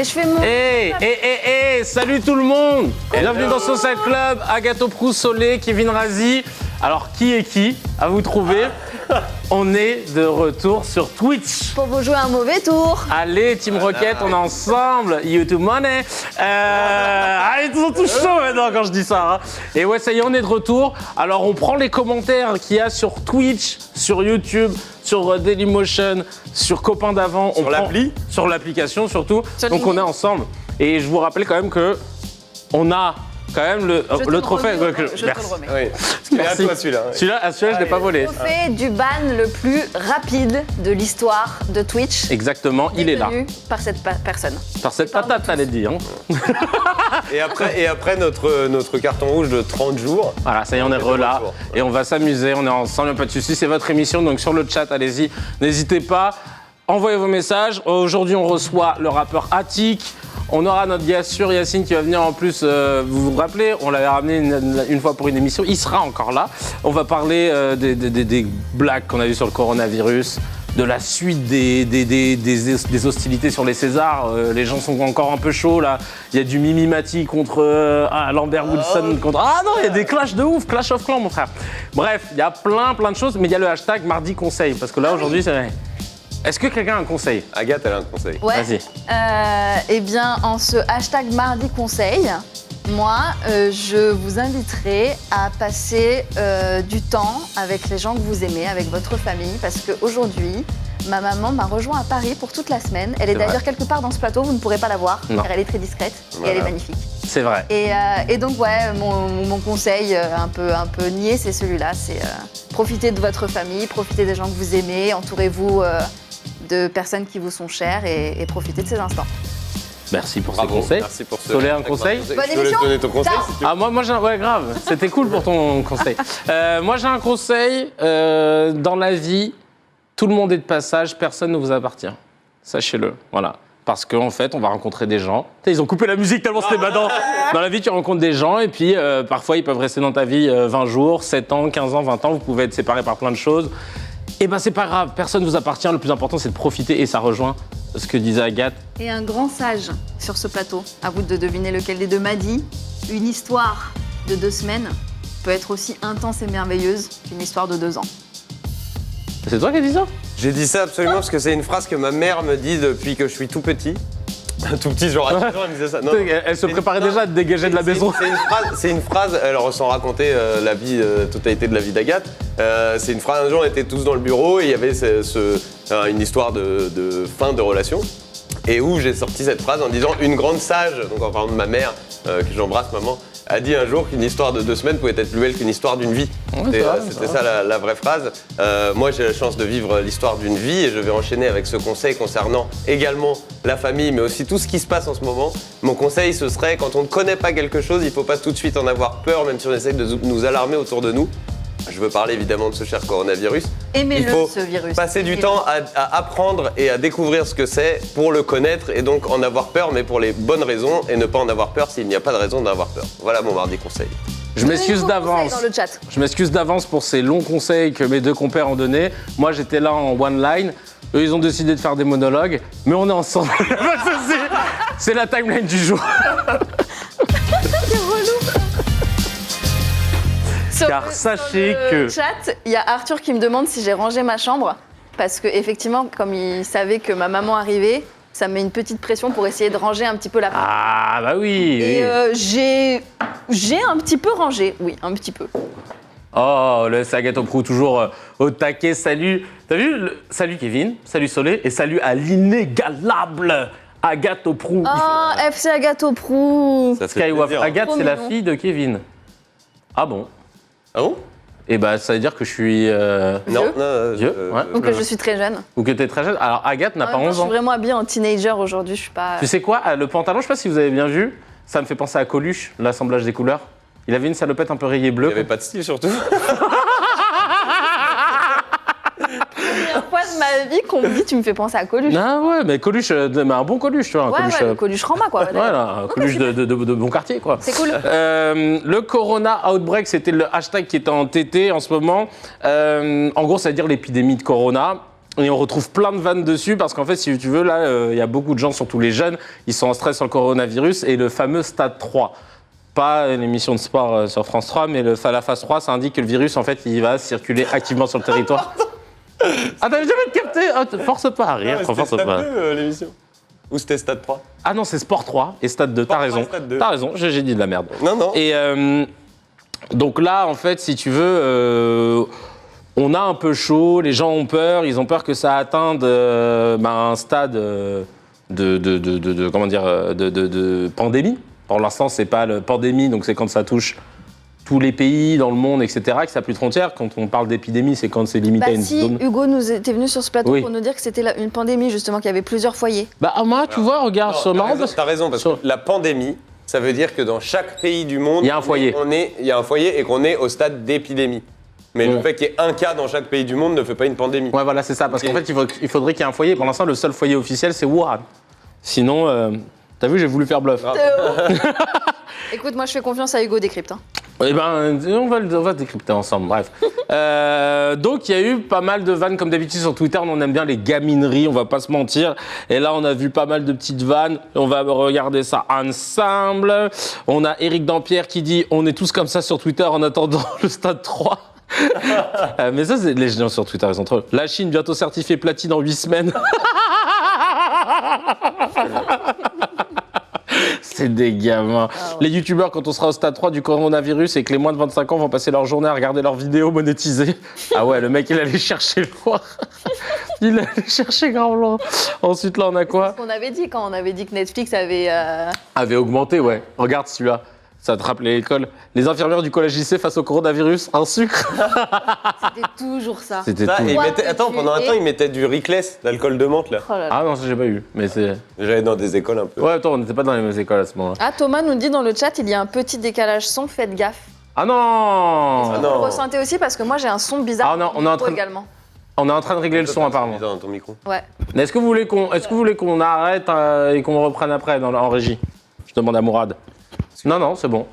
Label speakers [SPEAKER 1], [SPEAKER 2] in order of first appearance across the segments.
[SPEAKER 1] Mais je fais mon...
[SPEAKER 2] Salut tout le monde. Et bienvenue dans Social Club, Agathe Proust, Solé, Kevin Razi. Alors, qui est qui? À vous trouver. On est de retour sur Twitch.
[SPEAKER 1] Pour vous jouer un mauvais tour.
[SPEAKER 2] Allez, Team Rocket, on est ensemble. YouTube Money. Ils sont tous chauds maintenant quand je dis ça. Hein. Et ouais, ça y est, on est de retour. Alors, on prend les commentaires qu'il y a sur Twitch, sur YouTube, sur Dailymotion, sur Copains d'avant.
[SPEAKER 3] Sur l'appli.
[SPEAKER 2] Sur l'application surtout.
[SPEAKER 1] Sur
[SPEAKER 2] Donc, on est ensemble. Et je vous rappelle quand même que on a quand même le trophée.
[SPEAKER 1] Je te le remets.
[SPEAKER 3] Oui.
[SPEAKER 2] Merci.
[SPEAKER 3] À toi celui-là.
[SPEAKER 2] Celui-là, je ne l'ai pas volé.
[SPEAKER 1] Le trophée du ban le plus rapide de l'histoire de Twitch.
[SPEAKER 2] Exactement, il est là.
[SPEAKER 1] Détenu par cette personne.
[SPEAKER 2] Par cette patate, t'allais dire. Hein.
[SPEAKER 3] Et après notre carton rouge de 30 jours.
[SPEAKER 2] Voilà, ça y est, on est là. Et on va s'amuser, on est ensemble, pas de soucis. C'est votre émission, donc sur le chat, allez-y. N'hésitez pas, envoyez vos messages. Aujourd'hui, on reçoit le rappeur Attic. On aura notre gars sûr Yacine qui va venir en plus, vous vous rappelez, on l'avait ramené une fois pour une émission, il sera encore là. On va parler des blagues qu'on a vues sur le coronavirus, de la suite des hostilités sur les Césars. Les gens sont encore un peu chauds là. Il y a du Mimimati contre Lambert Wilson contre... Ah non, il y a des clashs de ouf, Clash of Clans mon frère. Bref, il y a plein de choses, mais il y a le hashtag Mardi Conseil, parce que là aujourd'hui c'est... Est-ce que quelqu'un a un conseil?
[SPEAKER 3] Agathe, elle a un conseil.
[SPEAKER 1] Ouais.
[SPEAKER 2] Vas-y.
[SPEAKER 1] Eh bien, en ce hashtag Mardi Conseil, moi, je vous inviterai à passer du temps avec les gens que vous aimez, avec votre famille, parce qu'aujourd'hui, ma maman m'a rejoint à Paris pour toute la semaine. Elle est d'ailleurs quelque part dans ce plateau, vous ne pourrez pas la voir, car elle est très discrète et elle est magnifique.
[SPEAKER 2] C'est vrai.
[SPEAKER 1] Et donc, ouais, mon conseil un peu niais, c'est celui-là, c'est profitez de votre famille, profitez des gens que vous aimez, entourez-vous de personnes qui vous sont chères et profitez de ces instants.
[SPEAKER 2] Merci pour
[SPEAKER 3] Bravo,
[SPEAKER 2] ces conseils.
[SPEAKER 3] merci pour ce...
[SPEAKER 2] Solé, un conseil?
[SPEAKER 1] Bonne
[SPEAKER 3] Je te laisse
[SPEAKER 1] émission.
[SPEAKER 3] donner ton conseil
[SPEAKER 1] Ciao.
[SPEAKER 3] si tu veux.
[SPEAKER 2] Ah moi j'ai un... Ouais grave, c'était cool pour ton conseil. Moi j'ai un conseil, dans la vie, tout le monde est de passage, personne ne vous appartient. Sachez-le, voilà. Parce qu'en fait, on va rencontrer des gens. Ils ont coupé la musique tellement c'était badant. Dans la vie, tu rencontres des gens et puis parfois ils peuvent rester dans ta vie 20 jours, 7 ans, 15 ans, 20 ans, vous pouvez être séparés par plein de choses. Et ben c'est pas grave, personne ne vous appartient, le plus important c'est de profiter et ça rejoint ce que disait Agathe.
[SPEAKER 1] Et un grand sage sur ce plateau. À vous de deviner lequel des deux m'a dit. Une histoire de 2 semaines peut être aussi intense et merveilleuse qu'une histoire de 2 ans.
[SPEAKER 2] C'est toi qui as dit ça?
[SPEAKER 3] J'ai dit ça absolument parce que c'est une phrase que ma mère me dit depuis que je suis tout petit. Tout petit, genre à 10 ans, elle me disait ça. Non,
[SPEAKER 2] Elle se préparait déjà à te dégager de la maison.
[SPEAKER 3] C'est une phrase, alors sans raconter la vie, totalité de la vie d'Agathe, c'est une phrase, un jour on était tous dans le bureau et il y avait une histoire de fin de relation. Et où j'ai sorti cette phrase en disant une grande sage, donc en parlant de ma mère, que j'embrasse maman, a dit un jour qu'une histoire de 2 semaines pouvait être plus belle qu'une histoire d'une vie. C'était ça la vraie phrase. Moi j'ai la chance de vivre l'histoire d'une vie et je vais enchaîner avec ce conseil concernant également la famille mais aussi tout ce qui se passe en ce moment. Mon conseil ce serait quand on ne connaît pas quelque chose, il ne faut pas tout de suite en avoir peur même si on essaye de nous alarmer autour de nous. Je veux parler évidemment de ce cher coronavirus.
[SPEAKER 1] Aimez-le,
[SPEAKER 3] Il faut
[SPEAKER 1] ce virus.
[SPEAKER 3] passer du temps à apprendre et à découvrir ce que c'est pour le connaître et donc en avoir peur, mais pour les bonnes raisons et ne pas en avoir peur s'il n'y a pas de raison d'en avoir peur. Voilà mon mardi conseil.
[SPEAKER 2] Je m'excuse d'avance.
[SPEAKER 1] Dans le chat.
[SPEAKER 2] Je m'excuse d'avance pour ces longs conseils que mes 2 compères ont donnés. Moi, j'étais là en one line. Eux, ils ont décidé de faire des monologues. Mais on est ensemble. C'est la timeline du jour.
[SPEAKER 1] C'est relou.
[SPEAKER 2] Car sachez
[SPEAKER 1] Sur le
[SPEAKER 2] que-
[SPEAKER 1] chat, il y a Arthur qui me demande si j'ai rangé ma chambre. Parce que effectivement, comme il savait que ma maman arrivait, ça me met une petite pression pour essayer de ranger un petit peu la part.
[SPEAKER 2] Ah, bah oui.
[SPEAKER 1] Et
[SPEAKER 2] oui.
[SPEAKER 1] j'ai un petit peu rangé, oui, un petit peu.
[SPEAKER 2] Oh, le Agathe Proust, toujours au taquet. Salut. T'as vu Salut Kevin, salut Solé et salut à l'inégalable Agathe Proust.
[SPEAKER 1] Oh, FC Agathe Proust.
[SPEAKER 3] Ça fait
[SPEAKER 2] Skywalk.
[SPEAKER 3] plaisir.
[SPEAKER 2] Agathe,
[SPEAKER 1] Trop
[SPEAKER 2] c'est la
[SPEAKER 1] mignon.
[SPEAKER 2] fille de Kevin. Ah bon?
[SPEAKER 3] Ah bon?
[SPEAKER 2] Et bah, ça veut dire que je suis.
[SPEAKER 3] Non,
[SPEAKER 2] Vieux, ouais.
[SPEAKER 1] Ou que je suis très jeune.
[SPEAKER 2] Ou que t'es très jeune. Alors, Agathe n'a
[SPEAKER 1] En
[SPEAKER 2] pas
[SPEAKER 1] même temps,
[SPEAKER 2] 11
[SPEAKER 1] je
[SPEAKER 2] ans.
[SPEAKER 1] suis vraiment habillée en teenager aujourd'hui, je suis pas...
[SPEAKER 2] Tu sais quoi? Le pantalon, je sais pas si vous avez bien vu, ça me fait penser à Coluche, l'assemblage des couleurs. Il avait une salopette un peu rayée
[SPEAKER 3] Il
[SPEAKER 2] bleue.
[SPEAKER 3] n'y avait pas de style surtout.
[SPEAKER 1] Première fois de ma vie qu'on me dit tu me fais penser à Coluche.
[SPEAKER 2] Ah ouais, mais Coluche, mais un bon Coluche, tu vois. Un
[SPEAKER 1] Ouais,
[SPEAKER 2] Coluche,
[SPEAKER 1] ouais, le Coluche Rama, quoi.
[SPEAKER 2] voilà, un
[SPEAKER 1] Ok,
[SPEAKER 2] Coluche
[SPEAKER 1] super.
[SPEAKER 2] de bon quartier, quoi.
[SPEAKER 1] C'est cool.
[SPEAKER 2] Le Corona Outbreak, c'était le hashtag qui était en TT en ce moment. En gros, ça veut dire l'épidémie de Corona. Et on retrouve plein de vannes dessus parce qu'en fait, si tu veux, là, il y a beaucoup de gens, surtout les jeunes, ils sont en stress sur le coronavirus et le fameux stade 3. Pas l'émission de sport sur France 3, mais la phase 3, ça indique que le virus, en fait, il va circuler activement sur le territoire. Ah, t'avais jamais capté? Force pas à rire, force
[SPEAKER 3] Stade
[SPEAKER 2] pas.
[SPEAKER 3] 2, l'émission. Ou c'était Stade 3?
[SPEAKER 2] Ah non, c'est Sport 3 et Stade 2, t'as
[SPEAKER 3] 3 et
[SPEAKER 2] raison.
[SPEAKER 3] Stade 2.
[SPEAKER 2] T'as raison, j'ai dit de la merde.
[SPEAKER 3] Non.
[SPEAKER 2] Et donc là, en fait, si tu veux, on a un peu chaud, les gens ont peur, ils ont peur que ça atteigne un stade de pandémie. Pour l'instant, c'est pas la pandémie, donc c'est quand ça touche tous les pays dans le monde, etc., que ça n'a plus de frontières. Quand on parle d'épidémie, c'est quand c'est limité à une zone.
[SPEAKER 1] Hugo nous était venu sur ce plateau
[SPEAKER 2] Oui.
[SPEAKER 1] pour nous dire que c'était une pandémie, justement, qu'il y avait plusieurs foyers.
[SPEAKER 2] Bah moi, tu vois, regarde, sur marrant parce que...
[SPEAKER 3] T'as raison, parce que la pandémie, ça veut dire que dans chaque pays du monde,
[SPEAKER 2] Il y a un foyer.
[SPEAKER 3] Il y a un foyer et qu'on est au stade d'épidémie. Mais le fait qu'il y ait un cas dans chaque pays du monde ne fait pas une pandémie.
[SPEAKER 2] Ouais, voilà, c'est ça. Parce qu'en fait, il faudrait qu'il y ait un foyer. Pour l'instant, le seul foyer officiel, c'est Wuhan. Sinon, t'as vu, j'ai voulu faire bluff.
[SPEAKER 1] Écoute, moi je fais confiance à Hugo Décrypte. Hein.
[SPEAKER 2] Eh ben, on va décrypter ensemble, bref. Donc, il y a eu pas mal de vannes, comme d'habitude sur Twitter. On aime bien les gamineries, on va pas se mentir. Et là, on a vu pas mal de petites vannes. On va regarder ça ensemble. On a Éric Dampierre qui dit « On est tous comme ça sur Twitter en attendant le stade 3 ». Mais ça, c'est les gens sur Twitter, ils sont trop... La Chine, bientôt certifiée platine en 8 semaines. C'est des gamins. Ah ouais. Les youtubeurs, quand on sera au stade 3 du coronavirus et que les moins de 25 ans vont passer leur journée à regarder leurs vidéos monétisées. Ah ouais, le mec, il allait chercher loin. Il allait chercher grave loin. Ensuite, là, on a quoi?
[SPEAKER 1] C'est ce qu'on avait dit quand on avait dit que Netflix avait...
[SPEAKER 2] Avait augmenté, ouais. Regarde celui-là. Ça te rappelait l'école. Les infirmières du collège lycée face au coronavirus, un sucre.
[SPEAKER 1] C'était toujours ça.
[SPEAKER 2] C'était
[SPEAKER 3] Ça,
[SPEAKER 2] tout.
[SPEAKER 3] et attends, pendant un temps, ils mettaient du Rickless, l'alcool de menthe, là.
[SPEAKER 1] Oh là là.
[SPEAKER 2] Ah non, ça, j'ai pas eu. Mais c'est...
[SPEAKER 3] J'allais dans des écoles un peu.
[SPEAKER 2] Ouais, attends, on n'était pas dans les mêmes écoles à ce moment-là.
[SPEAKER 1] Ah, Thomas nous dit dans le chat, il y a un petit décalage son, faites gaffe.
[SPEAKER 2] Ah non.
[SPEAKER 3] Ah
[SPEAKER 1] Vous
[SPEAKER 3] non.
[SPEAKER 1] le ressentez aussi parce que moi j'ai un son bizarre
[SPEAKER 2] Ah non, on est en train de-
[SPEAKER 1] également.
[SPEAKER 2] On est en train de régler le son, apparemment.
[SPEAKER 3] Dans ton micro.
[SPEAKER 1] Ouais.
[SPEAKER 2] Mais est-ce que vous voulez qu'on arrête et qu'on reprenne après en régie? Je demande à Mourad. Non, c'est bon.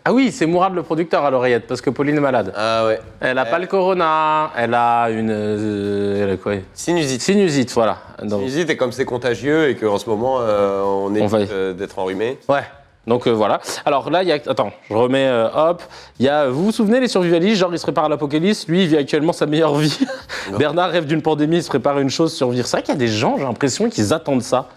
[SPEAKER 2] Ah oui, c'est Mourad le producteur à l'oreillette, parce que Pauline est malade.
[SPEAKER 3] Ah ouais.
[SPEAKER 2] Elle a pas le corona, elle a une... elle a quoi?
[SPEAKER 3] Sinusite.
[SPEAKER 2] Sinusite, voilà. Donc,
[SPEAKER 3] Sinusite, et comme c'est contagieux et qu'en ce moment, on
[SPEAKER 2] On va-
[SPEAKER 3] évite d'être enrhumé.
[SPEAKER 2] ouais. Donc voilà. Alors là, il y a... Attends, je remets... hop. Il y a... Vous vous souvenez, les survivalistes, genre, ils se préparent à l'apocalypse. Lui, il vit actuellement sa meilleure vie. Bernard rêve d'une pandémie, il se prépare à une chose, survivre. C'est vrai qu'il y a des gens, j'ai l'impression, qu'ils attendent ça.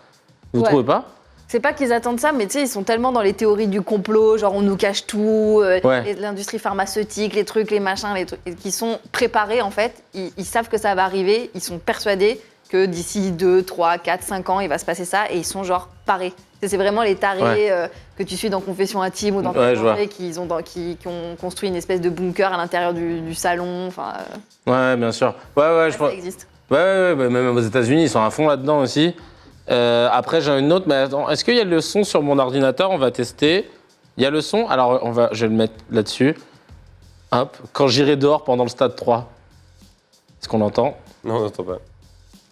[SPEAKER 2] Vous
[SPEAKER 1] Ouais.
[SPEAKER 2] trouvez pas?
[SPEAKER 1] C'est pas qu'ils attendent ça, mais tu sais, ils sont tellement dans les théories du complot, genre on nous cache tout,
[SPEAKER 2] Ouais.
[SPEAKER 1] l'industrie pharmaceutique, les trucs, les machins, les trucs, qui sont préparés en fait. Ils savent que ça va arriver, ils sont persuadés que d'ici 2, 3, 4, 5 ans, il va se passer ça, et ils sont genre parés. C'est vraiment les tarés
[SPEAKER 2] Ouais.
[SPEAKER 1] que tu suis dans Confession Intime ou dans
[SPEAKER 2] Ouais, je vois.
[SPEAKER 1] qui ont construit une espèce de bunker à l'intérieur du salon. Enfin,
[SPEAKER 2] Ouais, bien sûr. Ouais, je
[SPEAKER 1] ça
[SPEAKER 2] pense...
[SPEAKER 1] existe.
[SPEAKER 2] Ouais, même aux États-Unis, ils sont à fond là-dedans aussi. Après, j'ai une autre, mais attends, est-ce qu'il y a le son sur mon ordinateur? On va tester. Il y a le son, alors je vais le mettre là-dessus. Hop, quand j'irai dehors pendant le stade 3. Est-ce qu'on l'entend?
[SPEAKER 3] Non, on n'entend pas.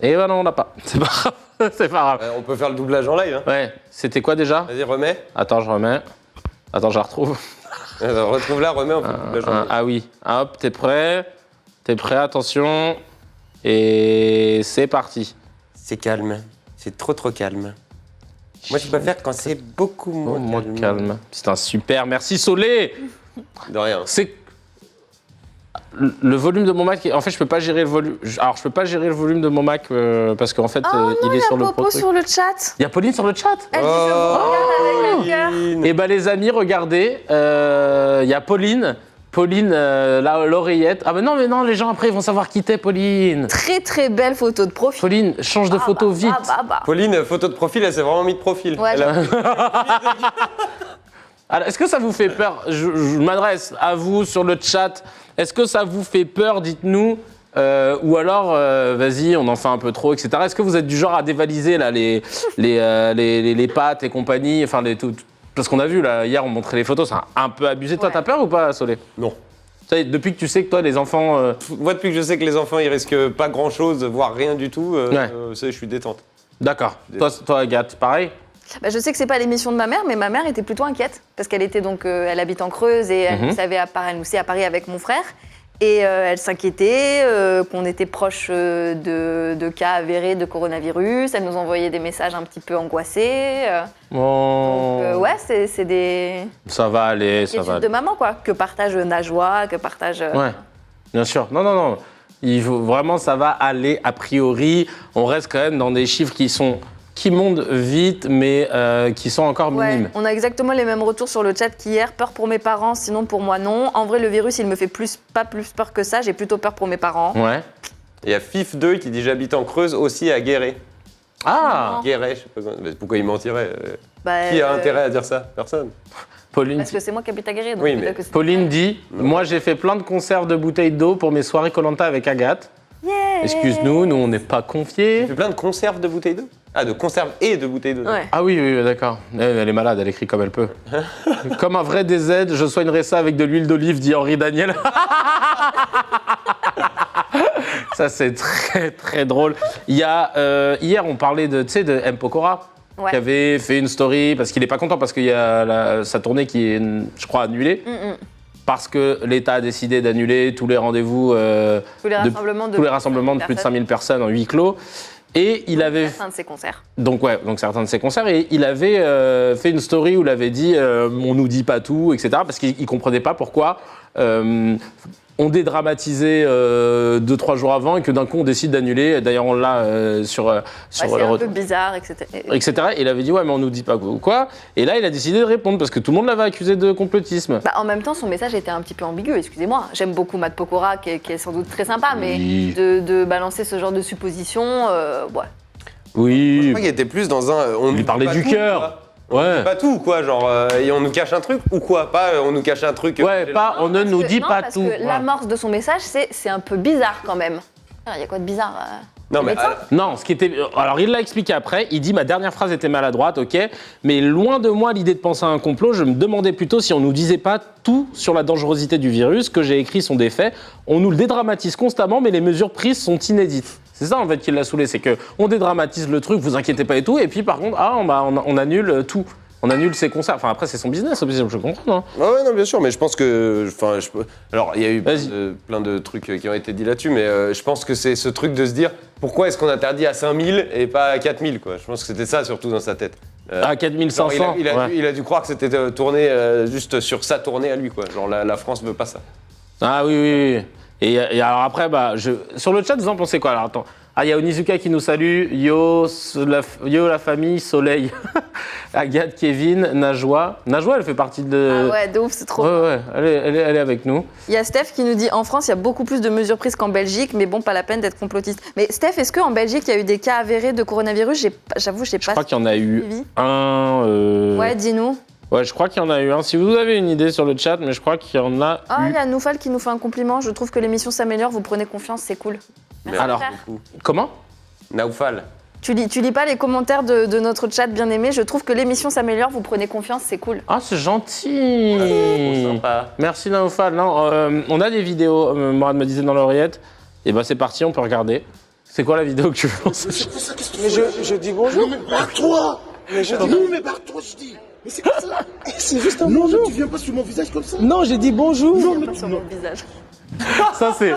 [SPEAKER 2] Eh ben non, on l'a pas. C'est pas grave. C'est pas grave.
[SPEAKER 3] On peut faire le doublage en live. Hein.
[SPEAKER 2] Ouais, c'était quoi déjà?
[SPEAKER 3] Vas-y, remets.
[SPEAKER 2] Attends, je remets. Attends, je la retrouve.
[SPEAKER 3] Alors, retrouve-la, remets, on fait le doublage en live.
[SPEAKER 2] Ah oui. Hop, t'es prêt? T'es prêt, attention. Et c'est parti.
[SPEAKER 3] C'est calme. C'est trop calme. Moi, je préfère quand c'est beaucoup
[SPEAKER 2] Oh,
[SPEAKER 3] moins
[SPEAKER 2] moins calme. Putain, super. Merci Solé.
[SPEAKER 3] De rien.
[SPEAKER 2] C'est le volume de mon Mac. En fait, je peux pas gérer le volume. Alors, je peux pas gérer le volume de mon Mac parce qu'en fait, il est sur le
[SPEAKER 1] Popo
[SPEAKER 2] pro.
[SPEAKER 1] sur le chat.
[SPEAKER 2] Il y a Pauline sur le chat.
[SPEAKER 1] Elle dit je vous regarde avec le cœur.
[SPEAKER 2] Et ben les amis, regardez, il y a Pauline. Pauline, l'oreillette. Ah ben non, les gens après ils vont savoir qui t'es, Pauline.
[SPEAKER 1] Très très belle photo de profil.
[SPEAKER 2] Pauline, change de photo vite.
[SPEAKER 3] Pauline, photo de profil, elle s'est vraiment mise de profil.
[SPEAKER 1] Ouais,
[SPEAKER 3] Elle a-
[SPEAKER 2] Alors, est-ce que ça vous fait peur? Je m'adresse à vous sur le chat. Est-ce que ça vous fait peur? Dites-nous. Ou alors, vas-y, on en fait un peu trop, etc. Est-ce que vous êtes du genre à dévaliser là, les pâtes et compagnie, enfin tout, parce qu'on a vu là hier, on montrait les photos, c'est un peu abusé. Toi,
[SPEAKER 1] Ouais.
[SPEAKER 2] t'as peur ou pas, Solé?
[SPEAKER 3] Non.
[SPEAKER 2] Ça y est, depuis que tu sais que toi, les enfants,
[SPEAKER 3] Moi, depuis que je sais que les enfants, ils risquent pas grand-chose, voire rien du tout,
[SPEAKER 2] Ouais.
[SPEAKER 3] je suis détente.
[SPEAKER 2] d'accord. Toi, Agathe, pareil.
[SPEAKER 1] Bah, je sais que c'est pas l'émission de ma mère, mais ma mère était plutôt inquiète parce qu'elle était donc, elle habite en Creuse et elle nous savait à Paris avec mon frère. Et elle s'inquiétait qu'on était proche de cas avérés de coronavirus. Elle nous envoyait des messages un petit peu angoissés.
[SPEAKER 2] Bon.
[SPEAKER 1] Donc, ouais, c'est des
[SPEAKER 2] Ça va aller, ça va
[SPEAKER 1] inquiétudes
[SPEAKER 2] aller.
[SPEAKER 1] de maman, quoi. Que partage Najwa, que partage...
[SPEAKER 2] Ouais, bien sûr. Non. Il faut, vraiment, ça va aller a priori. On reste quand même dans des chiffres qui montent vite, mais qui sont encore
[SPEAKER 1] Ouais,
[SPEAKER 2] minimes.
[SPEAKER 1] on a exactement les mêmes retours sur le chat qu'hier. Peur pour mes parents, sinon pour moi non. En vrai, le virus, il me fait pas plus peur que ça. J'ai plutôt peur pour mes parents.
[SPEAKER 2] Ouais.
[SPEAKER 3] Il y a FIF2 qui dit j'habite en Creuse aussi à Guéret.
[SPEAKER 2] Ah,
[SPEAKER 3] Guéret, je sais pas comment. Mais pourquoi il mentirait
[SPEAKER 1] Bah,
[SPEAKER 3] Qui a intérêt à dire ça? Personne.
[SPEAKER 2] Pauline.
[SPEAKER 1] Parce que c'est moi qui habite à Guéret. Donc
[SPEAKER 3] Oui,
[SPEAKER 1] peut-être
[SPEAKER 3] mais
[SPEAKER 1] que c'est-
[SPEAKER 2] Pauline dit, moi j'ai fait plein de conserves de bouteilles d'eau pour mes soirées Koh-Lanta avec Agathe.
[SPEAKER 1] Yeah.
[SPEAKER 2] Excuse-nous, nous on n'est pas confiés.
[SPEAKER 3] Tu fais plein de conserves de bouteilles d'eau? Ah, de conserves et de bouteilles d'eau.
[SPEAKER 1] Ouais.
[SPEAKER 2] Ah oui, d'accord. Elle est malade, elle écrit comme elle peut. Comme un vrai DZ, je soignerai ça avec de l'huile d'olive, dit Henri Daniel. Ça, c'est très, très drôle. Il y a, hier, on parlait de M. Pokora,
[SPEAKER 1] Ouais.
[SPEAKER 2] qui avait fait une story, parce qu'il n'est pas content, parce qu'il y a sa tournée qui est, je crois, annulée. Parce que l'État a décidé d'annuler tous les rendez-vous,
[SPEAKER 1] Tous les rassemblements
[SPEAKER 2] de plus de 5000 personnes en huis clos. Et il avait
[SPEAKER 1] Fin de ses concerts.
[SPEAKER 2] donc certains de ses concerts, et il avait fait une story où il avait dit on nous dit pas tout, etc. Parce qu'il comprenait pas pourquoi on dédramatisait 2-3 jours avant et que d'un coup on décide d'annuler. D'ailleurs on l'a sur
[SPEAKER 1] Ouais,
[SPEAKER 2] le
[SPEAKER 1] c'est un
[SPEAKER 2] retour,
[SPEAKER 1] peu bizarre, etc.
[SPEAKER 2] etc. Et il avait dit ouais mais on nous dit pas quoi. Et là il a décidé de répondre parce que tout le monde l'avait accusé de complotisme.
[SPEAKER 1] Bah, en même temps, son message était un petit peu ambigu, excusez-moi. J'aime beaucoup Matt Pokora, qui est sans doute très sympa, mais
[SPEAKER 2] Oui.
[SPEAKER 1] de balancer ce genre de suppositions, ouais.
[SPEAKER 3] Je
[SPEAKER 2] Oui.
[SPEAKER 3] crois qu'il était plus dans un. On
[SPEAKER 2] Il
[SPEAKER 3] nous
[SPEAKER 2] parlait
[SPEAKER 3] dit pas
[SPEAKER 2] du
[SPEAKER 3] tout,
[SPEAKER 2] cœur.
[SPEAKER 3] quoi.
[SPEAKER 2] Ouais.
[SPEAKER 3] Pas tout, quoi. Genre, et on nous cache un truc ou quoi? Pas on nous cache un truc.
[SPEAKER 2] Ouais, pas on ne
[SPEAKER 1] Parce
[SPEAKER 2] nous
[SPEAKER 1] que-
[SPEAKER 2] dit
[SPEAKER 1] non,
[SPEAKER 2] pas
[SPEAKER 1] parce
[SPEAKER 2] tout.
[SPEAKER 1] que
[SPEAKER 2] Voilà.
[SPEAKER 1] l'amorce de son message, c'est un peu bizarre quand même. Il y a quoi de bizarre
[SPEAKER 3] Non, mais.
[SPEAKER 1] médecin
[SPEAKER 2] Non, ce qui était. Alors, il l'a expliqué après. Il dit ma dernière phrase était maladroite, ok. Mais loin de moi l'idée de penser à un complot. Je me demandais plutôt si on nous disait pas tout sur la dangerosité du virus. Ce que j'ai écrit sont des faits. On nous le dédramatise constamment, mais les mesures prises sont inédites. C'est ça en fait qui l'a saoulé, c'est que on dédramatise le truc, vous inquiétez pas et tout. Et puis par contre, on annule tout. On annule ses concerts. Enfin après, c'est son business, je comprends. Hein.
[SPEAKER 3] Ouais, non, bien sûr, mais je pense que. Enfin, alors, il y a eu
[SPEAKER 2] Vas-y.
[SPEAKER 3] plein de trucs qui ont été dit là-dessus, mais je pense que c'est ce truc de se dire pourquoi est-ce qu'on interdit à 5000 et pas à 4000, quoi. Je pense que c'était ça surtout dans sa tête.
[SPEAKER 2] À 4500.
[SPEAKER 3] Genre,
[SPEAKER 2] ouais.
[SPEAKER 3] il a dû croire que c'était tourné juste sur sa tournée à lui, quoi. Genre, la France veut pas ça.
[SPEAKER 2] Ah oui. Et alors après, sur le chat, vous en pensez quoi? Alors attends. Ah, il y a Onizuka qui nous salue. Yo la famille, Soleil. Agathe, Kevin, Najwa. Najwa, elle fait partie de.
[SPEAKER 1] Ah ouais, de ouf, c'est trop.
[SPEAKER 2] Ouais, elle est avec nous.
[SPEAKER 1] Il y a Steph qui nous dit en France, il y a beaucoup plus de mesures prises qu'en Belgique, mais bon, pas la peine d'être complotiste. Mais Steph, est-ce qu'en Belgique, il y a eu des cas avérés de coronavirus? J'avoue, je n'ai
[SPEAKER 2] Je
[SPEAKER 1] pas
[SPEAKER 2] crois qu'il y en a eu
[SPEAKER 1] suivi.
[SPEAKER 2] un.
[SPEAKER 1] Ouais, dis-nous.
[SPEAKER 2] Ouais, je crois qu'il y en a eu un. Si vous avez une idée sur le chat, mais je crois qu'il y en a
[SPEAKER 1] Ah, il
[SPEAKER 2] eu.
[SPEAKER 1] y a Noufal qui nous fait un compliment. Je trouve que l'émission s'améliore, vous prenez confiance, c'est cool. Merci,
[SPEAKER 2] Alors,
[SPEAKER 1] frère.
[SPEAKER 2] comment?
[SPEAKER 3] Naoufal.
[SPEAKER 1] Tu lis pas les commentaires de notre chat bien aimé. Je trouve que l'émission s'améliore, vous prenez confiance, c'est cool.
[SPEAKER 2] Ah, c'est gentil.
[SPEAKER 3] Trop sympa.
[SPEAKER 2] Merci Naoufal. Non, on a des vidéos, Morad me disait dans l'oreillette. Et ben c'est parti, on peut regarder. C'est quoi la vidéo que tu veux lancer?
[SPEAKER 4] Mais je dis bonjour.
[SPEAKER 5] Non mais barre-toi.
[SPEAKER 4] Mais je dis
[SPEAKER 5] Non mais barre-toi, je dis. Mais c'est quoi ça?
[SPEAKER 4] c'est juste un
[SPEAKER 5] Non,
[SPEAKER 4] bonjour.
[SPEAKER 5] mais tu viens pas sur mon visage comme ça.
[SPEAKER 4] Non, j'ai dit bonjour.
[SPEAKER 5] Non, mais
[SPEAKER 1] Pas sur mon visage.
[SPEAKER 2] Ça, c'est.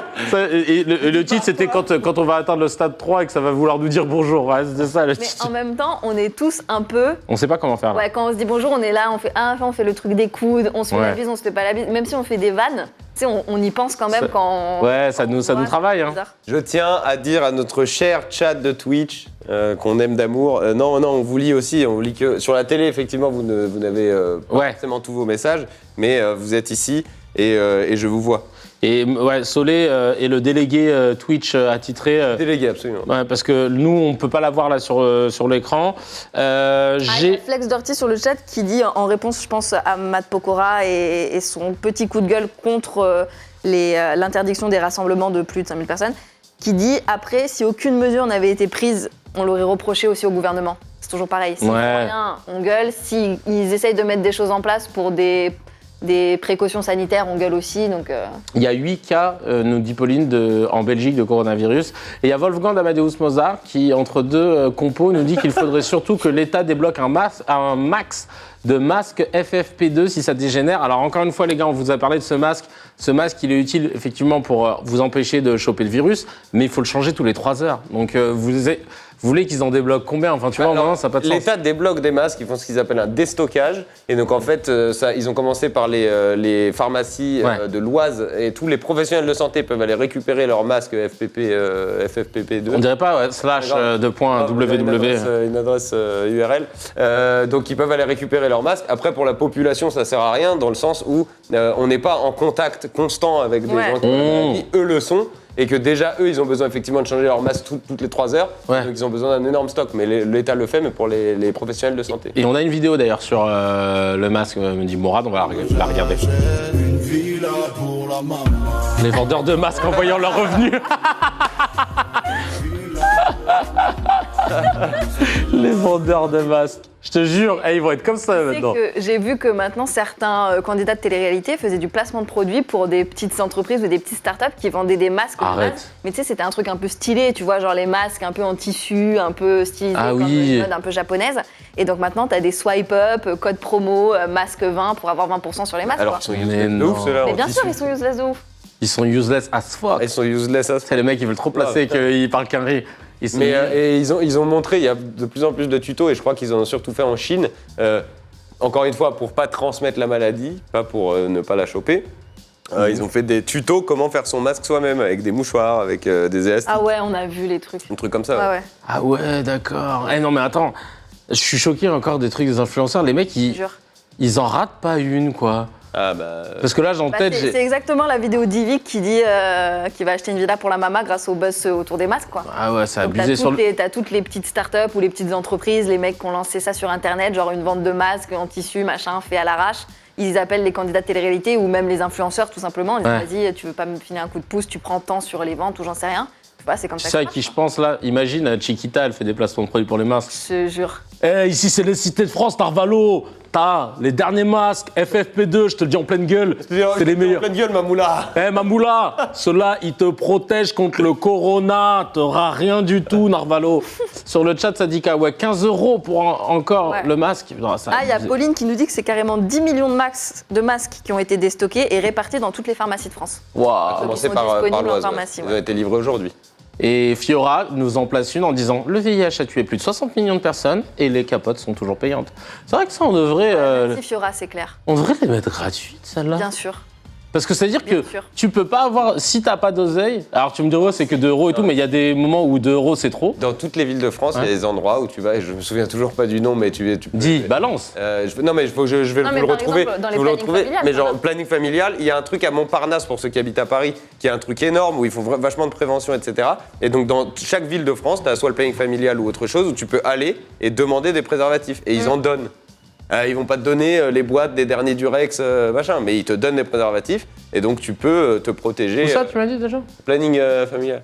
[SPEAKER 2] Et le titre, c'était quand on va atteindre le stade 3 et que ça va vouloir nous dire bonjour. Ouais, c'était ça le
[SPEAKER 1] Mais
[SPEAKER 2] titre.
[SPEAKER 1] en même temps, on est tous un peu.
[SPEAKER 2] On sait pas comment faire. Là.
[SPEAKER 1] Ouais, quand on se dit bonjour, on est là, on fait le truc des coudes, on se fait
[SPEAKER 2] Ouais.
[SPEAKER 1] la bise, on se fait pas la bise. Même si on fait des vannes, tu sais, on y pense quand même
[SPEAKER 2] Ça-
[SPEAKER 1] quand.
[SPEAKER 2] Ouais, ça nous travaille.
[SPEAKER 1] c'est
[SPEAKER 2] Hein.
[SPEAKER 1] bizarre.
[SPEAKER 3] Je tiens à dire à notre cher chat de Twitch qu'on aime d'amour. Non, on vous lit aussi. On vous lit que sur la télé, effectivement, vous n'avez pas
[SPEAKER 2] Ouais.
[SPEAKER 3] forcément tous vos messages, mais vous êtes ici et je vous vois.
[SPEAKER 2] Et ouais, Solé est le délégué Twitch attitré.
[SPEAKER 3] Délégué, absolument.
[SPEAKER 2] Ouais, parce que nous, on peut pas la voir là sur l'écran.
[SPEAKER 1] Ah, il y a
[SPEAKER 2] J'ai.
[SPEAKER 1] Flex Dirty sur le chat qui dit, en réponse, je pense, à Matt Pokora et son petit coup de gueule contre l'interdiction des rassemblements de plus de 5000 personnes, qui dit, après, si aucune mesure n'avait été prise, on l'aurait reproché aussi au gouvernement. C'est toujours pareil. Si
[SPEAKER 2] Ouais.
[SPEAKER 1] rien, on gueule. S'ils essayent de mettre des choses en place pour des des précautions sanitaires, on gueule aussi. Donc,
[SPEAKER 2] Il y a 8 cas, nous dit Pauline, en Belgique de coronavirus. Et il y a Wolfgang Amadeus Mozart qui, entre deux compos, nous dit qu'il faudrait surtout que l'État débloque un max de masques FFP2 si ça dégénère. Alors encore une fois les gars, on vous a parlé de ce masque. Ce masque, il est utile effectivement pour vous empêcher de choper le virus, mais il faut le changer tous les 3 heures. Donc vous voulez qu'ils en débloquent combien? Enfin tu vois,
[SPEAKER 3] Alors,
[SPEAKER 2] non, ça n'a pas de sens.
[SPEAKER 3] L'État débloque des masques, ils font ce qu'ils appellent un déstockage. Et donc en fait, ils ont commencé par les pharmacies de l'Oise et tous les professionnels de santé peuvent aller récupérer leurs masques FFP2.
[SPEAKER 2] On dirait pas /www.
[SPEAKER 3] Une adresse URL. Donc ils peuvent aller récupérer leurs masques. Après pour la population ça sert à rien dans le sens où on n'est pas en contact constant avec des gens qui ont la maladie. Eux le sont. Et que déjà, eux, ils ont besoin effectivement de changer leur masque toutes les 3 heures.
[SPEAKER 2] Ouais.
[SPEAKER 3] Donc ils ont besoin d'un énorme stock. Mais l'État le fait, mais pour les professionnels de santé.
[SPEAKER 2] Et on a une vidéo d'ailleurs sur le masque, me dit Mourad, on va la regarder.
[SPEAKER 5] Une villa pour la maman.
[SPEAKER 2] Les vendeurs de masques en voyant leurs revenus. Les vendeurs de masques. Je te jure, ils vont être comme ça maintenant.
[SPEAKER 1] j'ai vu que maintenant, certains candidats de télé-réalité faisaient du placement de produits pour des petites entreprises ou des petites startups qui vendaient des masques.
[SPEAKER 2] Arrête.
[SPEAKER 1] Mais tu sais, c'était un truc un peu stylé, tu vois, genre les masques un peu en tissu, un peu stylisés,
[SPEAKER 2] Ah
[SPEAKER 1] comme
[SPEAKER 2] oui.
[SPEAKER 1] une mode un peu japonaise. Et donc maintenant, tu as des swipe-up, code promo, masque 20 pour avoir 20% sur les masques.
[SPEAKER 3] Alors
[SPEAKER 1] quoi.
[SPEAKER 3] qu'ils sont
[SPEAKER 2] Mais
[SPEAKER 3] useless de ouf
[SPEAKER 2] non.
[SPEAKER 3] ceux-là.
[SPEAKER 1] Mais
[SPEAKER 3] en
[SPEAKER 1] bien
[SPEAKER 3] tissu.
[SPEAKER 1] sûr, ils sont useless de ouf.
[SPEAKER 2] Ils sont useless as fuck.
[SPEAKER 3] Ils sont useless à
[SPEAKER 2] C'est les mecs qui veulent trop placer qu'ils parlent qu'un riz. Ils sont
[SPEAKER 3] Mais et ils ont montré, il y a de plus en plus de tutos et je crois qu'ils en ont surtout fait en Chine. Encore une fois, pour pas transmettre la maladie, pas pour ne pas la choper. Ils ont fait des tutos comment faire son masque soi-même avec des mouchoirs, avec des élastiques,
[SPEAKER 1] Ah ouais, on a vu les trucs.
[SPEAKER 3] un truc comme ça.
[SPEAKER 1] Ouais,
[SPEAKER 3] ouais.
[SPEAKER 1] ouais,
[SPEAKER 2] Ah ouais, d'accord. Non mais attends, je suis choqué encore des trucs des influenceurs. Les mecs,
[SPEAKER 1] je te jure.
[SPEAKER 2] ils en ratent pas une, quoi.
[SPEAKER 3] Ah bah.
[SPEAKER 2] Parce que là, j'ai en
[SPEAKER 1] Bah,
[SPEAKER 2] tête...
[SPEAKER 1] c'est exactement la vidéo d'Ivik qui dit qu'il va acheter une villa pour la mama grâce au buzz autour des masques, quoi.
[SPEAKER 2] Ah ouais, c'est
[SPEAKER 1] Donc,
[SPEAKER 2] abusé sur le...
[SPEAKER 1] T'as toutes les petites startups ou les petites entreprises, les mecs qui ont lancé ça sur internet, genre une vente de masques en tissu, machin, fait à l'arrache. Ils appellent les candidats de télé-réalité ou même les influenceurs tout simplement. Ils disent vas-y, tu veux pas me filer un coup de pouce, tu prends tant sur les ventes ou j'en sais rien. Je sais pas, c'est comme
[SPEAKER 2] Tu
[SPEAKER 1] ça.
[SPEAKER 2] sais à
[SPEAKER 1] que
[SPEAKER 2] qui
[SPEAKER 1] ça
[SPEAKER 2] je pense là? Imagine, Chiquita, elle fait des placements de produits pour les masques.
[SPEAKER 1] marche. Je te jure.
[SPEAKER 2] Ici c'est les cités de France, Narvalo. T'as les derniers masques, FFP2, je te le dis en pleine gueule. C'est les meilleurs.
[SPEAKER 3] En pleine gueule, Mamoula.
[SPEAKER 2] Mamoula, ceux-là, ils te protègent contre le corona. T'auras rien du tout, Narvalo. Sur le chat, ça dit qu'à 15 € pour encore
[SPEAKER 1] Ouais.
[SPEAKER 2] le masque. Non, ça,
[SPEAKER 1] Ah, il y a Pauline qui nous dit que c'est carrément 10 millions de masques qui ont été déstockés et répartis dans toutes les pharmacies de France.
[SPEAKER 2] Waouh.
[SPEAKER 3] Commencé
[SPEAKER 1] sont
[SPEAKER 3] par
[SPEAKER 1] disponibles en
[SPEAKER 3] l'Oise.
[SPEAKER 1] pharmacie,
[SPEAKER 3] Ils
[SPEAKER 1] ouais.
[SPEAKER 3] ont été livrés aujourd'hui.
[SPEAKER 2] Et Fiora nous en place une en disant le VIH a tué plus de 60 millions de personnes et les capotes sont toujours payantes. C'est vrai que ça, on devrait
[SPEAKER 1] Merci Fiora, c'est clair.
[SPEAKER 2] les mettre gratuites, celles-là.
[SPEAKER 1] Bien sûr.
[SPEAKER 2] Parce que c'est-à-dire que
[SPEAKER 1] Bien sûr.
[SPEAKER 2] tu peux pas avoir, si t'as pas d'oseille, alors tu me diras c'est que 2 € et tout, mais il y a des moments où 2 € c'est trop.
[SPEAKER 3] Dans toutes les villes de France, il y a des endroits où tu vas, et je me souviens toujours pas du nom, mais tu peux.
[SPEAKER 2] Dis, balance.
[SPEAKER 3] Non mais je vais
[SPEAKER 1] Non,
[SPEAKER 3] vous
[SPEAKER 1] mais
[SPEAKER 3] le
[SPEAKER 1] par
[SPEAKER 3] retrouver.
[SPEAKER 1] exemple, dans les
[SPEAKER 3] Je vais vous le
[SPEAKER 1] plannings
[SPEAKER 3] retrouver.
[SPEAKER 1] familiales,
[SPEAKER 3] Mais genre
[SPEAKER 1] voilà.
[SPEAKER 3] planning familial, il y a un truc à Montparnasse pour ceux qui habitent à Paris, qui est un truc énorme où ils font vachement de prévention, etc. Et donc dans chaque ville de France, tu as soit le planning familial ou autre chose où tu peux aller et demander des préservatifs et ils en donnent. Ils vont pas te donner les boîtes des derniers Durex, machin, mais ils te donnent des préservatifs et donc tu peux te protéger.
[SPEAKER 2] Où ça, tu m'as dit déjà
[SPEAKER 3] Planning familial.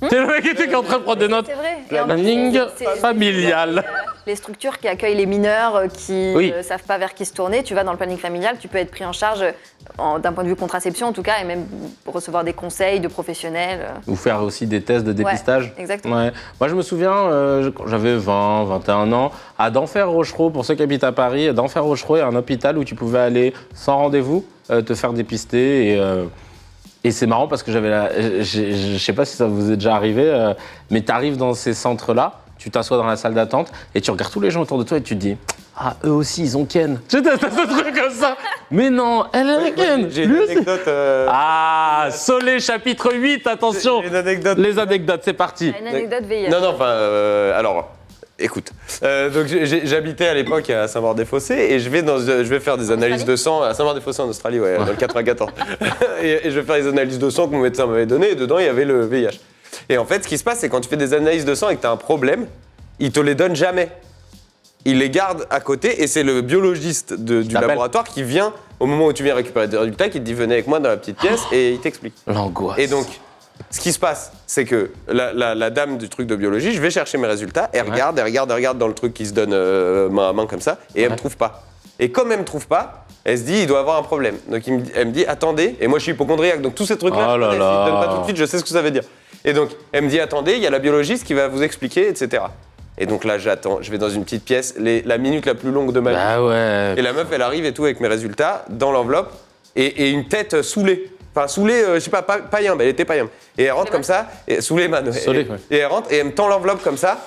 [SPEAKER 2] T'es le mec qui est en train de prendre des notes.
[SPEAKER 1] C'est vrai. Et en
[SPEAKER 2] Planning
[SPEAKER 1] plus, c'est-
[SPEAKER 2] familial.
[SPEAKER 1] Les structures qui accueillent les mineurs qui
[SPEAKER 2] Oui.
[SPEAKER 1] ne savent pas vers qui se tourner, tu vas dans le planning familial, tu peux être pris en charge d'un point de vue contraception en tout cas, et même recevoir des conseils de professionnels.
[SPEAKER 2] Ou faire aussi des tests de dépistage.
[SPEAKER 1] Ouais, exactement.
[SPEAKER 2] Ouais. Moi, je me souviens, quand j'avais 20, 21 ans, à Denfert-Rochereau, pour ceux qui habitent à Paris, Denfert-Rochereau, il y a un hôpital où tu pouvais aller sans rendez-vous, te faire dépister. Et c'est marrant parce que je sais pas si ça vous est déjà arrivé, mais tu arrives dans ces centres-là, tu t'assois dans la salle d'attente et tu regardes tous les gens autour de toi et tu te dis ah, eux aussi, ils ont Ken. Tu sais, t'as ce truc comme ça. Mais non, elle a Ken.
[SPEAKER 3] J'ai une
[SPEAKER 2] Lui aussi.
[SPEAKER 3] anecdote.
[SPEAKER 2] Ah, Solé, chapitre 8, attention.
[SPEAKER 3] J'ai une anecdote.
[SPEAKER 2] Les anecdotes, c'est parti.
[SPEAKER 1] Une anecdote VIH.
[SPEAKER 3] Non, enfin, alors, écoute. Donc, j'habitais à l'époque à Saint-Maur-des-Fossés et je vais faire des analyses de sang à Saint-Maur-des-Fossés en Australie, ouais, dans le 94. et je vais faire les analyses de sang que mon médecin m'avait données et dedans, il y avait le VIH. Et en fait, ce qui se passe, c'est quand tu fais des analyses de sang et que tu as un problème, ils te les donnent jamais. Ils les gardent à côté et c'est le biologiste du
[SPEAKER 2] t'appelle.
[SPEAKER 3] laboratoire qui vient, au moment où tu viens récupérer des résultats, qui te dit venez avec moi dans la petite pièce et il t'explique.
[SPEAKER 2] L'angoisse.
[SPEAKER 3] Et donc, ce qui se passe, c'est que la dame du truc de biologie, je vais chercher mes résultats, elle regarde dans le truc qui se donne main à main comme ça, et elle me trouve pas. Et comme elle me trouve pas, elle se dit, il doit avoir un problème. Donc elle me dit, attendez. Et moi, je suis hypochondriaque. Donc tous ces trucs-là,
[SPEAKER 2] Oh là
[SPEAKER 3] je
[SPEAKER 2] là.
[SPEAKER 3] ne donne pas tout de suite, je sais ce que ça veut dire. Et donc, elle me dit, attendez, il y a la biologiste qui va vous expliquer, etc. Et donc là, j'attends. Je vais dans une petite pièce, la minute la plus longue de ma vie.
[SPEAKER 2] Bah ouais.
[SPEAKER 3] Et la meuf, elle arrive et tout avec mes résultats dans l'enveloppe et une tête saoulée. Enfin, saoulée, je sais pas, pas yambe, elle était pas yambe. Et elle rentre comme ça, et saoulée, man.
[SPEAKER 2] Saoulée, ouais.
[SPEAKER 3] Et elle rentre et elle me tend l'enveloppe comme ça.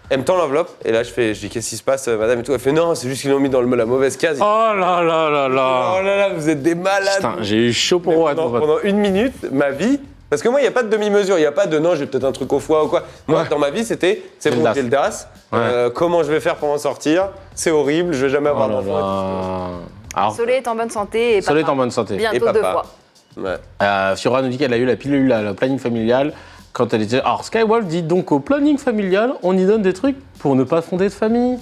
[SPEAKER 3] Elle me tend l'enveloppe et là, je dis, qu'est-ce qui se passe, madame et tout. Elle fait, non, c'est juste qu'ils l'ont mis dans la mauvaise case.
[SPEAKER 2] Oh là là là là.
[SPEAKER 3] Oh là là, vous êtes des malades.
[SPEAKER 2] Putain, j'ai eu chaud pour moi.
[SPEAKER 3] Pendant une minute, ma vie. Parce que moi, il n'y a pas de demi-mesure, il n'y a pas de non, j'ai peut-être un truc au foie ou quoi. Moi, dans ma vie, c'était, c'est bon,
[SPEAKER 2] DAS.
[SPEAKER 3] j'ai le DAS.
[SPEAKER 2] Ouais.
[SPEAKER 3] Comment je vais faire pour en sortir? C'est horrible, je vais jamais avoir
[SPEAKER 2] Oh là
[SPEAKER 3] d'enfant.
[SPEAKER 2] là. Alors,
[SPEAKER 1] Solé est en bonne santé et
[SPEAKER 2] Solé est
[SPEAKER 1] papa.
[SPEAKER 2] en bonne santé.
[SPEAKER 3] Et
[SPEAKER 1] Bientôt
[SPEAKER 3] papa.
[SPEAKER 1] 2 fois.
[SPEAKER 3] Ouais.
[SPEAKER 2] Fiora nous dit qu'elle a eu la pilule, le planning familial, quand elle était... Alors, Skywolf dit donc au planning familial, on y donne des trucs pour ne pas fonder de famille.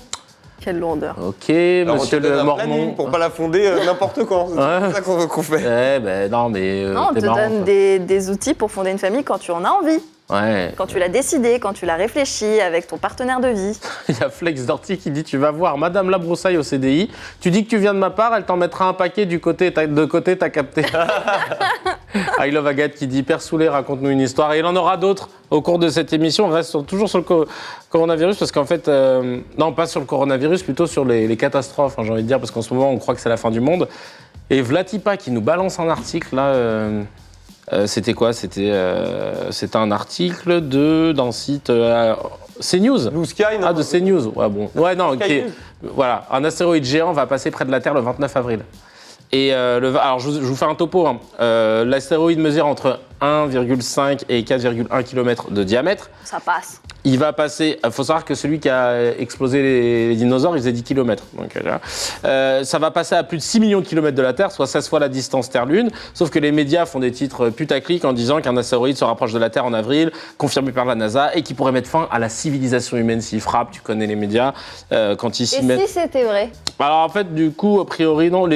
[SPEAKER 1] Quelle lourdeur.
[SPEAKER 2] Ok,
[SPEAKER 3] Alors, on
[SPEAKER 2] monsieur
[SPEAKER 3] te donne
[SPEAKER 2] le
[SPEAKER 3] un planning
[SPEAKER 2] Mormon.
[SPEAKER 3] pour pas la fonder n'importe quand. C'est
[SPEAKER 2] Ouais.
[SPEAKER 3] ça qu'on fait.
[SPEAKER 2] Ouais, ben non, mais...
[SPEAKER 1] Non, on
[SPEAKER 2] t'es
[SPEAKER 1] te
[SPEAKER 2] marrant,
[SPEAKER 1] donne
[SPEAKER 2] quoi.
[SPEAKER 1] des outils pour fonder une famille quand tu en as envie,
[SPEAKER 2] Ouais.
[SPEAKER 1] quand tu l'as décidé, quand tu l'as réfléchi avec ton partenaire de vie.
[SPEAKER 2] Il y a Flex Dorty qui dit tu vas voir Madame Labroussaille au CDI, tu dis que tu viens de ma part, elle t'en mettra un paquet de côté, t'as capté. I Love Agathe qui dit Père Soulé, raconte-nous une histoire. Et il en aura d'autres au cours de cette émission. On reste toujours sur le coronavirus parce qu'en fait, non, pas sur le coronavirus, plutôt sur les catastrophes, hein, j'ai envie de dire, parce qu'en ce moment, on croit que c'est la fin du monde. Et Vlatipa qui nous balance un article là. C'était quoi? C'était un article d'un site CNews.
[SPEAKER 3] Blue Sky, non?
[SPEAKER 2] Ah, de CNews. Ouais, bon. Ouais, non,
[SPEAKER 3] Sky News.
[SPEAKER 2] voilà. Un astéroïde géant va passer près de la Terre le 29 avril. Et alors, je vous fais un topo. Hein. L'astéroïde mesure entre 1,5 et 4,1 km de diamètre.
[SPEAKER 1] Ça passe.
[SPEAKER 2] Il va passer. Il faut savoir que celui qui a explosé les dinosaures, il faisait 10 km. Donc, ça va passer à plus de 6 millions de kilomètres de la Terre, soit 16 fois la distance Terre-Lune. Sauf que les médias font des titres putaclic en disant qu'un astéroïde se rapproche de la Terre en avril, confirmé par la NASA, et qui pourrait mettre fin à la civilisation humaine s'il frappe. Tu connais les médias. Quand ils s'y
[SPEAKER 1] Et
[SPEAKER 2] mettent.
[SPEAKER 1] si c'était vrai?
[SPEAKER 2] Alors, en fait, du coup, a priori, non.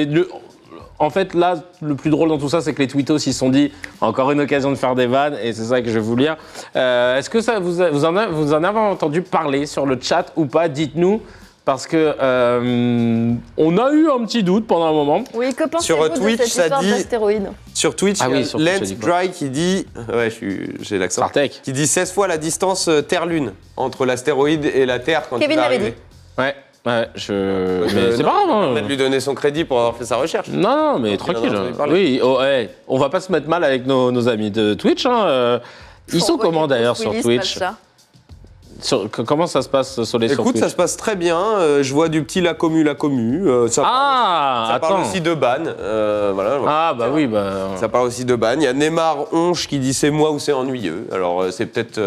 [SPEAKER 2] En fait, là, le plus drôle dans tout ça, c'est que les tweetos s'y sont dit encore une occasion de faire des vannes, et c'est ça que je vais vous lire. Est-ce que ça, vous en avez entendu parler sur le chat ou pas? Dites-nous, parce que on a eu un petit doute pendant un moment.
[SPEAKER 1] Oui, que pensez-vous
[SPEAKER 3] Sur
[SPEAKER 1] de
[SPEAKER 3] Twitch,
[SPEAKER 1] cette
[SPEAKER 3] ça
[SPEAKER 1] histoire
[SPEAKER 3] dit-
[SPEAKER 1] d'astéroïde?
[SPEAKER 3] Sur Twitch,
[SPEAKER 2] Ah
[SPEAKER 3] il y a
[SPEAKER 2] oui, sur Twitch, ça
[SPEAKER 3] Lance
[SPEAKER 2] dit quoi?
[SPEAKER 3] Dry qui dit. Ouais, j'ai l'accent.
[SPEAKER 2] Sartek.
[SPEAKER 3] Qui dit 16 fois la distance Terre-Lune entre l'astéroïde et la Terre quand
[SPEAKER 1] Kevin
[SPEAKER 3] il va
[SPEAKER 1] l'avait
[SPEAKER 3] arriver.
[SPEAKER 2] Ouais, mais c'est
[SPEAKER 3] non,
[SPEAKER 2] pas grave.
[SPEAKER 3] On
[SPEAKER 2] Hein.
[SPEAKER 3] va lui donner son crédit pour avoir fait sa recherche.
[SPEAKER 2] Non, mais
[SPEAKER 3] Donc, il en a
[SPEAKER 2] tranquille.
[SPEAKER 3] entendu parler.
[SPEAKER 2] Oui, ouais, on va pas se mettre mal avec nos amis de Twitch. Hein. Ils sont comment d'ailleurs sur Twitch? Comment ça se passe sur Twitch?
[SPEAKER 3] Écoute, ça se passe très bien. Je vois du petit la commu. Ça
[SPEAKER 2] Ah,
[SPEAKER 3] parle
[SPEAKER 2] attends.
[SPEAKER 3] aussi de ban. Voilà.
[SPEAKER 2] Ah, bah oui, bah.
[SPEAKER 3] Ça parle aussi de ban. Il y a Neymar Onche qui dit c'est moi ou c'est ennuyeux. Alors c'est peut-être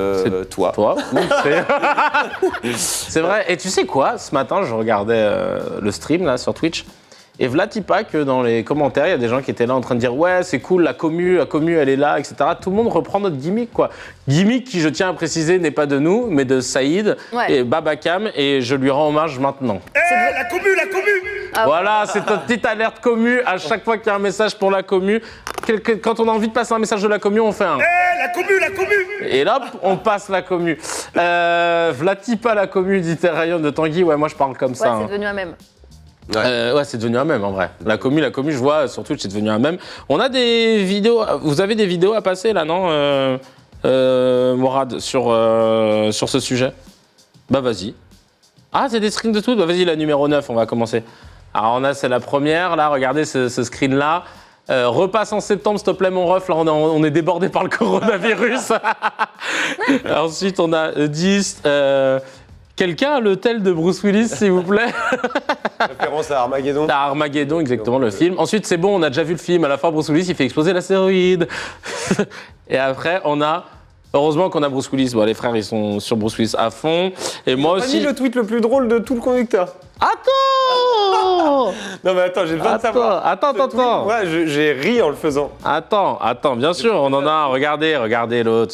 [SPEAKER 3] toi.
[SPEAKER 2] Toi. Oui, c'est vrai. Et tu sais quoi? Ce matin, je regardais le stream là sur Twitch. Et Vlatipa que dans les commentaires, il y a des gens qui étaient là en train de dire ouais, c'est cool, la commu elle est là, etc. Tout le monde reprend notre gimmick, quoi. Gimmick qui, je tiens à préciser, n'est pas de nous, mais de Saïd
[SPEAKER 1] Ouais.
[SPEAKER 2] et Babacam, et je lui rends hommage maintenant.
[SPEAKER 5] La commu, la commu.
[SPEAKER 1] Ah,
[SPEAKER 2] Voilà, c'est une petite alerte commu. À chaque fois qu'il y a un message pour la commu, quand on a envie de passer un message de la commu, on fait un.
[SPEAKER 5] La commu, la commu.
[SPEAKER 2] Et là, on passe la commu. Vlatipa la commu, dit Terraillon de Tanguy. Ouais, moi je parle comme
[SPEAKER 1] Ouais,
[SPEAKER 2] ça. hein.
[SPEAKER 1] c'est devenu un même.
[SPEAKER 2] Ouais, c'est devenu un mème en vrai. La commu, je vois sur Twitch, c'est devenu un mème. On a des vidéos. Vous avez des vidéos à passer là, non, Mourad, sur ce sujet? Bah vas-y. Ah, c'est des screens de tout? Bah vas-y, la numéro 9, on va commencer. Alors c'est la première, là, regardez ce screen-là. Repasse en septembre, s'il te plaît, mon ref. Là, on est débordé par le coronavirus. Ensuite, on a 10. Quelqu'un a le tel de Bruce Willis, s'il vous plaît?
[SPEAKER 3] Référence à Armageddon.
[SPEAKER 2] À Armageddon, exactement, le film. Ensuite, c'est bon, on a déjà vu le film. À la fin, Bruce Willis, il fait exploser l'astéroïde. Et après, on a... Heureusement qu'on a Bruce Willis. Bon, les frères, ils sont sur Bruce Willis à fond. Et moi
[SPEAKER 3] Pas mis
[SPEAKER 2] aussi...
[SPEAKER 3] le tweet le plus drôle de tout le conducteur.
[SPEAKER 2] Attends
[SPEAKER 3] Non mais attends, j'ai besoin de savoir.
[SPEAKER 2] Attends.
[SPEAKER 3] Ouais, j'ai ri en le faisant.
[SPEAKER 2] Attends, bien sûr, on en a un. Regardez l'autre.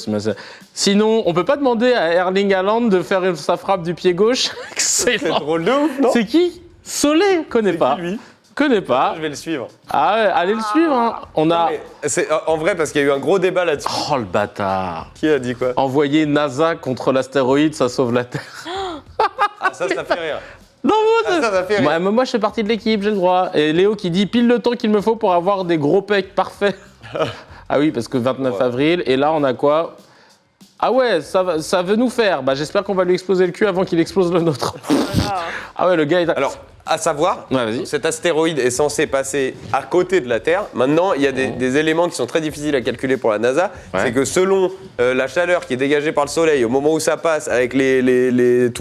[SPEAKER 2] Sinon, on peut pas demander à Erling Haaland de faire sa frappe du pied gauche.
[SPEAKER 3] C'est
[SPEAKER 2] Excellent.
[SPEAKER 3] drôle de ouf, non?
[SPEAKER 2] C'est qui? Solé, connais pas.
[SPEAKER 3] lui?
[SPEAKER 2] Connais pas.
[SPEAKER 3] Je vais le suivre.
[SPEAKER 2] Ah ouais, allez le suivre. Hein. On a...
[SPEAKER 3] Mais c'est en vrai parce qu'il y a eu un gros débat là-dessus.
[SPEAKER 2] Oh le bâtard.
[SPEAKER 3] Qui a dit quoi?
[SPEAKER 2] Envoyer NASA contre l'astéroïde, ça sauve la Terre.
[SPEAKER 3] Ah ça fait rire.
[SPEAKER 2] Non,
[SPEAKER 3] Ça fait rire.
[SPEAKER 2] moi, je fais partie de l'équipe, j'ai le droit. Et Léo qui dit pile le temps qu'il me faut pour avoir des gros pecs parfaits. Ah oui, parce que 29 avril, et là, on a quoi? Ah ouais, ça veut nous faire. Bah, j'espère qu'on va lui exploser le cul avant qu'il explose le nôtre. Ah ouais, le gars est...
[SPEAKER 3] Alors, à savoir,
[SPEAKER 2] Ouais, vas-y.
[SPEAKER 3] cet astéroïde est censé passer à côté de la Terre. Maintenant, il y a des éléments qui sont très difficiles à calculer pour la NASA.
[SPEAKER 2] Ouais.
[SPEAKER 3] C'est que selon la chaleur qui est dégagée par le Soleil au moment où ça passe, avec tous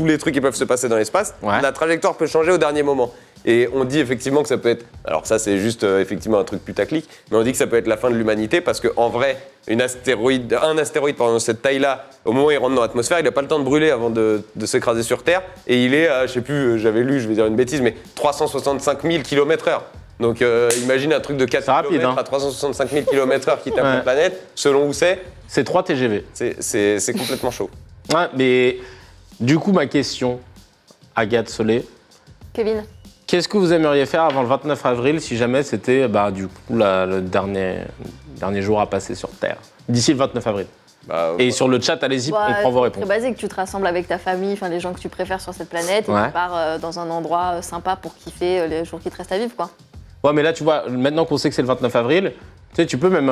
[SPEAKER 3] les trucs qui peuvent se passer dans l'espace,
[SPEAKER 2] Ouais.
[SPEAKER 3] la trajectoire peut changer au dernier moment. Et on dit effectivement que ça peut être... Alors ça, c'est juste effectivement un truc putaclic, mais on dit que ça peut être la fin de l'humanité parce qu'en vrai, un astéroïde de cette taille-là, au moment où il rentre dans l'atmosphère, il n'a pas le temps de brûler avant de s'écraser sur Terre. Et il est à, je sais plus, j'avais lu, je vais dire une bêtise, mais 365 000 km/h. Donc imagine un truc de 4
[SPEAKER 2] C'est rapide,
[SPEAKER 3] km
[SPEAKER 2] hein.
[SPEAKER 3] à 365 000 km/h qui tape
[SPEAKER 2] Ouais.
[SPEAKER 3] la planète, selon où c'est,
[SPEAKER 2] C'est 3 TGV.
[SPEAKER 3] c'est complètement chaud.
[SPEAKER 2] Ouais, mais du coup, ma question, Agathe Solé,
[SPEAKER 1] Kevin.
[SPEAKER 2] qu'est-ce que vous aimeriez faire avant le 29 avril si jamais c'était du coup le dernier jour à passer sur Terre? D'ici le 29 avril.
[SPEAKER 3] Bah,
[SPEAKER 2] Et sur le chat, allez-y, on prend vos
[SPEAKER 1] Très
[SPEAKER 2] réponses.
[SPEAKER 1] basique, tu te rassembles avec ta famille, enfin les gens que tu préfères sur cette planète, et
[SPEAKER 2] Ouais.
[SPEAKER 1] tu pars dans un endroit sympa pour kiffer les jours qui te restent à vivre, quoi.
[SPEAKER 2] Ouais, mais là, tu vois, maintenant qu'on sait que c'est le 29 avril, tu sais, tu peux même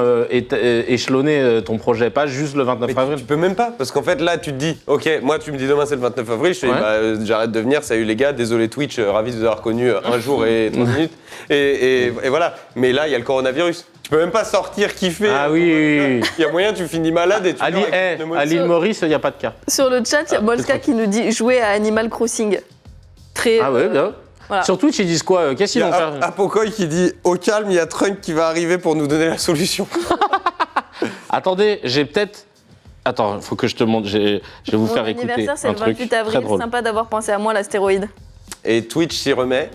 [SPEAKER 2] échelonner ton projet, pas juste le 29
[SPEAKER 3] Mais
[SPEAKER 2] avril.
[SPEAKER 3] tu peux même pas, parce qu'en fait là tu te dis, ok, moi tu me dis demain c'est le 29 avril, je te dis
[SPEAKER 2] Ouais.
[SPEAKER 3] j'arrête de venir, salut les gars, désolé Twitch, ravi de vous avoir connu un jour et 30 minutes, et voilà. Mais là il y a le coronavirus, tu peux même pas sortir, kiffer.
[SPEAKER 2] Ah oui.
[SPEAKER 3] Il y a moyen, tu finis malade et tu
[SPEAKER 2] À
[SPEAKER 3] meurs avec une
[SPEAKER 2] à
[SPEAKER 3] pneumonie.
[SPEAKER 2] l'île Maurice, il n'y a pas de cas.
[SPEAKER 1] Sur le chat, il y a Molska
[SPEAKER 2] c'est
[SPEAKER 1] qui nous dit jouer à Animal Crossing. Très.
[SPEAKER 2] Ah ouais, bien.
[SPEAKER 1] Voilà.
[SPEAKER 2] Sur Twitch, ils disent quoi? Qu'est-ce
[SPEAKER 3] Il
[SPEAKER 2] qu'ils
[SPEAKER 3] y
[SPEAKER 2] vont
[SPEAKER 3] a
[SPEAKER 2] faire?
[SPEAKER 3] Apocoy qui dit, au calme, il y a Trunk qui va arriver pour nous donner la solution.
[SPEAKER 2] Attendez, j'ai peut-être... Attends, il faut que je te montre, je vais vous
[SPEAKER 1] Mon
[SPEAKER 2] faire écouter
[SPEAKER 1] anniversaire, c'est
[SPEAKER 2] un
[SPEAKER 1] le
[SPEAKER 2] truc
[SPEAKER 1] 28
[SPEAKER 2] très
[SPEAKER 1] avril.
[SPEAKER 2] drôle.
[SPEAKER 1] Sympa d'avoir pensé à moi, l'astéroïde.
[SPEAKER 3] Et Twitch s'y remet,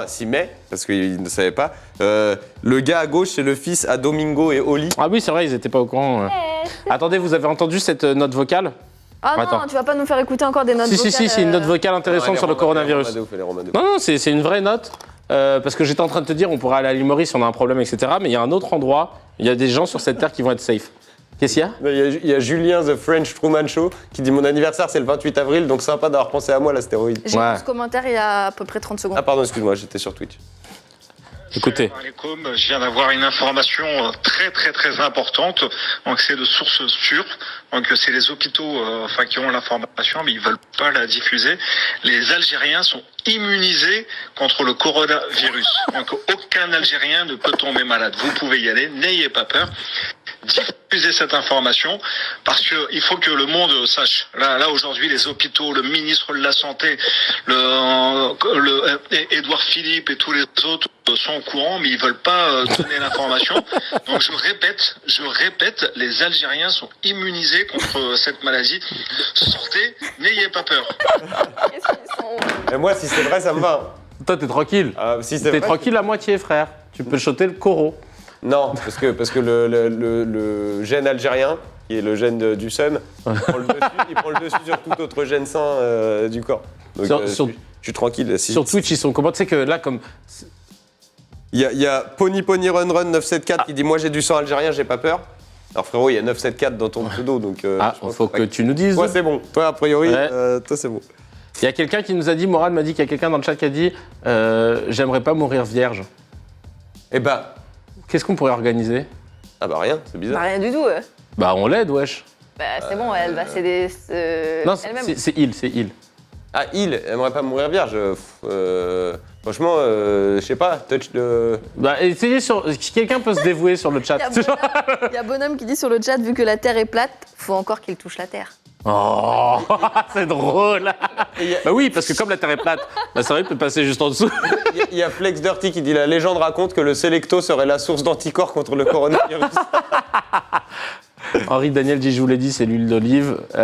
[SPEAKER 3] s'y met, parce qu'il ne savait pas. Le gars à gauche, c'est le fils à Domingo et Oli.
[SPEAKER 2] Ah oui, c'est vrai, ils n'étaient pas au courant. Attendez, vous avez entendu cette note vocale?
[SPEAKER 1] Ah non,
[SPEAKER 2] Attends.
[SPEAKER 1] tu vas pas nous faire écouter encore des notes
[SPEAKER 2] Si,
[SPEAKER 1] vocales.
[SPEAKER 2] c'est une note vocale intéressante sur le coronavirus.
[SPEAKER 3] Les Romanos.
[SPEAKER 2] Non, c'est une vraie note. Parce que j'étais en train de te dire, on pourrait aller à l'île Maurice si on a un problème, etc. Mais il y a un autre endroit, il y a des gens sur cette terre qui vont être safe. Qu'est-ce qu'il y a?
[SPEAKER 3] Il y a Julien, The French Truman Show, qui dit mon anniversaire c'est le 28 avril, donc sympa d'avoir pensé à moi l'astéroïde.
[SPEAKER 1] J'ai
[SPEAKER 2] Ouais.
[SPEAKER 1] vu ce commentaire il y a à peu près 30 secondes.
[SPEAKER 3] Ah pardon, excuse-moi, j'étais sur Twitch.
[SPEAKER 2] Écoutez.
[SPEAKER 6] Salam alaikum. Je viens d'avoir une information très importante. Donc c'est de sources sûres. Donc c'est les hôpitaux qui ont l'information, mais ils veulent pas la diffuser. Les Algériens sont immunisés contre le coronavirus. Donc aucun Algérien ne peut tomber malade. Vous pouvez y aller, n'ayez pas peur. Diffusez cette information parce que il faut que le monde sache. Là aujourd'hui, les hôpitaux, le ministre de la Santé, Édouard Philippe et tous les autres sont au courant, mais ils veulent pas donner l'information. Donc je répète, les Algériens sont immunisés contre cette maladie. Sortez, n'ayez pas peur.
[SPEAKER 1] Qu'est-ce qu'ils sont-
[SPEAKER 3] Et moi, si c'est vrai, ça me va.
[SPEAKER 2] Toi, t'es tranquille.
[SPEAKER 3] Si c'est
[SPEAKER 2] T'es
[SPEAKER 3] vrai,
[SPEAKER 2] tranquille à moitié, frère. Tu peux choter le coro.
[SPEAKER 3] Non, parce que le gène algérien, qui est le gène du sun, il prend le dessus sur tout autre gène sain du corps. Donc
[SPEAKER 2] Sur-
[SPEAKER 3] je suis tranquille.
[SPEAKER 2] Sur Twitch, ils sont comment? Tu sais que là, comme.
[SPEAKER 3] Il y a Pony Run 974 qui dit moi j'ai du sang algérien, j'ai pas peur. Alors frérot, il y a 974 dans ton pseudo, donc je pense
[SPEAKER 2] faut que tu nous dises.
[SPEAKER 3] Toi c'est bon. Toi a priori,
[SPEAKER 2] Ouais.
[SPEAKER 3] toi c'est bon.
[SPEAKER 2] Il y a quelqu'un qui nous a dit, Morad m'a dit qu'il y a quelqu'un dans le chat qui a dit j'aimerais pas mourir vierge.
[SPEAKER 3] Eh bah,
[SPEAKER 2] Qu'est-ce qu'on pourrait organiser?
[SPEAKER 3] ah bah rien, c'est
[SPEAKER 1] Bah
[SPEAKER 3] bizarre.
[SPEAKER 1] rien du tout.
[SPEAKER 2] Bah, on l'aide, wesh.
[SPEAKER 1] Bah c'est bon, elle va s'aider
[SPEAKER 2] Non,
[SPEAKER 1] elle-même.
[SPEAKER 2] c'est il.
[SPEAKER 3] Ah il aimerait pas mourir vierge. Franchement, je sais pas, touch de.
[SPEAKER 2] Bah, essayez sur. Si quelqu'un peut se dévouer sur le chat.
[SPEAKER 1] Il y a Bonhomme qui dit sur le chat, vu que la Terre est plate, faut encore qu'il touche la Terre.
[SPEAKER 2] Oh, c'est drôle. Bah oui, parce que comme la Terre est plate, bah, ça peut passer juste en dessous.
[SPEAKER 3] Il y a Flex Dirty qui dit la légende raconte que le Selecto serait la source d'anticorps contre le coronavirus.
[SPEAKER 2] Henri Daniel dit, je vous l'ai dit, c'est l'huile d'olive. Il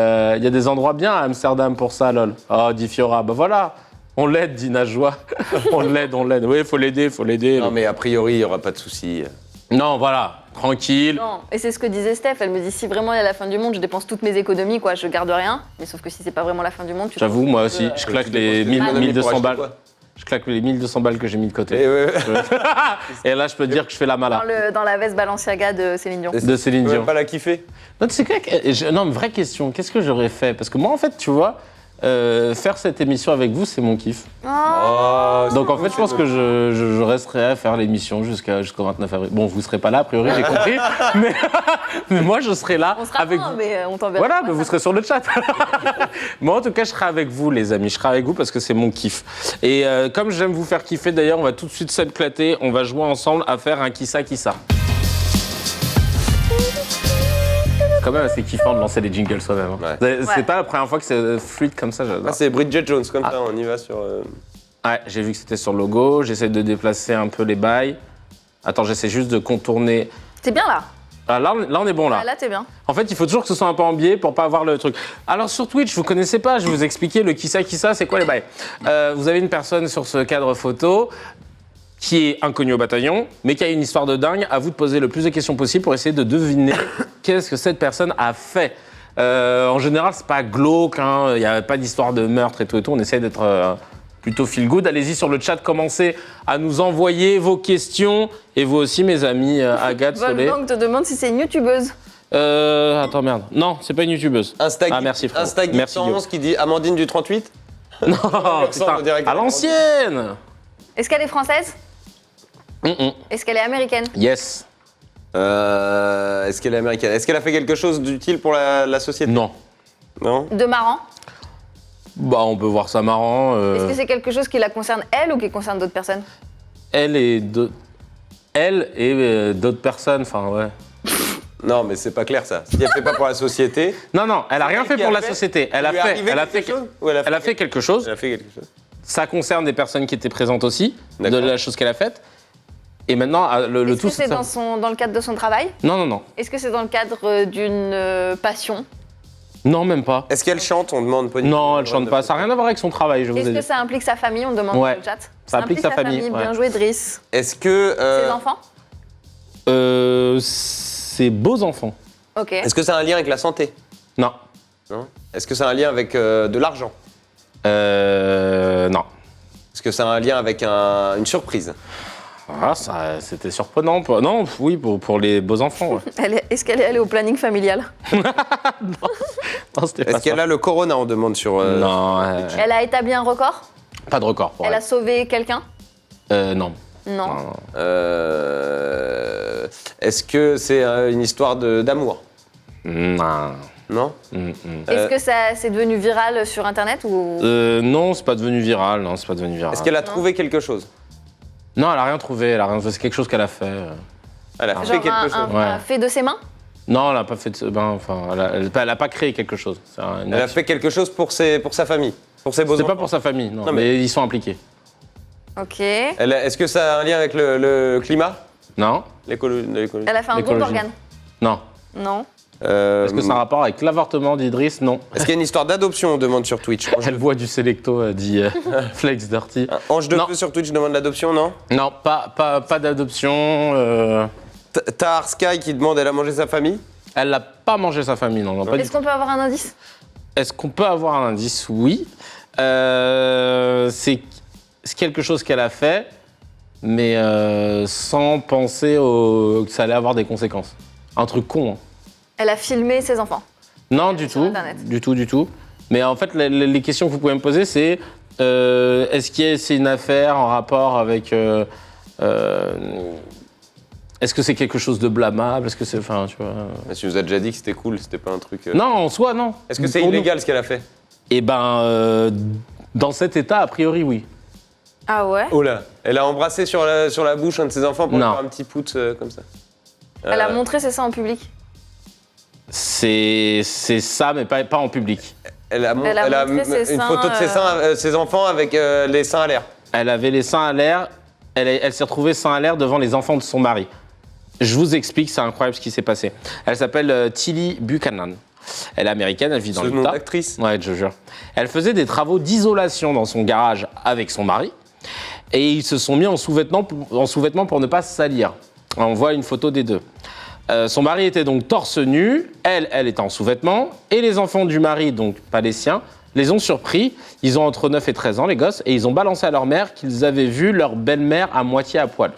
[SPEAKER 2] y a des endroits bien à Amsterdam pour ça, lol. Oh, dit Fiora, bah voilà. On l'aide, dit Najwa. on l'aide. Oui, faut l'aider.
[SPEAKER 3] Non mais a priori, il y aura pas de souci.
[SPEAKER 2] Non, voilà, tranquille.
[SPEAKER 1] Non, et c'est ce que disait Steph, elle me dit si vraiment il y a la fin du monde, je dépense toutes mes économies, quoi, je garde rien. Mais sauf que si c'est pas vraiment la fin du monde, tu
[SPEAKER 2] J'avoue,
[SPEAKER 1] penses
[SPEAKER 2] moi
[SPEAKER 1] que,
[SPEAKER 2] aussi, je claque les 1200 balles. Je claque les 1200 balles que j'ai mis de côté. Et là, je peux te dire que je fais la mala
[SPEAKER 1] dans la veste Balenciaga de Céline Dion.
[SPEAKER 2] de Céline
[SPEAKER 3] Tu
[SPEAKER 2] Dion.
[SPEAKER 3] veux pas la kiffer?
[SPEAKER 2] Non, tu sais quoi Non, mais vraie question, qu'est-ce que j'aurais fait? Parce que moi, en fait, tu vois, faire cette émission avec vous, c'est mon kiff.
[SPEAKER 3] Oh,
[SPEAKER 2] Donc en fait, je pense que je resterai à faire l'émission jusqu'au 29 avril. Bon, vous serez pas là, a priori, j'ai compris. mais moi, je serai là
[SPEAKER 1] On sera
[SPEAKER 2] avec
[SPEAKER 1] loin,
[SPEAKER 2] vous.
[SPEAKER 1] mais on t'enverra.
[SPEAKER 2] Voilà, mais vous serez sur le chat. Moi, en tout cas, je serai avec vous, les amis. Je serai avec vous parce que c'est mon kiff. Et comme j'aime vous faire kiffer, d'ailleurs, on va tout de suite s'éclater. On va jouer ensemble à faire un qui ça. Quand même assez kiffant de lancer les jingles soi-même. Hein.
[SPEAKER 3] Ouais.
[SPEAKER 2] C'est pas la première fois que c'est fluide comme ça, j'adore.
[SPEAKER 3] Ah, c'est Bridget Jones, comme ça, on y va sur...
[SPEAKER 2] Ouais, j'ai vu que c'était sur le logo. J'essaie de déplacer un peu les bails. Attends, j'essaie juste de contourner.
[SPEAKER 1] T'es bien là.
[SPEAKER 2] Ah, là, on est bon, là.
[SPEAKER 1] Ah, là, t'es bien.
[SPEAKER 2] En fait, il faut toujours que ce soit un peu en biais pour pas avoir le truc. Alors sur Twitch, vous connaissez pas, je vais vous expliquer le qui ça, c'est quoi les bails. Vous avez une personne sur ce cadre photo qui est inconnue au bataillon, mais qui a une histoire de dingue. À vous de poser le plus de questions possible pour essayer de deviner qu'est-ce que cette personne a fait. En général, c'est pas glauque, il n'y a pas d'histoire de meurtre et tout. On essaie d'être plutôt feel good. Allez-y sur le chat, commencez à nous envoyer vos questions. Et vous aussi, mes amis, Agathe, Solé.
[SPEAKER 1] Wolfgang te demande si c'est une youtubeuse.
[SPEAKER 2] Attends, merde. Non, c'est pas une youtubeuse.
[SPEAKER 3] Ah,
[SPEAKER 2] merci, frérot.
[SPEAKER 3] Instag
[SPEAKER 2] Merci,
[SPEAKER 3] 111 qui dit Amandine du 38.
[SPEAKER 2] Non,
[SPEAKER 3] Ressemble
[SPEAKER 2] putain,
[SPEAKER 3] direct
[SPEAKER 2] à l'ancienne.
[SPEAKER 1] Est-ce qu'elle est française? Est-ce qu'elle est américaine?
[SPEAKER 2] Yes.
[SPEAKER 3] Est-ce qu'elle est américaine? Est-ce qu'elle a fait quelque chose d'utile pour la société?
[SPEAKER 2] Non.
[SPEAKER 3] Non.
[SPEAKER 1] De marrant?
[SPEAKER 2] Bah, on peut voir ça marrant.
[SPEAKER 1] Est-ce que c'est quelque chose qui la concerne elle ou qui concerne d'autres personnes?
[SPEAKER 2] Elle et d'autres personnes, enfin, ouais.
[SPEAKER 3] Non, mais c'est pas clair ça. Si elle fait pas pour la société.
[SPEAKER 2] Non, elle a rien
[SPEAKER 3] elle
[SPEAKER 2] fait
[SPEAKER 3] qui
[SPEAKER 2] pour
[SPEAKER 3] a
[SPEAKER 2] la
[SPEAKER 3] fait
[SPEAKER 2] société. Elle a
[SPEAKER 3] lui est arrivé
[SPEAKER 2] fait
[SPEAKER 3] quelque chose Ou elle a fait
[SPEAKER 2] quelque chose.
[SPEAKER 3] Elle a fait quelque chose.
[SPEAKER 2] Ça concerne des personnes qui étaient présentes aussi, de
[SPEAKER 3] D'accord.
[SPEAKER 2] la chose qu'elle a faite. Et maintenant, le
[SPEAKER 1] Est-ce
[SPEAKER 2] tout,
[SPEAKER 1] que c'est
[SPEAKER 2] ça.
[SPEAKER 1] dans le cadre de son travail?
[SPEAKER 2] Non.
[SPEAKER 1] Est-ce que c'est dans le cadre d'une passion?
[SPEAKER 2] Non, même pas.
[SPEAKER 3] Est-ce qu'elle chante? On demande pas.
[SPEAKER 2] Non, elle chante pas. Ça n'a rien à voir avec son travail, je vous ai
[SPEAKER 1] Est-ce que
[SPEAKER 2] dit.
[SPEAKER 1] ça implique sa famille? On demande
[SPEAKER 2] Ouais.
[SPEAKER 1] dans le chat.
[SPEAKER 2] Ça implique sa famille,
[SPEAKER 1] Bien
[SPEAKER 2] ouais.
[SPEAKER 1] joué, Driss.
[SPEAKER 3] Est-ce que.
[SPEAKER 1] Ses enfants?
[SPEAKER 2] C'est beaux enfants.
[SPEAKER 1] Ok.
[SPEAKER 3] Est-ce que ça a un lien avec la santé?
[SPEAKER 2] Non.
[SPEAKER 3] Non. Est-ce que ça a un lien avec de l'argent?
[SPEAKER 2] Non.
[SPEAKER 3] Est-ce que ça a un lien avec une surprise?
[SPEAKER 2] Ah, ça, c'était surprenant. Non, oui, pour les beaux enfants. Ouais.
[SPEAKER 1] Est-ce qu'elle est allée au planning familial?
[SPEAKER 2] Non, c'était pas
[SPEAKER 3] Est-ce qu'elle
[SPEAKER 2] ça.
[SPEAKER 3] a le corona? On demande sur.
[SPEAKER 2] Non,
[SPEAKER 1] Elle a établi un record?
[SPEAKER 2] pas de record pour
[SPEAKER 1] Elle
[SPEAKER 2] elle.
[SPEAKER 1] a sauvé quelqu'un?
[SPEAKER 2] Non.
[SPEAKER 1] Non.
[SPEAKER 3] Est-ce que c'est une histoire d'amour?
[SPEAKER 2] Non.
[SPEAKER 3] Non.
[SPEAKER 1] Est-ce que c'est devenu viral sur Internet ou...
[SPEAKER 2] Non, c'est pas devenu viral. Non, c'est pas devenu viral.
[SPEAKER 3] Est-ce qu'elle a trouvé quelque chose?
[SPEAKER 2] Non, elle a rien trouvé. C'est quelque chose qu'elle a fait.
[SPEAKER 3] Elle a fait
[SPEAKER 1] Genre
[SPEAKER 3] quelque chose.
[SPEAKER 1] un fait de ses mains?
[SPEAKER 2] Non, elle a pas fait de. Enfin, elle a pas créé quelque chose.
[SPEAKER 3] Elle a fait quelque chose pour sa famille, pour ses beaux
[SPEAKER 2] C'est
[SPEAKER 3] enfants.
[SPEAKER 2] pas pour sa famille, non.
[SPEAKER 3] Non,
[SPEAKER 2] mais ils sont impliqués.
[SPEAKER 1] Ok.
[SPEAKER 3] Est-ce que ça a un lien avec le climat?
[SPEAKER 2] Non.
[SPEAKER 3] L'écologie?
[SPEAKER 1] Elle a fait un don
[SPEAKER 2] L'écologie.
[SPEAKER 1] d'organe?
[SPEAKER 2] Non.
[SPEAKER 1] Non.
[SPEAKER 2] Est-ce que ça a un rapport avec l'avortement d'Idriss? Non.
[SPEAKER 3] Est-ce qu'il y a une histoire d'adoption? On demande sur Twitch.
[SPEAKER 2] Elle boit du Selecto, dit Flex Dirty.
[SPEAKER 3] Ange de
[SPEAKER 2] Non.
[SPEAKER 3] feu sur Twitch demande l'adoption, non?
[SPEAKER 2] Non, pas d'adoption.
[SPEAKER 3] Tahar Sky qui demande elle a mangé sa famille?
[SPEAKER 2] Elle n'a pas mangé sa famille, non. Pas du
[SPEAKER 1] Est-ce qu'on peut avoir un indice?
[SPEAKER 2] Est-ce qu'on peut avoir un indice? Oui. C'est quelque chose qu'elle a fait, mais sans penser que ça allait avoir des conséquences. Un truc con. Hein.
[SPEAKER 1] Elle a filmé ses enfants.
[SPEAKER 2] Non, du
[SPEAKER 1] sur
[SPEAKER 2] tout.
[SPEAKER 1] Internet.
[SPEAKER 2] Du tout. Mais en fait, les questions que vous pouvez me poser, c'est est-ce que c'est une affaire en rapport avec... est-ce que c'est quelque chose de blâmable? Est-ce que c'est... Enfin, tu vois...
[SPEAKER 3] Mais tu nous as déjà dit que c'était cool, c'était pas un truc.
[SPEAKER 2] Non, en soi, non.
[SPEAKER 3] Est-ce que c'est
[SPEAKER 2] Pour nous-
[SPEAKER 3] illégal ce qu'elle a fait?
[SPEAKER 2] Eh ben, dans cet état, a priori, oui.
[SPEAKER 1] Ah ouais?
[SPEAKER 3] Oh là, elle a embrassé sur la bouche un de ses enfants pour lui
[SPEAKER 2] Non.
[SPEAKER 3] faire un petit pouce comme ça.
[SPEAKER 1] Elle a montré ses seins en public?
[SPEAKER 2] C'est ça, mais pas en public.
[SPEAKER 3] Elle a
[SPEAKER 1] montré ses
[SPEAKER 3] une
[SPEAKER 1] seins,
[SPEAKER 3] photo de ses enfants avec les seins à l'air.
[SPEAKER 2] Elle avait les seins à l'air. Elle s'est retrouvée seins à l'air devant les enfants de son mari. Je vous explique, c'est incroyable ce qui s'est passé. Elle s'appelle Tilly Buchanan. Elle est américaine, elle vit dans
[SPEAKER 3] Ce nom
[SPEAKER 2] l'Utah.
[SPEAKER 3] d'actrice.
[SPEAKER 2] Ouais, je jure. Elle faisait des travaux d'isolation dans son garage avec son mari. Et ils se sont mis en sous-vêtements pour ne pas se salir. On voit une photo des deux. Son mari était donc torse nu, elle était en sous-vêtements, et les enfants du mari, donc pas les siens, les ont surpris. Ils ont entre 9 et 13 ans, les gosses, et ils ont balancé à leur mère qu'ils avaient vu leur belle-mère à moitié à poil.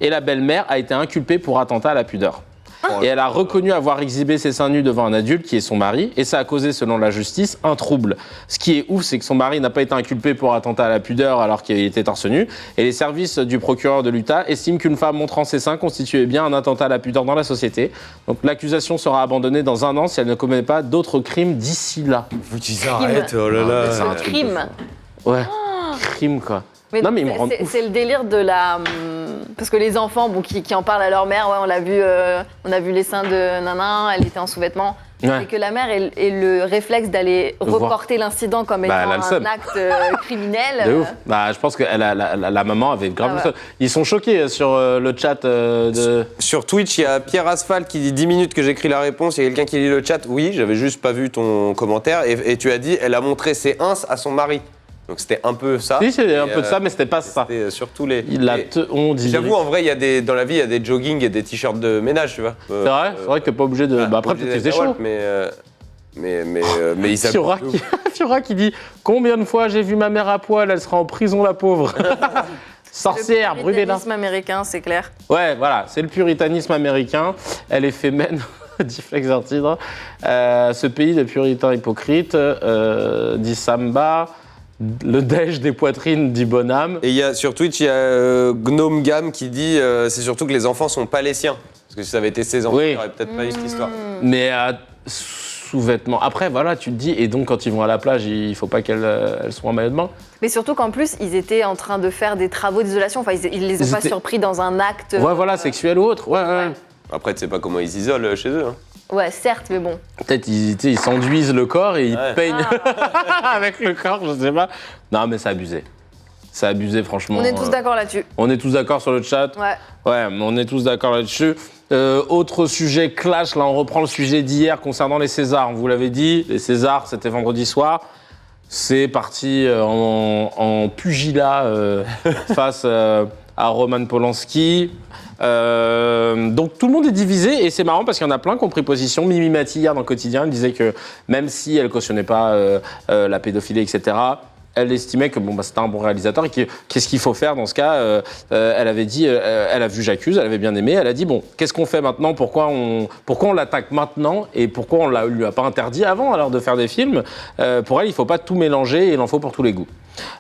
[SPEAKER 2] Et la belle-mère a été inculpée pour attentat à la pudeur. et elle a reconnu avoir exhibé ses seins nus devant un adulte qui est son mari et ça a causé, selon la justice, un trouble. Ce qui est ouf, c'est que son mari n'a pas été inculpé pour attentat à la pudeur alors qu'il était torse nu et les services du procureur de l'Utah estiment qu'une femme montrant ses seins constituait bien un attentat à la pudeur dans la société. Donc l'accusation sera abandonnée dans un an si elle ne commet pas d'autres crimes d'ici là.
[SPEAKER 3] Faut qu'ils arrêtent, oh là là.
[SPEAKER 1] C'est un crime.
[SPEAKER 2] Ouais, crime quoi.
[SPEAKER 1] Mais
[SPEAKER 2] Non, mais ils me rendent ouf.
[SPEAKER 1] c'est le délire de la... Parce que les enfants qui en parlent à leur mère, ouais, on a vu les seins de Nana, elle était en sous-vêtements.
[SPEAKER 2] Ouais.
[SPEAKER 1] Et que la mère ait le réflexe d'aller
[SPEAKER 2] De voir.
[SPEAKER 1] reporter l'incident comme étant
[SPEAKER 2] Bah, elle a le seum.
[SPEAKER 1] un acte criminel.
[SPEAKER 2] De ouf. Bah, je pense que la maman avait grave.
[SPEAKER 1] Ah ouais.
[SPEAKER 2] ça. Ils sont choqués sur le chat de.
[SPEAKER 3] Sur Twitch, il y a Pierre Asphalt qui dit 10 minutes que j'écris la réponse. Il y a quelqu'un qui lit le chat. Oui, j'avais juste pas vu ton commentaire. Et tu as dit, elle a montré ses ins à son mari. Donc c'était un peu ça.
[SPEAKER 2] Si, c'est un
[SPEAKER 3] Et,
[SPEAKER 2] peu de ça, mais c'était pas ça.
[SPEAKER 3] C'était surtout les.
[SPEAKER 2] On dit.
[SPEAKER 3] J'avoue, en vrai, dans la vie, il y a des jogging et des t-shirts de ménage, tu vois.
[SPEAKER 2] C'est vrai, c'est vrai que t'es pas obligé de. Bah, après, peut-être qu'il faisait chaud.
[SPEAKER 3] Mais il s'habille.
[SPEAKER 2] Fiora qui dit combien de fois j'ai vu ma mère à poil, elle sera en prison, la pauvre. Sorcière,
[SPEAKER 1] Le
[SPEAKER 2] brûlez-la.
[SPEAKER 1] puritanisme américain, c'est clair.
[SPEAKER 2] Ouais, voilà, c'est le puritanisme américain. Elle est fémène, dit Flexartidre. Ce pays de puritains hypocrites, dit Samba. Le dèche des poitrines, dit Bonhomme.
[SPEAKER 3] Et sur Twitch, il y a Gnome Gam qui dit c'est surtout que les enfants sont pas les siens. Parce que si ça avait été ses enfants,
[SPEAKER 2] Oui.
[SPEAKER 3] il n'y aurait peut-être pas eu cette histoire.
[SPEAKER 2] Mais sous-vêtements. Après, voilà, tu te dis, et donc quand ils vont à la plage, il faut pas qu'elles soient en maillot de bain.
[SPEAKER 1] Mais surtout qu'en plus, ils étaient en train de faire des travaux d'isolation. Enfin, ils les ont pas surpris dans un acte.
[SPEAKER 2] Ouais, voilà, sexuel ou autre. Ouais.
[SPEAKER 3] Après, tu sais pas comment ils s'isolent chez eux. Hein.
[SPEAKER 1] Ouais, certes, mais bon.
[SPEAKER 2] Peut-être ils s'enduisent le corps et ils
[SPEAKER 3] Ouais.
[SPEAKER 2] peignent avec le corps, je sais pas. Non, mais c'est abusé. C'est abusé, franchement.
[SPEAKER 1] On est tous d'accord là-dessus.
[SPEAKER 2] On est tous d'accord sur le chat.
[SPEAKER 1] Ouais.
[SPEAKER 2] Ouais, mais on est tous d'accord là-dessus. Autre sujet clash, là on reprend le sujet d'hier concernant les Césars. On vous l'avait dit, les Césars c'était vendredi soir. C'est parti en pugilat face à Roman Polanski. Donc tout le monde est divisé et c'est marrant parce qu'il y en a plein qui ont pris position. Mimi Mati hier dans le Quotidien, elle disait que même si elle cautionnait pas la pédophilie, etc., elle estimait que c'était un bon réalisateur et qu'est-ce qu'il faut faire dans ce cas. Elle avait dit, elle a vu J'accuse, elle avait bien aimé, elle a dit bon, qu'est-ce qu'on fait maintenant, pourquoi on l'attaque maintenant et pourquoi on lui a pas interdit avant alors de faire des films. Pour elle, il faut pas tout mélanger et il en faut pour tous les goûts.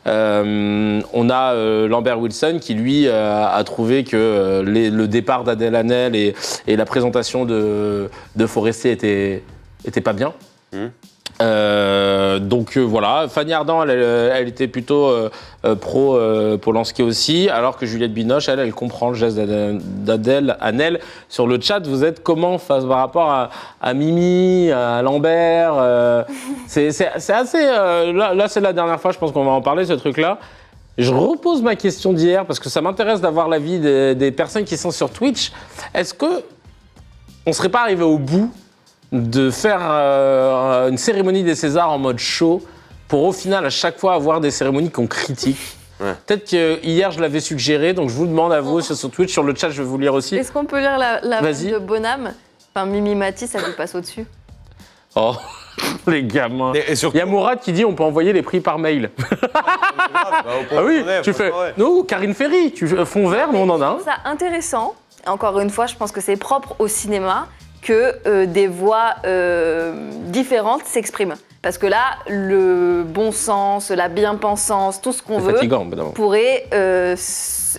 [SPEAKER 2] On a Lambert Wilson qui lui a trouvé que le départ d'Adèle Haenel et la présentation de Forestier était pas bien. Donc voilà, Fanny Ardant, elle était plutôt pro Polanski aussi, alors que Juliette Binoche, elle comprend le geste d'Adèle Haenel. Sur le chat, vous êtes comment par rapport à Mimi, à Lambert c'est assez... là, c'est la dernière fois, je pense qu'on va en parler, ce truc-là. Je repose ma question d'hier, parce que ça m'intéresse d'avoir l'avis des personnes qui sont sur Twitch. Est-ce que on serait pas arrivé au bout de faire une cérémonie des Césars en mode show pour au final à chaque fois avoir des cérémonies qu'on critique. Ouais. Peut-être que hier je l'avais suggéré, donc je vous demande à vous sur Twitch, sur le chat, je vais vous lire aussi.
[SPEAKER 1] Est-ce qu'on peut lire la
[SPEAKER 2] Vas-y.
[SPEAKER 1] de Bonhomme? Enfin, Mimi Mati, ça lui passe au-dessus.
[SPEAKER 2] Oh, les gamins.
[SPEAKER 3] Et surtout...
[SPEAKER 2] Il y a Mourad qui dit on peut envoyer les prix par mail. Ah oui, tu fais. Nous, Karine Ferry, tu fais fond vert, nous on en a un.
[SPEAKER 1] C'est intéressant. Encore une fois, je pense que c'est propre au cinéma que des voix différentes s'expriment. Parce que là, le bon sens, la bien-pensance, tout ce qu'on veut, pourrait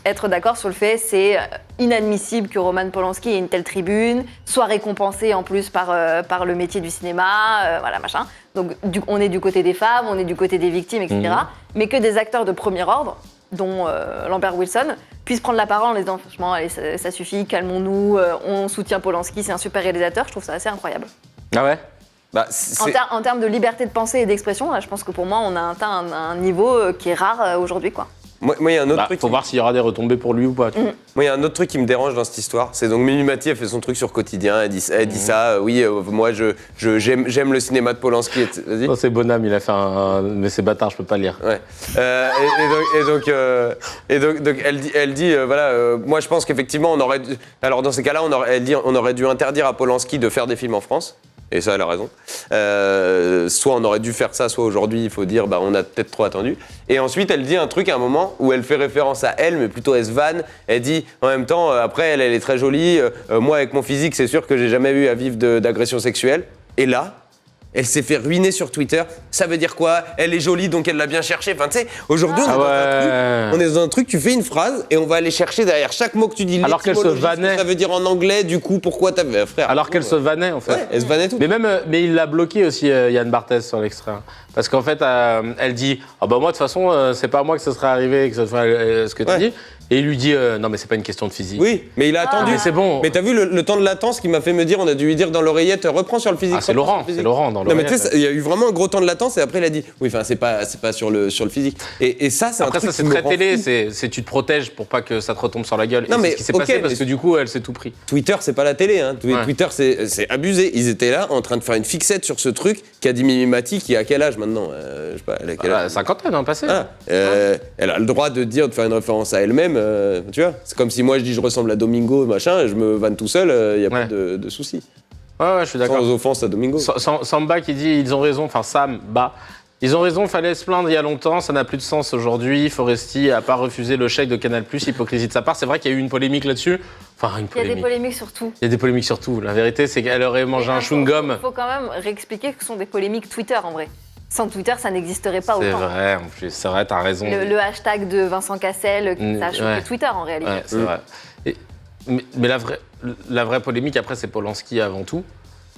[SPEAKER 1] être d'accord sur le fait c'est inadmissible que Roman Polanski ait une telle tribune, soit récompensé en plus par le métier du cinéma, voilà, machin. Donc on est du côté des femmes, on est du côté des victimes, etc. Mais que des acteurs de premier ordre, dont Lambert Wilson, puissent prendre la parole en disant franchement, allez, ça suffit, calmons-nous, on soutient Polanski, c'est un super réalisateur, je trouve ça assez incroyable.
[SPEAKER 2] Ah ouais?
[SPEAKER 3] Bah,
[SPEAKER 1] en termes de liberté de pensée et d'expression, là, je pense que pour moi, on a atteint un niveau qui est rare aujourd'hui, quoi.
[SPEAKER 3] Moi, il y a un autre truc.
[SPEAKER 2] Faut voir s'il y aura des retombées pour lui ou pas.
[SPEAKER 3] Moi, il y a un autre truc qui me dérange dans cette histoire. C'est donc Mimi Mati, elle fait son truc sur Quotidien. Elle dit ça. Oui, moi, j'aime le cinéma de Polanski. Vas-y.
[SPEAKER 2] Non, c'est Bonhomme, il a fait mais c'est bâtard, je peux pas lire.
[SPEAKER 3] Ouais. Et donc, elle dit voilà. Moi, je pense qu'effectivement, on aurait. Alors, dans ces cas-là, elle dit, on aurait dû interdire à Polanski de faire des films en France. Et ça, elle a raison. Soit on aurait dû faire ça, soit aujourd'hui, il faut dire, on a peut-être trop attendu. Et ensuite, elle dit un truc à un moment où elle fait référence à elle, mais plutôt elle se vanne. Elle dit, en même temps, après, elle est très jolie. Moi, avec mon physique, c'est sûr que j'ai jamais eu à vivre d'agression sexuelle. Et là, elle s'est fait ruiner sur Twitter. Ça veut dire quoi? Elle est jolie, donc elle l'a bien cherché. Enfin, tu sais, aujourd'hui, on est dans un truc, tu fais une phrase et on va aller chercher derrière chaque mot que tu dis.
[SPEAKER 2] Alors qu'elle se vannait.
[SPEAKER 3] Ça veut dire en anglais, du coup, pourquoi t'avais... Frère.
[SPEAKER 2] Alors qu'elle se vannait, en fait.
[SPEAKER 3] Ouais, elle se vannait tout.
[SPEAKER 2] Mais il l'a bloqué aussi, Yann Barthès, sur l'extrait. Parce qu'en fait, elle dit moi, de toute façon, c'est pas à moi que ça serait arrivé, que ça serait ce que tu dis. Et il lui dit non, mais c'est pas une question de physique.
[SPEAKER 3] Oui, mais il a attendu.
[SPEAKER 2] Mais c'est bon.
[SPEAKER 3] Mais t'as vu le temps de latence qui m'a fait me dire, on a dû lui dire dans l'oreillette, reprends sur le physique.
[SPEAKER 2] Ah, c'est Laurent dans l'oreillette.
[SPEAKER 3] Non, mais tu sais, il y a eu vraiment un gros temps de latence et après il a dit, oui, enfin, c'est pas sur le physique. Et ça, c'est un truc.
[SPEAKER 2] Après, ça, c'est très télé, c'est tu te protèges pour pas que ça te retombe sur la gueule.
[SPEAKER 3] Non,
[SPEAKER 2] et
[SPEAKER 3] mais
[SPEAKER 2] c'est ce qui s'est passé parce que du coup, elle s'est tout pris.
[SPEAKER 3] Twitter, c'est pas la télé, hein. Twitter, c'est abusé. Ils étaient là en train de faire une fixette sur ce truc qu'a dit Mimi Mati, qui a quel âge maintenant? Je sais pas, elle a quel âge?
[SPEAKER 2] Cinquantaine, passé.
[SPEAKER 3] Elle a le droit de faire une référence à elle-même, tu vois. C'est comme si moi je dis je ressemble à Domingo, machin, et je me vanne tout seul, il n'y a pas de souci.
[SPEAKER 2] Ouais, je suis d'accord.
[SPEAKER 3] Sans offense à Domingo.
[SPEAKER 2] Samba qui dit ils ont raison, enfin Sam, ils ont raison, fallait se plaindre il y a longtemps, ça n'a plus de sens aujourd'hui. Foresti a pas refusé le chèque de Canal+, hypocrisie de sa part. C'est vrai qu'il y a eu une polémique là-dessus. Enfin, une polémique.
[SPEAKER 1] Il y a des polémiques sur tout.
[SPEAKER 2] Il y a des polémiques sur tout. La vérité, c'est qu'elle aurait mangé un chewing-gum.
[SPEAKER 1] Il faut quand même réexpliquer que ce sont des polémiques Twitter en vrai. Sans Twitter, ça n'existerait pas autant.
[SPEAKER 2] C'est vrai, en plus, c'est vrai, t'as raison.
[SPEAKER 1] Le hashtag de Vincent Cassel, ça a choqué Twitter en réalité.
[SPEAKER 2] Ouais, c'est vrai. Mais la vraie polémique, après, c'est Polanski avant tout.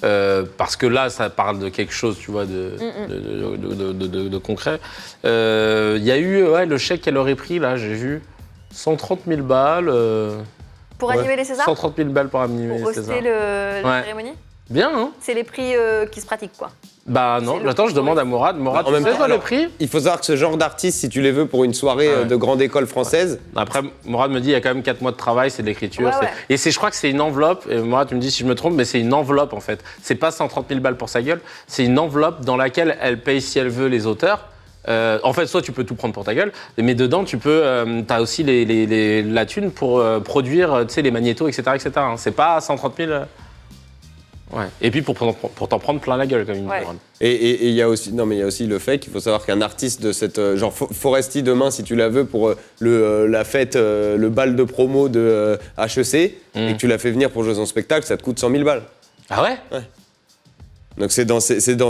[SPEAKER 2] Parce que là, ça parle de quelque chose, tu vois, de concret. Il y a eu le chèque qu'elle aurait pris, là, j'ai vu, 130 000 balles.
[SPEAKER 1] Pour animer les Césars
[SPEAKER 2] 130 000 balles pour animer les Césars.
[SPEAKER 1] Pour hoster la cérémonie.
[SPEAKER 2] Bien, hein?
[SPEAKER 1] C'est les prix qui se pratiquent, quoi.
[SPEAKER 2] Non, attends, je demande à Mourad. Mourad, tu sais quoi le prix?
[SPEAKER 3] Il faut savoir que ce genre d'artiste, si tu les veux pour une soirée de grande école française...
[SPEAKER 2] Après, Mourad me dit, il y a quand même 4 mois de travail, c'est de l'écriture.
[SPEAKER 1] Ouais.
[SPEAKER 2] Et je crois que c'est une enveloppe, et Mourad, tu me dis si je me trompe, mais c'est une enveloppe en fait. C'est pas 130 000 balles pour sa gueule, c'est une enveloppe dans laquelle elle paye si elle veut les auteurs. En fait, soit tu peux tout prendre pour ta gueule, mais dedans, tu peux, t'as aussi la thune pour produire, tu sais, les magnétos, etc., etc. Hein. C'est pas 130 000... Ouais. Et puis pour t'en prendre plein la gueule comme une Mourad.
[SPEAKER 3] Et il y a aussi le fait qu'il faut savoir qu'un artiste de cette genre Foresti demain, si tu la veux pour la fête, le bal de promo de HEC, et que tu l'as fait venir pour jouer son spectacle, ça te coûte 100 000 balles.
[SPEAKER 2] Ah ouais?
[SPEAKER 3] Ouais. Donc c'est dans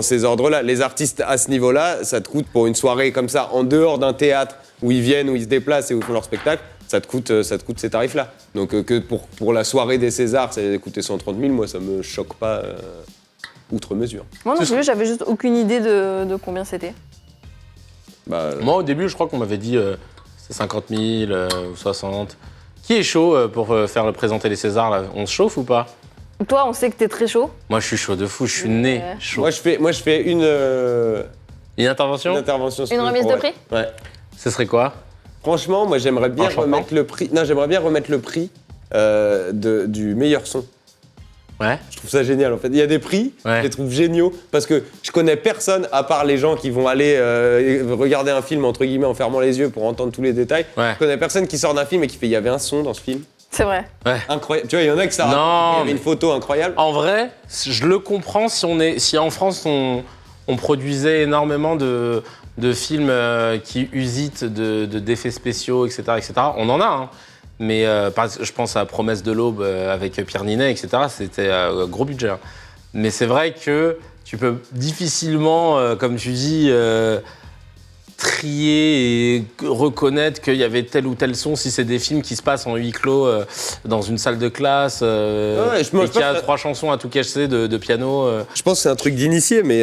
[SPEAKER 3] ces ordres-là. Les artistes à ce niveau-là, ça te coûte pour une soirée comme ça, en dehors d'un théâtre où ils viennent, où ils se déplacent et où ils font leur spectacle, ça te coûte ces tarifs-là. Donc que pour la soirée des Césars, ça allait coûter 130 000, moi ça me choque pas outre mesure.
[SPEAKER 1] Moi non plus, j'avais juste aucune idée de combien c'était.
[SPEAKER 2] Moi au début, je crois qu'on m'avait dit c'est 50 000 ou 60. Qui est chaud pour présenter les Césars là? On se chauffe ou pas?
[SPEAKER 1] Toi, on sait que t'es très chaud.
[SPEAKER 2] Moi, je suis chaud de fou, je suis né chaud.
[SPEAKER 3] Moi, je fais une
[SPEAKER 2] intervention.
[SPEAKER 1] Une remise de prix.
[SPEAKER 3] Ouais.
[SPEAKER 2] Ce serait quoi?
[SPEAKER 3] Franchement, moi, j'aimerais bien remettre le prix. Non, j'aimerais bien remettre le prix du meilleur son.
[SPEAKER 2] Ouais.
[SPEAKER 3] Je trouve ça génial en fait. Il y a des prix, je les trouve géniaux parce que je connais personne à part les gens qui vont aller regarder un film entre guillemets en fermant les yeux pour entendre tous les détails. Ouais. Je connais personne qui sort d'un film et qui fait il y avait un son dans ce film.
[SPEAKER 1] C'est vrai.
[SPEAKER 2] Ouais.
[SPEAKER 3] Incroyable. Tu vois, il y en a qui ça il y avait une photo incroyable.
[SPEAKER 2] En vrai, je le comprends si en France on produisait énormément de films qui usitent d'effets spéciaux, etc., etc. On en a, hein. Mais je pense à Promesse de l'aube avec Pierre Ninet, etc. C'était gros budget. Hein. Mais c'est vrai que tu peux difficilement, comme tu dis, trier et reconnaître qu'il y avait tel ou tel son si c'est des films qui se passent en huis clos dans une salle de classe et qu'il y a 3 chansons à tout cacher de piano.
[SPEAKER 3] Je pense que c'est un truc d'initié, mais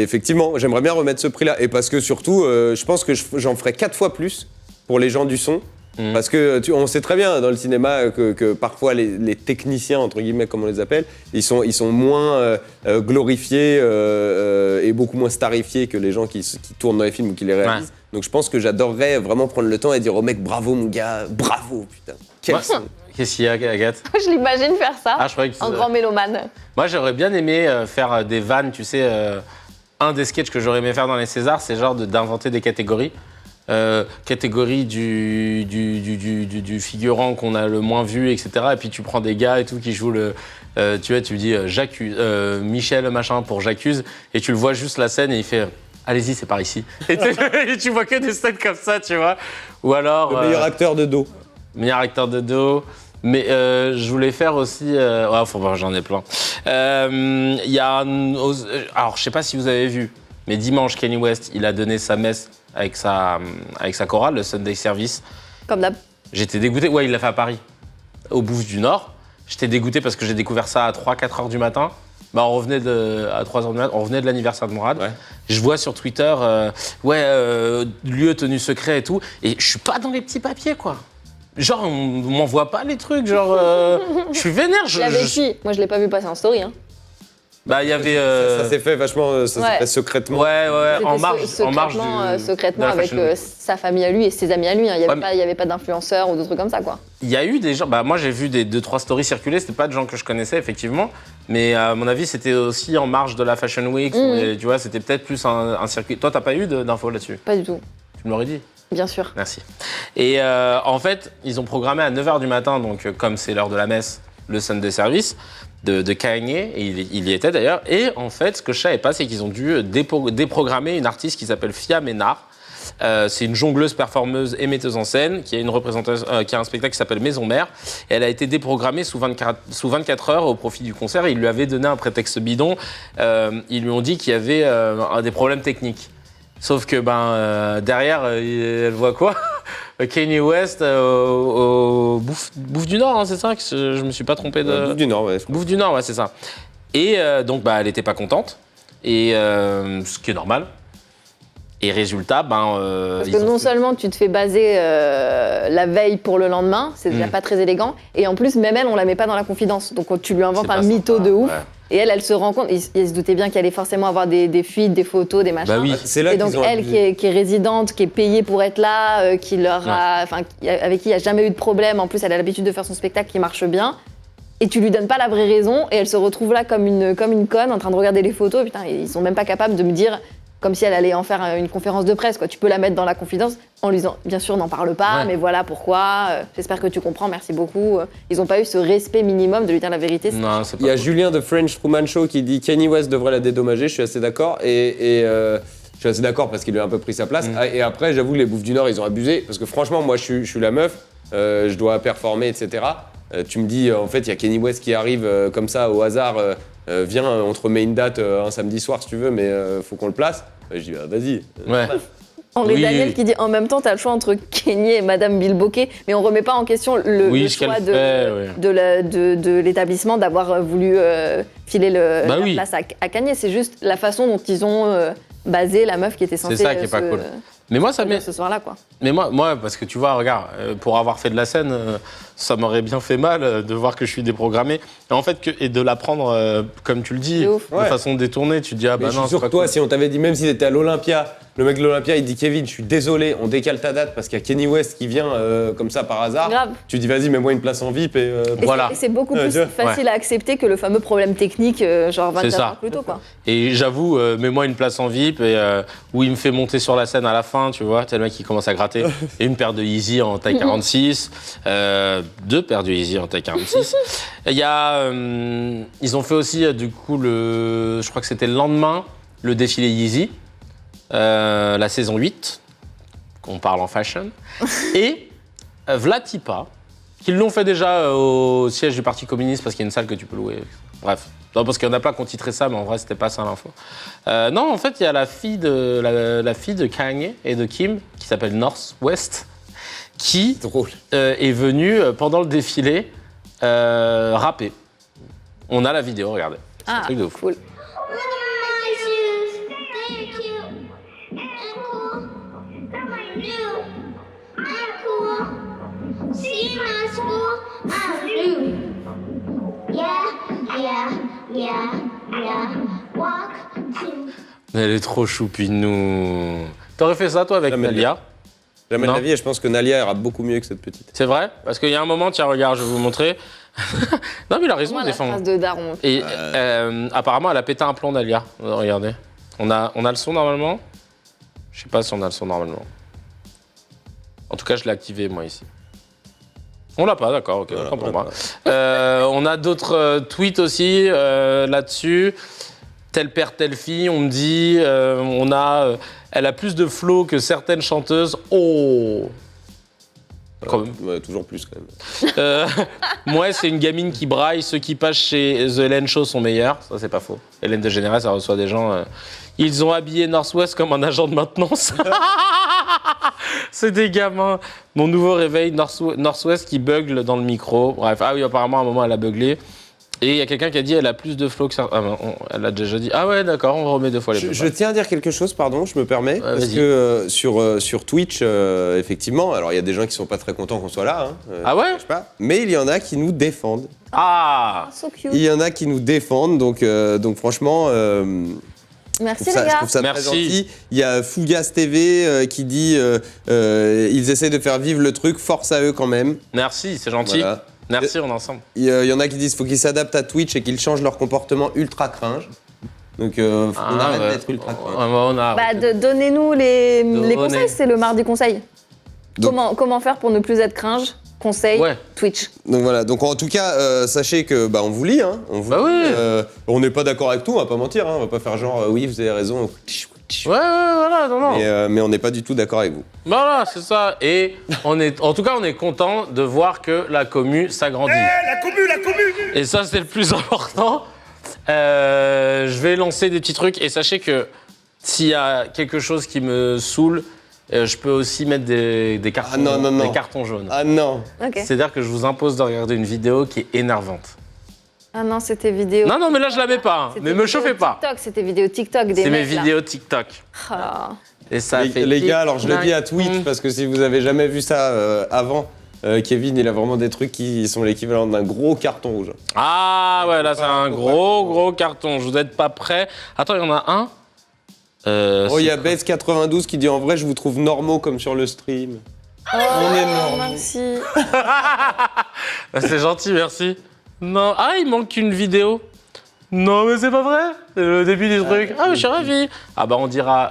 [SPEAKER 3] effectivement, j'aimerais bien remettre ce prix-là. Et parce que surtout, je pense que j'en ferai 4 fois plus pour les gens du son. Parce que on sait très bien dans le cinéma que parfois les techniciens, entre guillemets, comme on les appelle, ils sont moins glorifiés et beaucoup moins starifiés que les gens qui tournent dans les films ou qui les réalisent. Ouais. Donc je pense que j'adorerais vraiment prendre le temps et dire au mec bravo mon gars, bravo putain.
[SPEAKER 2] Qu'est-ce qu'il y a, Agathe?
[SPEAKER 1] Je l'imagine faire ça, en grand mélomane.
[SPEAKER 2] Moi j'aurais bien aimé faire des vannes, tu sais, un des sketchs que j'aurais aimé faire dans les Césars, c'est genre d'inventer des catégories. catégorie du figurant qu'on a le moins vu, etc. Et puis tu prends des gars et tout qui jouent le... tu vois, tu dis j'accuse, Michel machin pour j'accuse, et tu le vois juste la scène et il fait allez-y, c'est par ici. Et tu vois que des scènes comme ça, tu vois. Ou alors...
[SPEAKER 3] Le meilleur acteur de dos.
[SPEAKER 2] Meilleur acteur de dos. Mais je voulais faire aussi... ouais, faut voir, j'en ai plein. Il y a alors, je sais pas si vous avez vu, mais dimanche, Kanye West, il a donné sa messe avec sa chorale, le Sunday Service.
[SPEAKER 1] Comme d'hab.
[SPEAKER 2] J'étais dégoûté. Ouais, il l'a fait à Paris, au Bouffe du Nord. J'étais dégoûté parce que j'ai découvert ça à 3-4 heures du matin. Bah, on revenait à 3 heures du matin, on revenait de l'anniversaire de Mourad. Ouais. Je vois sur Twitter, lieu tenu secret et tout. Et je suis pas dans les petits papiers, quoi. Genre, on m'envoie pas les trucs, genre... je suis vénère.
[SPEAKER 7] Il avait qui ? Moi, je l'ai pas vu passer en story. Hein.
[SPEAKER 2] Bah, il y avait...
[SPEAKER 3] Ça s'est fait vachement ça s'est fait secrètement.
[SPEAKER 2] Ouais, en marge
[SPEAKER 7] secrètement avec sa famille à lui et ses amis à lui. Hein. Il y avait pas d'influenceurs ou d'autres trucs comme ça, quoi.
[SPEAKER 2] Il y a eu des gens... Bah, moi, j'ai vu des 2-3 stories circuler. C'était pas de gens que je connaissais, effectivement. Mais à mon avis, c'était aussi en marge de la Fashion Week. Et, tu vois, c'était peut-être plus un circuit. Toi, t'as pas eu d'infos là-dessus ?
[SPEAKER 7] Pas du tout.
[SPEAKER 2] Tu me l'aurais dit ?
[SPEAKER 7] Bien sûr.
[SPEAKER 2] Merci. Et en fait, ils ont programmé à 9h du matin, donc comme c'est l'heure de la messe, le Sunday Service de Kanye, et il y était d'ailleurs. Et en fait, ce que je savais pas, c'est qu'ils ont dû déprogrammer une artiste qui s'appelle Fia Ménard. C'est une jongleuse, performeuse et metteuse en scène qui a une représentation, qui a un spectacle qui s'appelle Maison Mère. Et elle a été déprogrammée sous 24 heures au profit du concert. Et ils lui avaient donné un prétexte bidon. Ils lui ont dit qu'il y avait des problèmes techniques. Sauf que derrière, elle voit quoi ? Kanye West au Bouffe du Nord, hein, c'est ça ? Je me suis pas trompé de...
[SPEAKER 3] Bouffe du Nord, ouais.
[SPEAKER 2] Bouffe du Nord, ouais, c'est ça. Et donc, elle était pas contente, et ce qui est normal. Et résultat,
[SPEAKER 7] parce que non seulement tu te fais baser la veille pour le lendemain, c'est déjà pas très élégant, et en plus, même elle, on la met pas dans la confidence. Donc tu lui inventes un mytho de ouf. Ouais. Et elle se rend compte, il se doutait bien qu'il allait forcément avoir des fuites, des photos, des machins.
[SPEAKER 2] Bah oui.
[SPEAKER 3] C'est là
[SPEAKER 7] et donc elle qui est résidente, qui est payée pour être là, avec qui il n'y a jamais eu de problème, en plus elle a l'habitude de faire son spectacle qui marche bien, et tu lui donnes pas la vraie raison, et elle se retrouve là comme une conne en train de regarder les photos, putain, ils sont même pas capables de me dire, comme si elle allait en faire une conférence de presse, quoi. Tu peux la mettre dans la confidence en lui disant, bien sûr, n'en parle pas, mais voilà pourquoi, j'espère que tu comprends, merci beaucoup. Ils n'ont pas eu ce respect minimum de lui dire la vérité.
[SPEAKER 2] Non, c'est pas
[SPEAKER 3] Il y a Julien de French Truman Show qui dit Kanye West devrait la dédommager, je suis assez d'accord. Je suis assez d'accord parce qu'il lui a un peu pris sa place. Et après, j'avoue, les Bouffes du Nord, ils ont abusé. Parce que franchement, moi, je suis la meuf, je dois performer, etc. Tu me dis, en fait, il y a Kanye West qui arrive comme ça, au hasard, viens, on te remet une date un samedi soir si tu veux, mais faut qu'on le place. Je dis, vas-y.
[SPEAKER 2] Ouais.
[SPEAKER 7] Henri Daniel qui dit en même temps, t'as le choix entre Kanye et Madame Bilboquet, mais on remet pas en question le choix de l'établissement d'avoir voulu filer la place à Kanye. C'est juste la façon dont ils ont basé la meuf qui était censée.
[SPEAKER 2] C'est ça qui est pas cool. Mais moi, ça
[SPEAKER 7] ce soir-là, quoi.
[SPEAKER 2] Mais moi, parce que tu vois, regarde, pour avoir fait de la scène, ça m'aurait bien fait mal de voir que je suis déprogrammé. Et en fait, et de l'apprendre, comme tu le dis, de façon détournée, tu te dis, ah bah non, c'est pas
[SPEAKER 3] toi,
[SPEAKER 2] cool.
[SPEAKER 3] Si on t'avait dit, même si t'étais à l'Olympia, le mec de l'Olympia, il dit, Kevin, je suis désolé, on décale ta date parce qu'il y a Kanye West qui vient comme ça par hasard.
[SPEAKER 7] Grave.
[SPEAKER 3] Tu dis, vas-y, mets-moi une place en VIP et
[SPEAKER 2] voilà.
[SPEAKER 7] Et c'est beaucoup plus facile à accepter que le fameux problème technique, genre 24 heures plus tôt, quoi.
[SPEAKER 2] Et j'avoue, mets-moi une place en VIP où il me fait monter sur la scène à la fin, tu vois, tel mec qui commence à gratter. Et une paire de Yeezy en taille 46, 2 paires de Yeezy en taille 46. Il y a, ils ont fait aussi, du coup, je crois que c'était le lendemain, le défilé Yeezy, la saison 8, qu'on parle en fashion. Et Vlatipa, qu'ils l'ont fait déjà au siège du Parti communiste parce qu'il y a une salle que tu peux louer. Bref. Non, parce qu'il y en a plein qui ont titré ça, mais en vrai, c'était pas ça l'info. Non, en fait, il y a la fille de Kanye et de Kim, qui s'appelle Northwest, qui est venue, pendant le défilé, rapper. On a la vidéo, regardez. C'est un truc de ouf.
[SPEAKER 7] Cool.
[SPEAKER 2] Elle est trop choupinou. T'aurais fait ça, toi, avec Nalia?
[SPEAKER 3] Jamais de la vie, et je pense que Nalia ira beaucoup mieux que cette petite.
[SPEAKER 2] C'est vrai? Parce qu'il y a un moment, tiens, regarde, je vais vous montrer. Non, mais il a raison,
[SPEAKER 7] la phrase de Daron.
[SPEAKER 2] Et apparemment, elle a pété un plomb, Nalia. Regardez. On a le son normalement? Je sais pas si on a le son normalement. En tout cas, je l'ai activé, moi, ici. On l'a pas, d'accord, ok,
[SPEAKER 3] Voilà,
[SPEAKER 2] autant pour
[SPEAKER 3] voilà.
[SPEAKER 2] moi. On a d'autres tweets aussi là-dessus. Tel père, telle fille, on me dit, elle a plus de flow que certaines chanteuses. Oh. Quand même.
[SPEAKER 3] Ouais, toujours plus quand même.
[SPEAKER 2] Moi, c'est une gamine qui braille. Ceux qui passent chez The Hélène Show sont meilleurs. Ça, c'est pas faux. Hélène DeGeneres, ça reçoit des gens. Ils ont habillé Northwest comme un agent de maintenance. C'est des gamins. Mon nouveau réveil, Northwest qui bugle dans le micro. Bref, ah oui, apparemment, à un moment, elle a buglé. Et il y a quelqu'un qui a dit elle a plus de flow que ça. Ah, elle a déjà dit. Ah ouais, d'accord, on remet 2 fois les
[SPEAKER 3] Je tiens à dire quelque chose, pardon, je me permets. Parce
[SPEAKER 2] vas-y.
[SPEAKER 3] que sur Twitch, effectivement, alors il y a des gens qui sont pas très contents qu'on soit là.
[SPEAKER 2] Ah ouais
[SPEAKER 3] je sais pas, mais il y en a qui nous défendent.
[SPEAKER 2] Ah
[SPEAKER 7] So cute.
[SPEAKER 3] Il y en a qui nous défendent, donc franchement,
[SPEAKER 7] Merci
[SPEAKER 3] je
[SPEAKER 7] les gars.
[SPEAKER 3] trouve ça très
[SPEAKER 2] Merci.
[SPEAKER 3] gentil. Il y a Fougas TV qui dit ils essaient de faire vivre le truc, force à eux quand même.
[SPEAKER 2] Merci, c'est gentil.
[SPEAKER 3] Voilà.
[SPEAKER 2] Merci, on est ensemble.
[SPEAKER 3] Il y en a qui disent faut qu'ils s'adaptent à Twitch et qu'ils changent leur comportement ultra cringe. Donc on arrête
[SPEAKER 2] ouais.
[SPEAKER 3] d'être ultra cringe.
[SPEAKER 2] On a.
[SPEAKER 7] Bah, donnez-nous les
[SPEAKER 2] Donnez.
[SPEAKER 7] conseils, c'est le mardi conseil.
[SPEAKER 3] Donc-
[SPEAKER 7] Comment faire pour ne plus être cringe? Conseil,
[SPEAKER 2] Ouais.
[SPEAKER 7] Twitch.
[SPEAKER 3] Donc voilà, donc en tout cas, sachez que on vous lit, hein, on vous
[SPEAKER 2] Bah
[SPEAKER 3] lit.
[SPEAKER 2] oui.
[SPEAKER 3] On n'est pas d'accord avec tout, on va pas mentir, hein, on va pas faire genre oui vous avez raison,
[SPEAKER 2] Ouais, voilà, non.
[SPEAKER 3] mais on n'est pas du tout d'accord avec vous.
[SPEAKER 2] Voilà, c'est ça. Et en tout cas, on est content de voir que la commu s'agrandit.
[SPEAKER 5] La commu
[SPEAKER 2] Et ça, c'est le plus important. Je vais lancer des petits trucs. Et sachez que s'il y a quelque chose qui me saoule, je peux aussi mettre des cartons,
[SPEAKER 3] Ah non.
[SPEAKER 2] des cartons jaunes.
[SPEAKER 3] Ah non.
[SPEAKER 7] Ok.
[SPEAKER 2] C'est-à-dire que je vous impose de regarder une vidéo qui est énervante.
[SPEAKER 7] Ah non, c'était vidéo.
[SPEAKER 2] Non, mais là, je la mets pas. Hein.
[SPEAKER 7] C'était
[SPEAKER 2] Mais me
[SPEAKER 7] vidéo
[SPEAKER 2] chauffez pas.
[SPEAKER 7] TikTok, c'était vidéo TikTok des
[SPEAKER 2] C'est mes
[SPEAKER 7] mecs, là.
[SPEAKER 2] vidéos TikTok.
[SPEAKER 7] Ah.
[SPEAKER 2] Et ça fait
[SPEAKER 3] Les gars, alors je le dis à Twitch
[SPEAKER 2] Mmh.
[SPEAKER 3] parce que si vous avez jamais vu ça avant, Kevin il a vraiment des trucs qui sont l'équivalent d'un gros carton rouge.
[SPEAKER 2] Ah ouais, là c'est un gros carton. Je vous êtes pas prêts. Attends, il y en a un.
[SPEAKER 3] Oh, il y a Bez92 qui dit en vrai je vous trouve normaux comme sur le stream.
[SPEAKER 7] Oh,
[SPEAKER 3] On est normaux.
[SPEAKER 7] merci.
[SPEAKER 2] C'est gentil, merci. Non, ah il manque une vidéo. Non mais c'est pas vrai. C'est le début du truc. Ah mais je suis ravi. Ah bah on dira,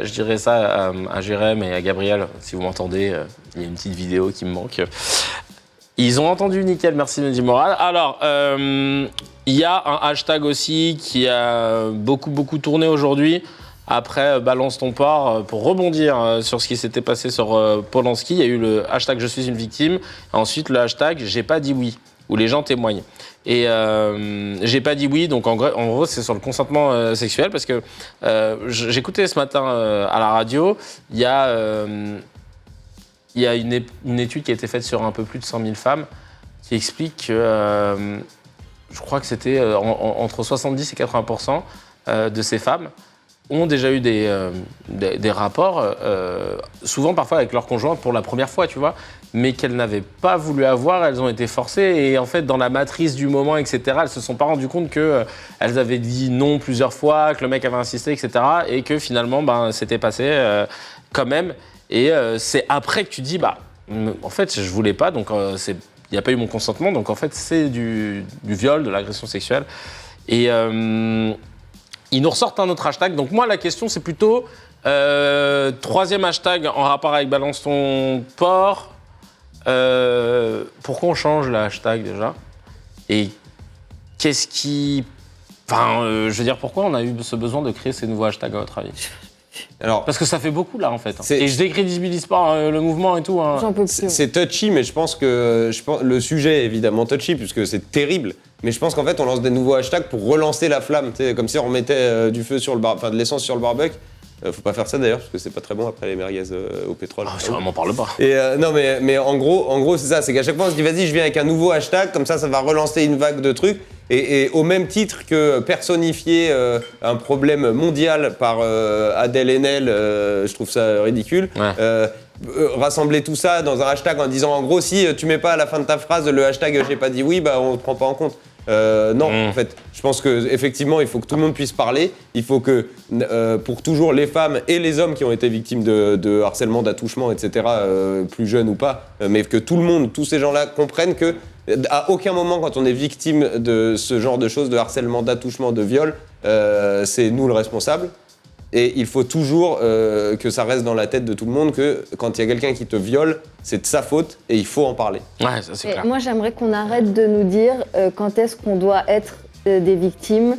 [SPEAKER 2] je dirai ça à Jérém et à Gabriel si vous m'entendez. Il y a une petite vidéo qui me manque. Ils ont entendu, nickel, merci Mehdi Moral. Alors, il y a un hashtag aussi qui a beaucoup tourné aujourd'hui. Après Balance ton port, pour rebondir sur ce qui s'était passé sur Polanski, il y a eu le hashtag Je suis une victime, et ensuite le hashtag J'ai pas dit oui, où les gens témoignent. Et j'ai pas dit oui, donc en gros c'est sur le consentement sexuel, parce que j'écoutais ce matin à la radio, il y a une étude qui a été faite sur un peu plus de 100 000 femmes qui explique que je crois que c'était entre 70 et 80% de ces femmes ont déjà eu des rapports, souvent parfois avec leur conjoint pour la première fois, tu vois, mais qu'elles n'avaient pas voulu avoir, elles ont été forcées, et en fait dans la matrice du moment, etc., elles se sont pas rendues compte qu'elles avaient dit non plusieurs fois, que le mec avait insisté, etc., et que finalement c'était passé quand même, et c'est après que tu dis, en fait je voulais pas, donc il n'y a pas eu mon consentement, donc en fait c'est du viol, de l'agression sexuelle, et ils nous ressortent un autre hashtag. Donc moi, la question, c'est plutôt troisième hashtag en rapport avec Balance ton port. Pourquoi on change le hashtag déjà? Et qu'est-ce qui... Enfin, je veux dire, pourquoi on a eu ce besoin de créer ces nouveaux hashtags, à votre avis?
[SPEAKER 3] Alors,
[SPEAKER 2] Parce que ça fait beaucoup, là, en fait.
[SPEAKER 3] C'est-
[SPEAKER 2] Et je décrédibilise pas le mouvement et tout. Hein.
[SPEAKER 7] J'en peux plus.
[SPEAKER 3] c'est touchy, mais je pense que le sujet est évidemment touchy puisque c'est terrible. Mais je pense qu'en fait, on lance des nouveaux hashtags pour relancer la flamme. Tu sais, comme si on remettait du feu sur le de l'essence sur le barbecue. Faut pas faire ça d'ailleurs parce que c'est pas très bon après les merguez au pétrole.
[SPEAKER 2] Ah, ça, on m'en parle pas.
[SPEAKER 3] Et non, mais en gros c'est ça. C'est qu'à chaque fois, on se dit vas-y, je viens avec un nouveau hashtag. Comme ça va relancer une vague de trucs. Et au même titre que personnifier un problème mondial par Adèle Haenel, je trouve ça ridicule.
[SPEAKER 2] Ouais.
[SPEAKER 3] Rassembler tout ça dans un hashtag en disant en gros si tu mets pas à la fin de ta phrase le hashtag j'ai pas dit oui, on te prend pas en compte. Non, en fait, je pense que effectivement, il faut que tout le monde puisse parler. Il faut que, pour toujours, les femmes et les hommes qui ont été victimes de harcèlement, d'attouchement, etc., plus jeunes ou pas, mais que tout le monde, tous ces gens-là comprennent que à aucun moment, quand on est victime de ce genre de choses, de harcèlement, d'attouchement, de viol, c'est nous le responsable. Et il faut toujours que ça reste dans la tête de tout le monde que quand il y a quelqu'un qui te viole, c'est de sa faute et il faut en parler.
[SPEAKER 2] Ouais, ça c'est
[SPEAKER 7] Et
[SPEAKER 2] clair.
[SPEAKER 7] moi, j'aimerais qu'on arrête de nous dire quand est-ce qu'on doit être des victimes.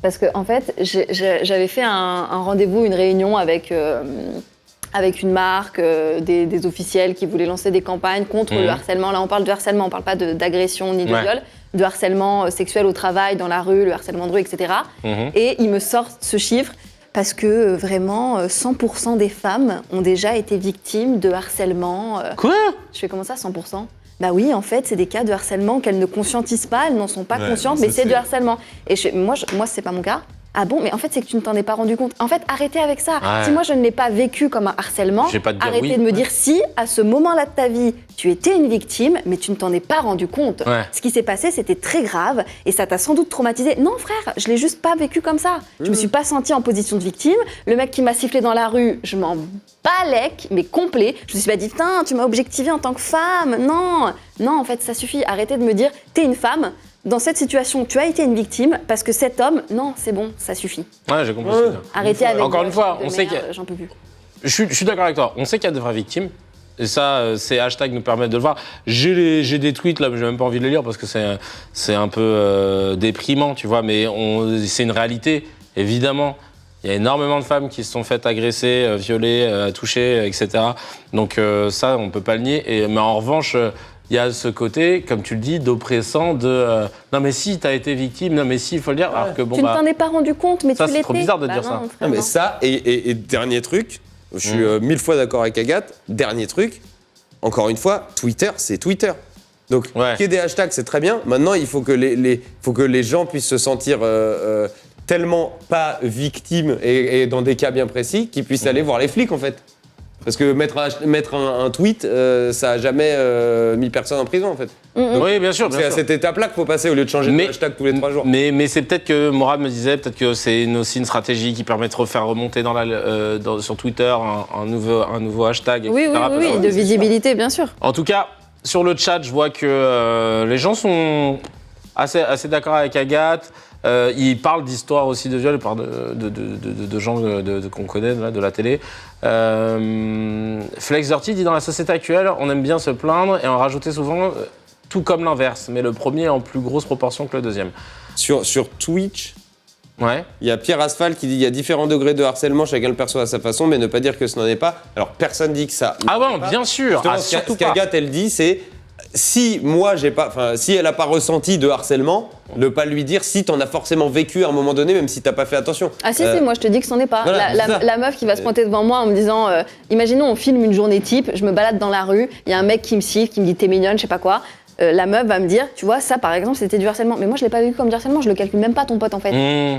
[SPEAKER 7] Parce que, en fait, j'avais fait un rendez-vous, une réunion avec une marque, des officiels qui voulaient lancer des campagnes contre le harcèlement. Là, on parle de harcèlement, on ne parle pas d'agression ni de viol, de harcèlement sexuel au travail, dans la rue, le harcèlement de rue, etc. Et ils me sortent ce chiffre parce que vraiment, 100% des femmes ont déjà été victimes de harcèlement.
[SPEAKER 2] Quoi ?
[SPEAKER 7] Je fais comment ça, 100% ? Bah oui, en fait, c'est des cas de harcèlement qu'elles ne conscientisent pas, elles n'en sont pas conscientes, mais c'est du harcèlement. Et moi, c'est pas mon cas. Ah bon, mais en fait, c'est que tu ne t'en es pas rendu compte. En fait, arrêtez avec ça.
[SPEAKER 2] Ouais.
[SPEAKER 7] Si moi, je ne l'ai pas vécu comme un harcèlement,
[SPEAKER 2] Je vais pas te dire
[SPEAKER 7] arrêtez
[SPEAKER 2] oui.
[SPEAKER 7] de me dire si, à ce moment-là de ta vie, tu étais une victime, mais tu ne t'en es pas rendu compte.
[SPEAKER 2] Ouais.
[SPEAKER 7] Ce qui s'est passé, c'était très grave et ça t'a sans doute traumatisé. Non, frère, je l'ai juste pas vécu comme ça. Je me suis pas sentie en position de victime. Le mec qui m'a sifflé dans la rue, je m'en balèque, mais complet. Je me suis pas dit, putain, tu m'as objectivée en tant que femme. Non, en fait, ça suffit. Arrêtez de me dire, t'es une femme. Dans cette situation, tu as été une victime parce que cet homme, non, c'est bon, ça suffit.
[SPEAKER 2] Ouais, j'ai compris. ce que tu veux dire.
[SPEAKER 7] Arrêtez avec.
[SPEAKER 2] Encore une fois,
[SPEAKER 7] de
[SPEAKER 2] on sait
[SPEAKER 7] merde,
[SPEAKER 2] que-
[SPEAKER 7] j'en peux plus.
[SPEAKER 2] Je suis d'accord avec toi. On sait qu'il y a de vraies victimes. Et ça, ces hashtags nous permettent de le voir. J'ai des tweets là, mais j'ai même pas envie de les lire parce que c'est un peu déprimant, tu vois. Mais c'est une réalité, évidemment. Il y a énormément de femmes qui se sont faites agresser, violer, toucher, etc. Donc ça, on peut pas le nier. Mais en revanche, il y a ce côté, comme tu le dis, d'oppressant, non mais si, t'as été victime, non mais si, il faut le dire. Alors que bon,
[SPEAKER 7] Tu ne t'en es pas rendu compte, mais
[SPEAKER 2] ça,
[SPEAKER 7] tu
[SPEAKER 2] c'est
[SPEAKER 7] l'étais.
[SPEAKER 2] trop bizarre de
[SPEAKER 7] Bah
[SPEAKER 2] dire
[SPEAKER 7] non,
[SPEAKER 2] ça.
[SPEAKER 7] frère,
[SPEAKER 3] Non, mais
[SPEAKER 7] non.
[SPEAKER 3] ça, et dernier truc, je suis 1000 fois d'accord avec Agathe, dernier truc, encore une fois, Twitter, c'est Twitter. Donc,
[SPEAKER 2] Ouais.
[SPEAKER 3] qu'il y ait des hashtags, c'est très bien. Maintenant, il faut que les gens puissent se sentir tellement pas victimes et dans des cas bien précis qu'ils puissent aller voir les flics, en fait. Parce que mettre un tweet, ça a jamais mis personne en prison, en fait.
[SPEAKER 2] Oui, bien sûr,
[SPEAKER 3] C'est
[SPEAKER 2] bien
[SPEAKER 3] à
[SPEAKER 2] sûr.
[SPEAKER 3] cette étape-là qu'il faut passer au lieu de changer de hashtag tous les 3 jours.
[SPEAKER 2] Mais c'est peut-être que Morad me disait, peut-être que c'est aussi une stratégie qui permet de refaire remonter sur Twitter un nouveau hashtag, etc.
[SPEAKER 7] Oui,
[SPEAKER 2] Parce que-
[SPEAKER 7] de visibilité, bien sûr.
[SPEAKER 2] En tout cas, sur le chat, je vois que les gens sont assez d'accord avec Agathe. Ils parlent d'histoires aussi de viol, ils parlent de gens qu'on connaît là, de la télé. Flex Dirty dit dans la société actuelle, on aime bien se plaindre et en rajouter souvent, tout comme l'inverse, mais le premier est en plus grosse proportion que le deuxième.
[SPEAKER 3] Sur Twitch,
[SPEAKER 2] Ouais.
[SPEAKER 3] il y a Pierre Asphalt qui dit il y a différents degrés de harcèlement, chacun le perçoit à sa façon, mais ne pas dire que ce n'en est pas. Alors personne dit que ça.
[SPEAKER 2] Ah
[SPEAKER 3] n'en
[SPEAKER 2] bon,
[SPEAKER 3] est pas.
[SPEAKER 2] bien sûr.
[SPEAKER 3] Justement,
[SPEAKER 2] Ah,
[SPEAKER 3] ce
[SPEAKER 2] surtout pas.
[SPEAKER 3] qu'Agathe elle dit, c'est si elle n'a pas ressenti de harcèlement, ne pas lui dire si t'en as forcément vécu à un moment donné, même si t'as pas fait attention.
[SPEAKER 7] Ah si, moi je te dis que c'en est pas.
[SPEAKER 3] voilà, c'est ça.
[SPEAKER 7] La meuf qui va se pointer devant moi en me disant, imaginons on filme une journée type, je me balade dans la rue, il y a un mec qui me siffle, qui me dit t'es mignonne, je sais pas quoi. La meuf va me dire, tu vois, ça par exemple c'était du harcèlement. Mais moi je l'ai pas vu comme du harcèlement, je le calcule même pas ton pote en fait.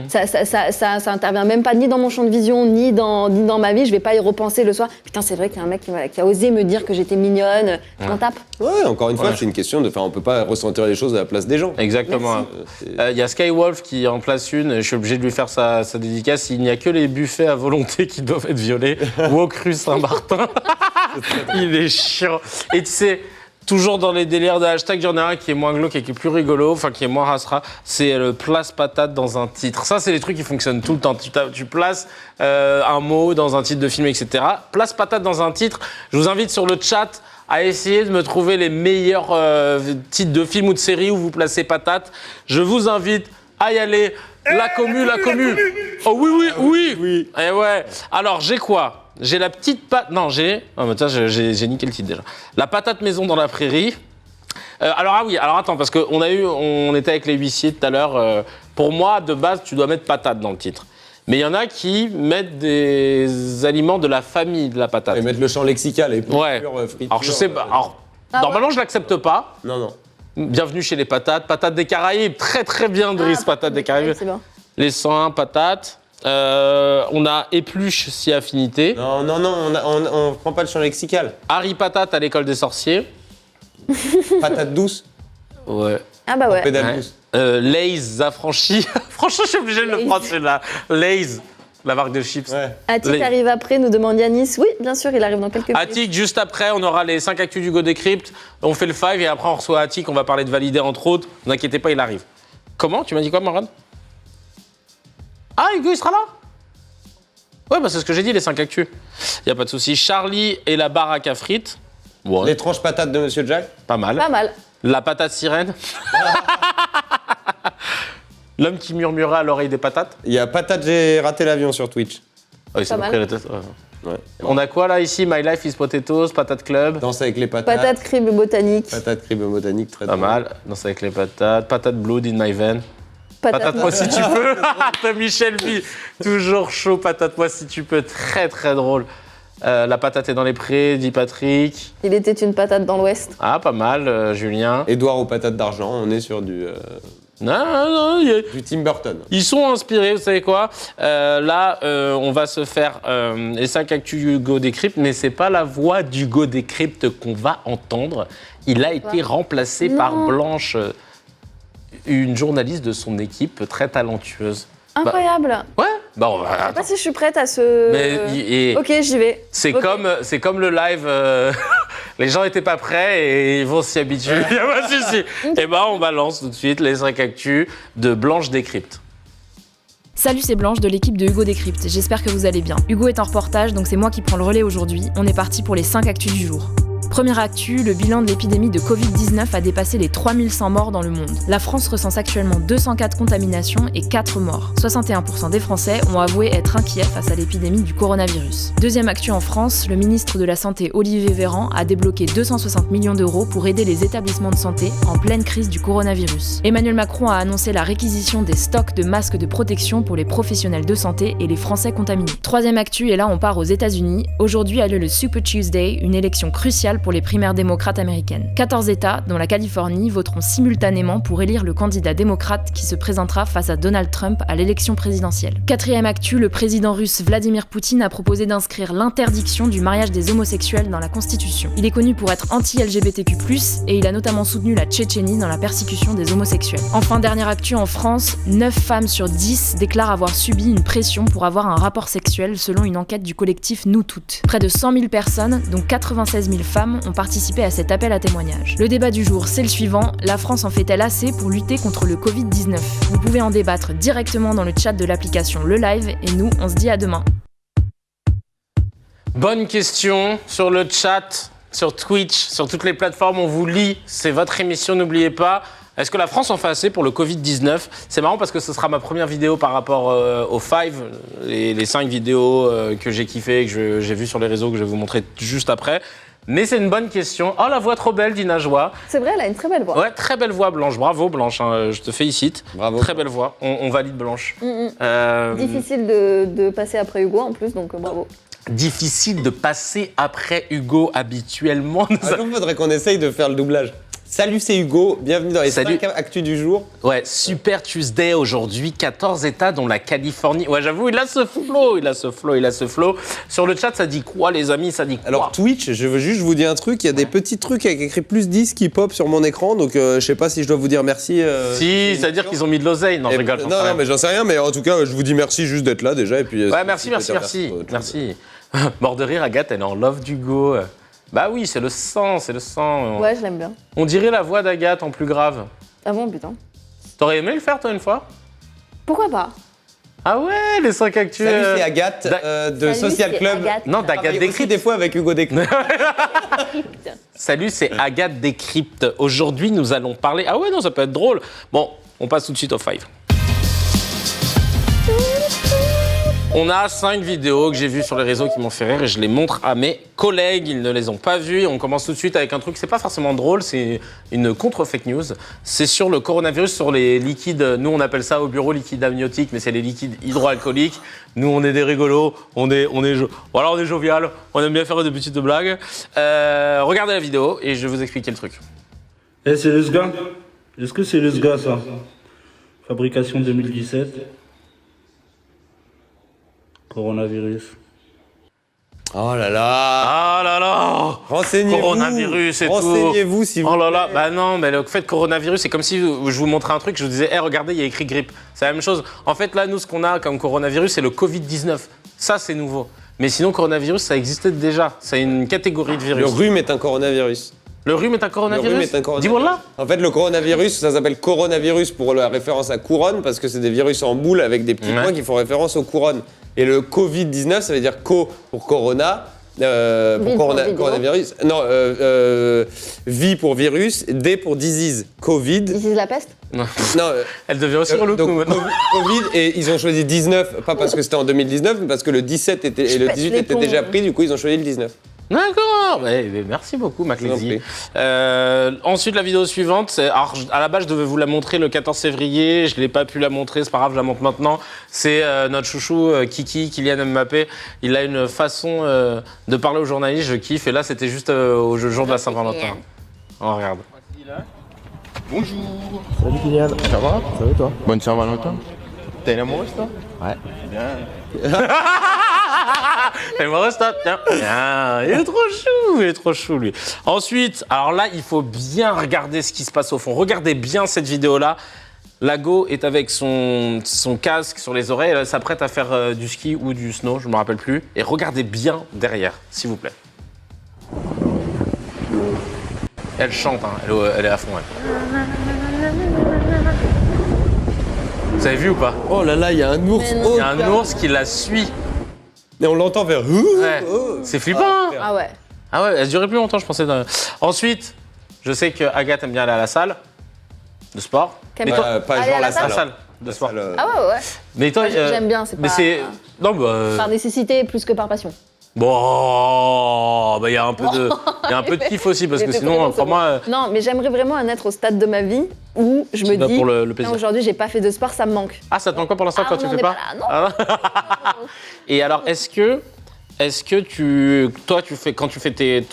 [SPEAKER 7] Ça intervient même pas ni dans mon champ de vision, ni dans ma vie, je vais pas y repenser le soir. Putain, c'est vrai qu'il y a un mec qui a osé me dire que j'étais mignonne, je m'en tape.
[SPEAKER 3] Ouais, encore une fois,
[SPEAKER 2] Ouais.
[SPEAKER 3] c'est une question de. Enfin, on peut pas ressentir les choses à la place des gens.
[SPEAKER 2] Exactement.
[SPEAKER 3] Merci.
[SPEAKER 2] Il y a Skywolf qui en place une, et je suis obligé de lui faire sa dédicace. Il n'y a que les buffets à volonté qui doivent être violés. Wok rue Saint-Martin. Il est chiant. Et tu sais, toujours dans les délires de hashtag, il y en a un qui est moins glauque et qui est plus rigolo, enfin qui est moins rasera, c'est le place patate dans un titre. Ça, c'est les trucs qui fonctionnent tout le temps. Tu places un mot dans un titre de film, etc. Place patate dans un titre. Je vous invite sur le chat à essayer de me trouver les meilleurs titres de films ou de séries où vous placez patate. Je vous invite à y aller. La commu. Oh oui. Et ouais. Alors, j'ai quoi ? J'ai la petite patate. Non, j'ai. Oh, mais tiens, j'ai niqué le titre déjà. La patate maison dans la prairie. Alors attends, parce on était avec les huissiers tout à l'heure. Pour moi, de base, tu dois mettre patate dans le titre. Mais il y en a qui mettent des aliments de la famille de la patate.
[SPEAKER 3] Et mettre le champ lexical et
[SPEAKER 2] Ouais.
[SPEAKER 3] friture,
[SPEAKER 2] Alors je sais pas. Alors, normalement, je l'accepte pas.
[SPEAKER 3] Non.
[SPEAKER 2] Bienvenue chez les patates. Patates des Caraïbes. Très très bien, Driss. Patates des Caraïbes.
[SPEAKER 7] C'est bon.
[SPEAKER 2] Les 101 patates. On a épluche si affinité.
[SPEAKER 3] Non, on prend pas le champ lexical.
[SPEAKER 2] Harry Patate à l'école des sorciers.
[SPEAKER 3] Patate douce,
[SPEAKER 2] Ouais.
[SPEAKER 7] Ah bah ouais.
[SPEAKER 3] pédale
[SPEAKER 2] Ouais.
[SPEAKER 3] douce.
[SPEAKER 2] Lay's affranchi. Franchement, je suis obligé de le prendre celui-là. Lay's, la marque de chips.
[SPEAKER 3] Ouais.
[SPEAKER 7] Attic
[SPEAKER 2] Les-
[SPEAKER 7] arrive après, nous demande Yanis. Oui, bien sûr, il arrive dans quelques minutes.
[SPEAKER 2] Attic, juste après, on aura les 5 actus du Go Decrypt. On fait le 5 et après, on reçoit Attic. On va parler de valider entre autres. Ne vous inquiétez pas, il arrive. Comment ? Tu m'as dit quoi, Morad ? Ah, Hugo, il sera là ? Ouais, bah c'est ce que j'ai dit, les 5 actus. Y a pas de souci. Charlie et la baraque à frites. Ouais,
[SPEAKER 3] L'étrange patate de Monsieur Jack.
[SPEAKER 2] pas mal.
[SPEAKER 7] Pas mal.
[SPEAKER 2] La patate sirène. L'homme qui murmurait à l'oreille des patates.
[SPEAKER 3] Il y a patate, j'ai raté l'avion sur Twitch.
[SPEAKER 2] Ah oui, c'est
[SPEAKER 7] Pas
[SPEAKER 2] pas
[SPEAKER 7] mal.
[SPEAKER 2] pris la tête. Ouais.
[SPEAKER 3] Ouais.
[SPEAKER 2] On a quoi là ici? My Life is Potatoes, Patate Club.
[SPEAKER 3] Danse avec les patates.
[SPEAKER 7] Patate crible botanique.
[SPEAKER 3] Patate cribe botanique, très
[SPEAKER 2] Pas
[SPEAKER 3] drôle.
[SPEAKER 2] mal. Danse avec les patates. Patate Blood in my vein. Patate-moi si tu peux. T'as Michel V. Toujours chaud. Patate-moi si tu peux. Très très drôle. La patate est dans les prés, dit Patrick.
[SPEAKER 7] Il était une patate dans l'Ouest.
[SPEAKER 2] Ah, pas mal, Julien.
[SPEAKER 3] Édouard aux patates d'argent, on est sur du
[SPEAKER 2] Non,
[SPEAKER 3] Tim Burton.
[SPEAKER 2] ils sont inspirés, vous savez quoi? Là, on va se faire les 5 actus Hugo Décrypte, mais c'est pas la voix d'Hugo Décrypte qu'on va entendre. Il a été remplacé par Blanche, une journaliste de son équipe très talentueuse.
[SPEAKER 7] Incroyable.
[SPEAKER 2] Ouais, bah on va.
[SPEAKER 7] Je sais pas si je suis prête à ce.
[SPEAKER 2] Mais
[SPEAKER 7] Ok, j'y vais.
[SPEAKER 2] c'est
[SPEAKER 7] Ok.
[SPEAKER 2] comme le live. Les gens étaient pas prêts et ils vont s'y habituer. Il y a pas de souci. Et ben on balance tout de suite les 5 actus de Blanche Décrypte.
[SPEAKER 8] Salut, c'est Blanche de l'équipe de Hugo Décrypte. J'espère que vous allez bien. Hugo est en reportage, donc c'est moi qui prends le relais aujourd'hui. On est parti pour les 5 actus du jour. Première actu, le bilan de l'épidémie de Covid-19 a dépassé les 3100 morts dans le monde. La France recense actuellement 204 contaminations et 4 morts. 61% des Français ont avoué être inquiets face à l'épidémie du coronavirus. Deuxième actu en France, le ministre de la Santé Olivier Véran a débloqué 260 millions d'euros pour aider les établissements de santé en pleine crise du coronavirus. Emmanuel Macron a annoncé la réquisition des stocks de masques de protection pour les professionnels de santé et les Français contaminés. Troisième actu, et là on part aux États-Unis. Aujourd'hui a lieu le Super Tuesday, une élection cruciale pour les primaires démocrates américaines. 14 États, dont la Californie, voteront simultanément pour élire le candidat démocrate qui se présentera face à Donald Trump à l'élection présidentielle. Quatrième actu, le président russe Vladimir Poutine a proposé d'inscrire l'interdiction du mariage des homosexuels dans la Constitution. Il est connu pour être anti-LGBTQ+, et il a notamment soutenu la Tchétchénie dans la persécution des homosexuels. Enfin, dernière actu en France, 9 femmes sur 10 déclarent avoir subi une pression pour avoir un rapport sexuel selon une enquête du collectif Nous Toutes. Près de 100 000 personnes, dont 96 000 femmes, ont participé à cet appel à témoignage. Le débat du jour, c'est le suivant. La France en fait-elle assez pour lutter contre le Covid-19? Vous pouvez en débattre directement dans le chat de l'application Le Live, et nous, on se dit à demain.
[SPEAKER 2] Bonne question sur le chat, sur Twitch, sur toutes les plateformes, on vous lit. C'est votre émission, n'oubliez pas. Est-ce que la France en fait assez pour le Covid-19? C'est marrant parce que ce sera ma première vidéo par rapport aux 5, les 5 vidéos que j'ai kiffées, que j'ai vues sur les réseaux, que je vais vous montrer juste après. Mais c'est une bonne question. Oh, la voix trop belle d'Inajwa.
[SPEAKER 7] C'est vrai, elle a une très belle voix.
[SPEAKER 2] Ouais, très belle voix, Blanche. Bravo, Blanche. Hein, je te félicite.
[SPEAKER 3] Bravo.
[SPEAKER 2] Très belle voix. On valide Blanche.
[SPEAKER 7] Difficile de passer après Hugo en plus, donc bravo.
[SPEAKER 2] Difficile de passer après Hugo habituellement.
[SPEAKER 3] Un jour, faudrait qu'on essaye de faire le doublage. Salut, c'est Hugo. Bienvenue dans les
[SPEAKER 2] Salut.
[SPEAKER 3] 5 actus du jour.
[SPEAKER 2] Ouais, Super Tuesday aujourd'hui, 14 États dont la Californie. Ouais, j'avoue, il a ce flow. Sur le chat, ça dit quoi, les amis? Ça dit quoi?
[SPEAKER 3] Alors Twitch, je veux juste vous dire un truc, il y a des petits trucs avec écrit plus 10 qui pop sur mon écran, donc je sais pas si je dois vous dire merci.
[SPEAKER 2] Si, c'est-à-dire qu'ils ont mis de l'oseille. Non, je rigole. j'en sais
[SPEAKER 3] Non,
[SPEAKER 2] rien.
[SPEAKER 3] mais j'en sais rien, mais en tout cas, je vous dis merci juste d'être là déjà. Et puis,
[SPEAKER 2] Ouais, merci. Mort de rire, Agathe, elle est en love d'Hugo. Bah oui, c'est le sang.
[SPEAKER 7] Ouais, je l'aime bien.
[SPEAKER 2] On dirait la voix d'Agathe en plus grave.
[SPEAKER 7] Ah bon, putain.
[SPEAKER 2] T'aurais aimé le faire, toi, une fois?
[SPEAKER 7] Pourquoi pas?
[SPEAKER 2] Ah ouais, les 5 actus.
[SPEAKER 3] Salut, c'est Agathe de
[SPEAKER 7] Salut,
[SPEAKER 3] Social
[SPEAKER 7] c'est
[SPEAKER 3] Club.
[SPEAKER 7] Agathe.
[SPEAKER 2] Non, d'Agathe
[SPEAKER 3] Travaille aussi
[SPEAKER 2] Décrypte.
[SPEAKER 3] des fois avec Hugo Décrypte.
[SPEAKER 2] Salut, c'est Agathe Décrypte. Aujourd'hui, nous allons parler... Ah ouais, non, ça peut être drôle. Bon, on passe tout de suite au 5. On a 5 vidéos que j'ai vues sur les réseaux qui m'ont fait rire et je les montre à mes collègues. Ils ne les ont pas vues. On commence tout de suite avec un truc, c'est pas forcément drôle, c'est une contre-fake news. C'est sur le coronavirus, sur les liquides. Nous, on appelle ça au bureau liquide amniotique, mais c'est les liquides hydroalcooliques. Nous, on est des rigolos, on est jovial, on aime bien faire des petites blagues. Regardez la vidéo et je vais vous expliquer le truc.
[SPEAKER 9] Eh, c'est le SGA? Est-ce que c'est le SGA, ça? Fabrication 2017. Coronavirus.
[SPEAKER 3] Oh là là.
[SPEAKER 2] Ah là là.
[SPEAKER 3] Renseignez-vous.
[SPEAKER 2] Coronavirus et tout.
[SPEAKER 3] Renseignez-vous si vous
[SPEAKER 2] Oh là là, bah non, mais le fait de coronavirus, c'est comme si je vous montrais un truc, je vous disais, hey, regardez, il y a écrit grippe. C'est la même chose. En fait, là, nous, ce qu'on a comme coronavirus, c'est le Covid-19. Ça, c'est nouveau. Mais sinon, coronavirus, ça existait déjà. C'est une catégorie de virus.
[SPEAKER 3] Le rhume est un coronavirus.
[SPEAKER 2] Le rhume est un
[SPEAKER 3] Le
[SPEAKER 2] coronavirus.
[SPEAKER 3] rhume est un coronavirus.
[SPEAKER 2] Dis voilà.
[SPEAKER 3] En fait, le coronavirus, ça s'appelle coronavirus pour la référence à couronne, parce que c'est des virus en boule avec des petits
[SPEAKER 2] Ouais.
[SPEAKER 3] points qui font référence aux couronnes. Et le Covid-19, ça veut dire co pour corona, coronavirus. Non, vi pour virus, d pour disease. Covid.
[SPEAKER 7] Ici, la peste.
[SPEAKER 3] Non,
[SPEAKER 2] Elle devient aussi relou que
[SPEAKER 3] donc,
[SPEAKER 2] nous maintenant.
[SPEAKER 3] Covid, et ils ont choisi 19, pas parce que c'était en 2019, mais parce que le 17 était, et le
[SPEAKER 7] pète
[SPEAKER 3] 18
[SPEAKER 7] les
[SPEAKER 3] était
[SPEAKER 7] plombs.
[SPEAKER 3] déjà pris, du coup ils ont choisi le 19.
[SPEAKER 2] D'accord. Merci beaucoup,
[SPEAKER 3] Je vous en
[SPEAKER 2] Maclésie.
[SPEAKER 3] prie.
[SPEAKER 2] Ensuite, la vidéo suivante. Alors, à la base, je devais vous la montrer le 14 février. Je l'ai pas pu la montrer. C'est pas grave, je la montre maintenant. C'est notre chouchou Kiki, Kylian Mbappé. Il a une façon de parler aux journalistes. Je kiffe. Et là, c'était juste au jour de la Saint-Valentin. On regarde.
[SPEAKER 10] Bonjour.
[SPEAKER 4] Salut Kylian.
[SPEAKER 10] Ça va?
[SPEAKER 4] Ça va toi?
[SPEAKER 10] Bonne Saint-Valentin. T'es une amoureuse, toi?
[SPEAKER 4] Ouais.
[SPEAKER 10] Bien.
[SPEAKER 2] Et me reste là, tiens. Ah, il est trop chou, lui. Ensuite, alors là, il faut bien regarder ce qui se passe au fond. Regardez bien cette vidéo-là. Lago est avec son casque sur les oreilles. Elle s'apprête à faire du ski ou du snow, je ne me rappelle plus. Et regardez bien derrière, s'il vous plaît. Elle chante, hein. Elle est à fond, elle. Vous avez vu ou pas?
[SPEAKER 3] Oh là là, il y a un ours.
[SPEAKER 2] Il y a un ours qui la suit.
[SPEAKER 3] Et on l'entend faire.
[SPEAKER 2] Ouais. C'est flippant, hein.
[SPEAKER 7] Ah ouais.
[SPEAKER 2] Ah ouais, elle durait plus longtemps, je pensais. Ensuite, je sais que Agathe aime bien aller à la salle de sport.
[SPEAKER 7] Camille.
[SPEAKER 2] Mais toi,
[SPEAKER 3] Pas
[SPEAKER 7] Aller
[SPEAKER 3] genre
[SPEAKER 7] à la
[SPEAKER 3] la
[SPEAKER 2] à la
[SPEAKER 3] salle.
[SPEAKER 2] salle de sport.
[SPEAKER 7] Ah ouais, ouais.
[SPEAKER 2] Mais toi,
[SPEAKER 7] J'aime bien, c'est
[SPEAKER 2] Mais
[SPEAKER 7] pas-
[SPEAKER 2] c'est. Non, bah.
[SPEAKER 7] Par nécessité plus que par passion.
[SPEAKER 2] Bon, bah il y a un peu de kiff aussi parce que
[SPEAKER 7] Mais c'est
[SPEAKER 2] sinon,
[SPEAKER 7] bon, c'est
[SPEAKER 2] crois-moi.
[SPEAKER 7] Non, mais j'aimerais vraiment en être au stade de ma vie où je me
[SPEAKER 2] vas
[SPEAKER 7] dis,
[SPEAKER 2] pour le plaisir.
[SPEAKER 7] non, aujourd'hui, j'ai pas fait de sport, ça me manque.
[SPEAKER 2] Ah, ça te manque quoi pour l'instant
[SPEAKER 7] Ah,
[SPEAKER 2] quand tu
[SPEAKER 7] on
[SPEAKER 2] fais
[SPEAKER 7] est
[SPEAKER 2] pas?
[SPEAKER 7] pas là, non.
[SPEAKER 2] Ah, non. Et alors, est-ce que toi, quand tu fais tes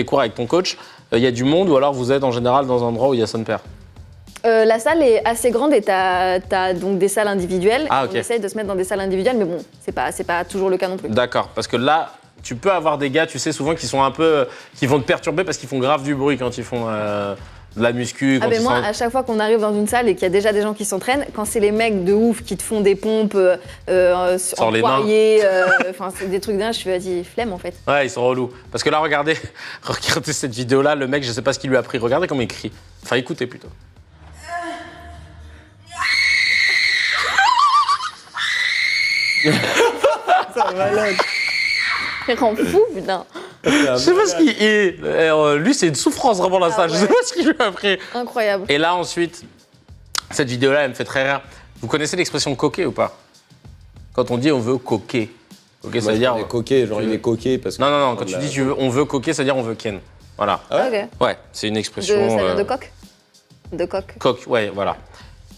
[SPEAKER 2] cours avec ton coach, il y a du monde ou alors vous êtes en général dans un endroit où il y a son père?
[SPEAKER 7] La salle est assez grande et t'as donc des salles individuelles.
[SPEAKER 2] Ah, ok.
[SPEAKER 7] On essaye de se mettre dans des salles individuelles, mais bon, c'est pas toujours le cas non plus.
[SPEAKER 2] D'accord, parce que là, tu peux avoir des gars, tu sais, souvent qui sont un peu. Qui vont te perturber parce qu'ils font grave du bruit quand ils font de la muscu. Quand
[SPEAKER 7] Ah ben
[SPEAKER 2] ils
[SPEAKER 7] moi,
[SPEAKER 2] sont-
[SPEAKER 7] à chaque fois qu'on arrive dans une salle et qu'il y a déjà des gens qui s'entraînent, quand c'est les mecs de ouf qui te font des pompes
[SPEAKER 2] Sans
[SPEAKER 7] en
[SPEAKER 2] les mains.
[SPEAKER 7] poirier, enfin c'est des trucs d'un, je fais vas-y, flemme en fait.
[SPEAKER 2] Ouais, ils sont relous. Parce que là, regardez cette vidéo-là, le mec, je sais pas ce qu'il lui a appris. Regardez comment il crie. Enfin, écoutez plutôt.
[SPEAKER 7] Il rend fou, putain.
[SPEAKER 2] Je sais pas ce qu'il. Lui, c'est une souffrance vraiment la salle. Je sais
[SPEAKER 7] ouais.
[SPEAKER 2] pas ce qu'il lui a appris.
[SPEAKER 7] Incroyable.
[SPEAKER 2] Et là, ensuite, cette vidéo-là, elle me fait très rire. Vous connaissez l'expression coquer ou pas? Quand on dit on veut coquer. Coquer, ça veut dire.
[SPEAKER 3] Il est coqué, genre il est coqué parce que.
[SPEAKER 2] Non, quand tu dis on veut coquer, ça veut dire on veut ken. Voilà.
[SPEAKER 3] Ah ouais
[SPEAKER 7] Ok.
[SPEAKER 2] Ouais, c'est une
[SPEAKER 7] Ça
[SPEAKER 2] expression.
[SPEAKER 7] vient de coq. De coq.
[SPEAKER 2] Coq, ouais, voilà.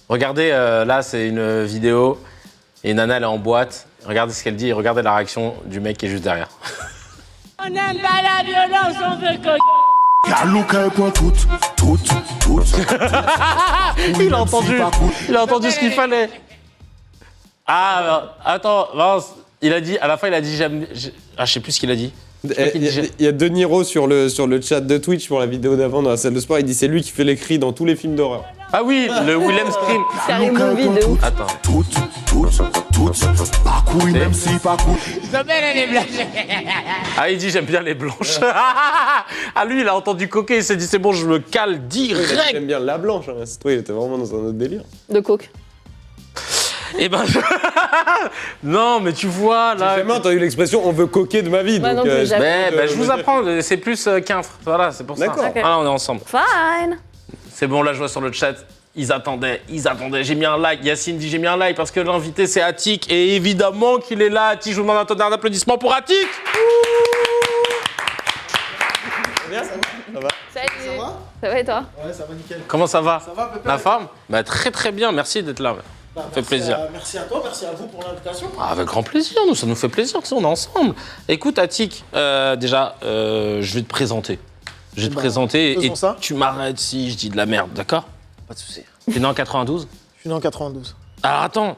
[SPEAKER 2] Regardez, là, c'est une vidéo. Et Nana, elle est en boîte. Regardez ce qu'elle dit et regardez la réaction du mec qui est juste derrière.
[SPEAKER 11] On n'aime pas la violence, on veut coquer.
[SPEAKER 2] Il a entendu ce qu'il fallait. Ah, attends, mince. À la fin, il a dit j'aime. Je sais plus ce qu'il a dit. Je crois qu'il dit,
[SPEAKER 3] Il y a De Niro sur le chat de Twitch pour la vidéo d'avant dans la salle de sport. Il dit c'est lui qui fait les cris dans tous les films d'horreur.
[SPEAKER 2] Ah oui, le Willem Scream.
[SPEAKER 7] Carré movie de ouf.
[SPEAKER 2] Attends.
[SPEAKER 11] Isabelle, elle est blanche.
[SPEAKER 2] Ah, il dit j'aime bien les blanches. Ah, lui, il a entendu coquer. Il s'est dit c'est bon, je me cale direct.
[SPEAKER 3] J'aime bien la blanche. Hein. C'est toi, il était vraiment dans un autre délire.
[SPEAKER 7] De coq.
[SPEAKER 2] Eh ben. Non, mais tu vois, là.
[SPEAKER 3] J'ai jamais entendu l'expression on veut coquer de ma vie.
[SPEAKER 7] Moi
[SPEAKER 3] donc,
[SPEAKER 7] non plus, jamais.
[SPEAKER 2] Ben, je vous apprends, c'est plus qu'infre. Voilà, c'est pour ça.
[SPEAKER 3] D'accord.
[SPEAKER 7] Ok.
[SPEAKER 2] Ah, on est ensemble.
[SPEAKER 7] Fine.
[SPEAKER 2] C'est bon, là, je vois sur le chat. Ils attendaient. J'ai mis un like. Yacine dit j'ai mis un like parce que l'invité, c'est Attic. Et évidemment qu'il est là, Attic. Je vous demande un tonnerre d'applaudissements pour Attic.
[SPEAKER 3] Ça va
[SPEAKER 7] Salut. Ça va et toi?
[SPEAKER 4] Ouais, ça va nickel.
[SPEAKER 2] Comment ça va?
[SPEAKER 4] Ça va, Pépé?
[SPEAKER 2] La forme? Bah, très très bien. Merci d'être là. Ça fait plaisir.
[SPEAKER 4] Merci à toi, merci à vous pour l'invitation.
[SPEAKER 2] Ah, avec grand plaisir, ça nous fait plaisir, tu sais, on est ensemble. Écoute, Attic, déjà, je vais te présenter. Je vais te présenter et
[SPEAKER 4] faisons ça.
[SPEAKER 2] tu m'arrêtes si je dis de la merde, d'accord? Pas de souci. T'es né en 92?
[SPEAKER 4] Je suis né en 92.
[SPEAKER 2] Alors attends,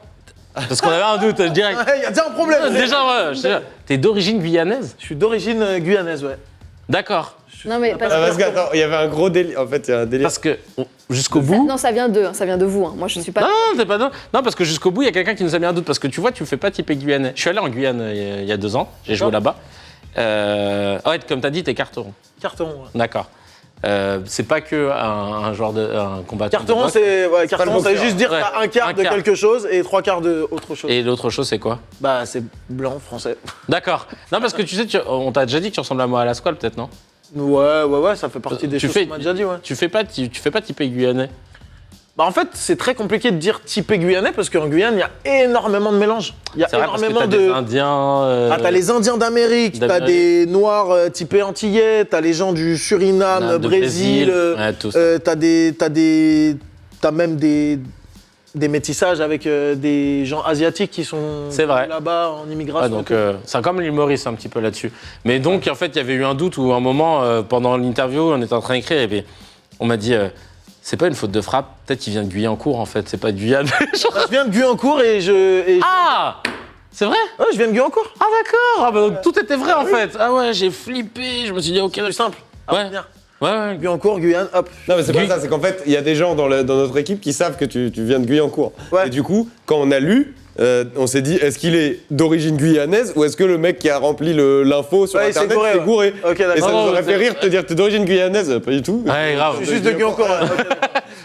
[SPEAKER 2] parce qu'on avait un doute direct.
[SPEAKER 4] Il y a déjà un problème.
[SPEAKER 2] Déjà, ouais, je sais pas. T'es d'origine guyanaise?
[SPEAKER 4] Je suis d'origine guyanaise, ouais.
[SPEAKER 2] D'accord.
[SPEAKER 7] Non mais parce
[SPEAKER 3] Parce qu'attends, il y avait un gros délire. En fait, il y a un délire.
[SPEAKER 2] Parce que jusqu'au bout.
[SPEAKER 7] non, ça vient de vous. Hein. Moi, je suis pas.
[SPEAKER 2] Non, t'es pas non, parce que jusqu'au bout, il y a quelqu'un qui nous a mis un doute. Parce que tu vois, tu fais pas typer guyanais. Je suis allé en Guyane il y a 2 ans, j'ai joué là-bas. Ouais, comme t'as dit, t'es carteron.
[SPEAKER 4] Carton, ouais.
[SPEAKER 2] D'accord. C'est pas que un joueur un combattant.
[SPEAKER 4] Carton,
[SPEAKER 2] de boxe.
[SPEAKER 4] carton, ça veut juste dire
[SPEAKER 2] Ouais.
[SPEAKER 4] t'as un quart
[SPEAKER 2] Un
[SPEAKER 4] de
[SPEAKER 2] quart.
[SPEAKER 4] quelque chose et 3 quarts de autre chose.
[SPEAKER 2] Et l'autre chose, c'est quoi?
[SPEAKER 4] Bah, c'est blanc, français.
[SPEAKER 2] D'accord. Non, parce que tu sais, on t'a déjà dit que tu ressembles à moi à la squale, peut-être, non?
[SPEAKER 4] Ouais, ça fait partie des
[SPEAKER 2] Tu
[SPEAKER 4] choses
[SPEAKER 2] fais-
[SPEAKER 4] qu'on m'a déjà dit, ouais.
[SPEAKER 2] Tu fais pas typé guyanais.
[SPEAKER 4] Bah, en fait, c'est très compliqué de dire typé guyanais parce qu'en Guyane, il y a énormément de mélanges. Il y a
[SPEAKER 2] C'est vrai parce que
[SPEAKER 4] énormément
[SPEAKER 2] t'as
[SPEAKER 4] de.
[SPEAKER 2] des Indiens.
[SPEAKER 4] Ah, t'as les Indiens d'Amérique, t'as
[SPEAKER 2] d'Amérique.
[SPEAKER 4] des Noirs typés antillais, t'as les gens du Suriname,
[SPEAKER 2] de
[SPEAKER 4] Brésil,
[SPEAKER 2] Ouais, tout ça.
[SPEAKER 4] t'as même des métissages avec des gens asiatiques qui sont
[SPEAKER 2] C'est vrai.
[SPEAKER 4] là-bas en immigration.
[SPEAKER 2] Ouais, donc c'est comme l'humoriste un petit peu là-dessus. Mais donc en fait, il y avait eu un doute où un moment, pendant l'interview, on était en train d'écrire et puis on m'a dit c'est pas une faute de frappe, peut-être qu'il vient de Guyancourt en fait, c'est pas de Guyane.
[SPEAKER 4] Je viens de Guyancourt et
[SPEAKER 2] Ah c'est vrai?
[SPEAKER 4] Ouais, je viens de Guyancourt.
[SPEAKER 2] Ah d'accord, ah, bah, donc, tout était vrai en fait. Ah ouais, j'ai flippé, je me suis dit ok,
[SPEAKER 4] C'est simple.
[SPEAKER 2] Ouais. Ouais.
[SPEAKER 4] Guyancourt, Guyane, hop.
[SPEAKER 3] Non, mais c'est pas ça, c'est qu'en fait, il y a des gens dans notre équipe qui savent que tu viens de Guyancourt.
[SPEAKER 4] Ouais.
[SPEAKER 3] Et du coup, quand on a lu, on s'est dit, est-ce qu'il est d'origine guyanaise ou est-ce que le mec qui a rempli l'info sur
[SPEAKER 4] Ouais, il s'est
[SPEAKER 3] Internet
[SPEAKER 4] gouré,
[SPEAKER 3] s'est
[SPEAKER 4] ouais.
[SPEAKER 3] gouré?
[SPEAKER 4] Ok, d'accord.
[SPEAKER 3] Et ça
[SPEAKER 2] Non,
[SPEAKER 3] nous aurait
[SPEAKER 2] c'est-
[SPEAKER 3] fait rire de te dire, t'es d'origine guyanaise? Pas du tout.
[SPEAKER 2] Ouais, grave.
[SPEAKER 4] Je suis juste de Guyancourt.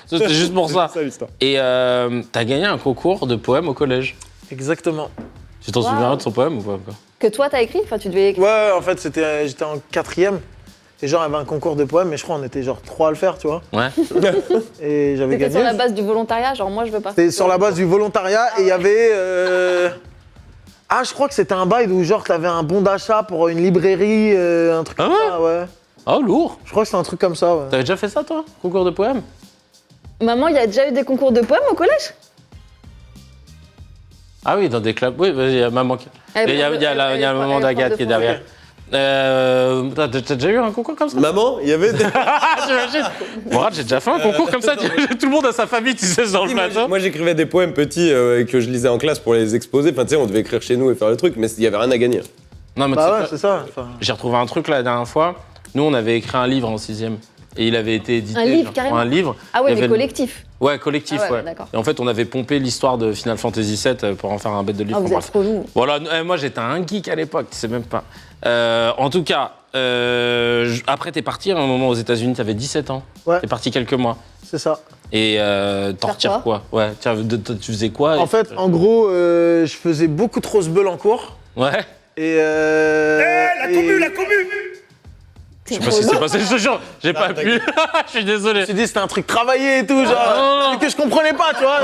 [SPEAKER 2] C'était juste pour ça.
[SPEAKER 3] C'est ça l'histoire.
[SPEAKER 2] Et t'as gagné un concours de poèmes au collège.
[SPEAKER 4] Exactement.
[SPEAKER 2] Tu t'en
[SPEAKER 7] Wow.
[SPEAKER 2] souviens de son poème ou pas?
[SPEAKER 7] Que toi, t'as écrit? Enfin, tu devais écrire.
[SPEAKER 4] Ouais, en fait, j'étais en 4e. Et genre, il y avait un concours de poèmes, mais je crois qu'on était genre 3 à le faire, tu vois.
[SPEAKER 2] Ouais.
[SPEAKER 4] Et j'avais
[SPEAKER 7] C'était
[SPEAKER 4] gagné.
[SPEAKER 7] sur la base du volontariat, genre moi je veux participer.
[SPEAKER 4] C'était sur la base du volontariat et il y avait. Ah, je crois que c'était un bail où genre t'avais un bon d'achat pour une librairie, un truc
[SPEAKER 2] Ah
[SPEAKER 4] comme
[SPEAKER 2] ouais
[SPEAKER 4] ça, ouais.
[SPEAKER 2] Oh lourd.
[SPEAKER 4] Je crois que c'était un truc comme ça, ouais.
[SPEAKER 2] T'avais déjà fait ça toi? Concours de poèmes?
[SPEAKER 7] Maman, il y a déjà eu des concours de poèmes au collège?
[SPEAKER 2] Ah oui, dans des clubs. Oui, il y a maman qui.
[SPEAKER 7] Elle
[SPEAKER 2] Il y a
[SPEAKER 7] prend-
[SPEAKER 2] il y a un
[SPEAKER 7] elle
[SPEAKER 2] moment
[SPEAKER 7] prend
[SPEAKER 2] d'Agathe
[SPEAKER 7] de
[SPEAKER 2] qui est
[SPEAKER 7] France.
[SPEAKER 2] derrière. T'as déjà eu un concours comme ça?
[SPEAKER 3] Maman, il y avait des...
[SPEAKER 2] J'imagine. Bon, j'ai déjà fait un concours comme ça. Tout le monde a sa famille, tu sais, dans le plateau.
[SPEAKER 3] Moi, j'écrivais des poèmes petits que je lisais en classe pour les exposer. Enfin, tu sais, on devait écrire chez nous et faire le truc, mais il y avait rien à gagner.
[SPEAKER 2] Non, mais tu
[SPEAKER 4] Bah
[SPEAKER 2] sais
[SPEAKER 4] ouais,
[SPEAKER 2] quoi,
[SPEAKER 4] c'est ça. Enfin,
[SPEAKER 2] j'ai retrouvé un truc là la dernière fois. Nous, on avait écrit un livre en 6ème. Et il avait été édité.
[SPEAKER 7] Un livre,
[SPEAKER 2] genre,
[SPEAKER 7] carrément.
[SPEAKER 2] Un livre.
[SPEAKER 7] Ah
[SPEAKER 2] Il
[SPEAKER 7] ouais,
[SPEAKER 2] y
[SPEAKER 7] mais
[SPEAKER 2] avait le-
[SPEAKER 7] collectif.
[SPEAKER 2] Ouais, collectif,
[SPEAKER 7] Ah ouais,
[SPEAKER 2] ouais.
[SPEAKER 7] d'accord.
[SPEAKER 2] Et en fait, on avait pompé l'histoire de Final Fantasy VII pour en faire un bête de livre.
[SPEAKER 7] Ah, vous
[SPEAKER 2] Enfin,
[SPEAKER 7] êtes trop lourd.
[SPEAKER 2] voilà, moi j'étais un geek à l'époque, tu sais même pas. En tout cas, après t'es parti à un moment aux États-Unis, t'avais 17 ans.
[SPEAKER 4] Ouais.
[SPEAKER 2] T'es parti quelques mois.
[SPEAKER 4] c'est ça.
[SPEAKER 2] Et t'en
[SPEAKER 7] Faire
[SPEAKER 2] retires quoi? Ouais, tiens, tu faisais quoi?
[SPEAKER 4] En fait, en gros, je faisais beaucoup trop ce beul en cours.
[SPEAKER 2] Ouais.
[SPEAKER 4] Et.
[SPEAKER 5] La commu, la commu.
[SPEAKER 2] Je sais pas si c'est passé, je te jure, j'ai pas pu. Je suis désolé.
[SPEAKER 4] Je me suis dit, c'était un truc travaillé et tout, genre.
[SPEAKER 2] non, non.
[SPEAKER 4] mais que je comprenais pas, tu vois.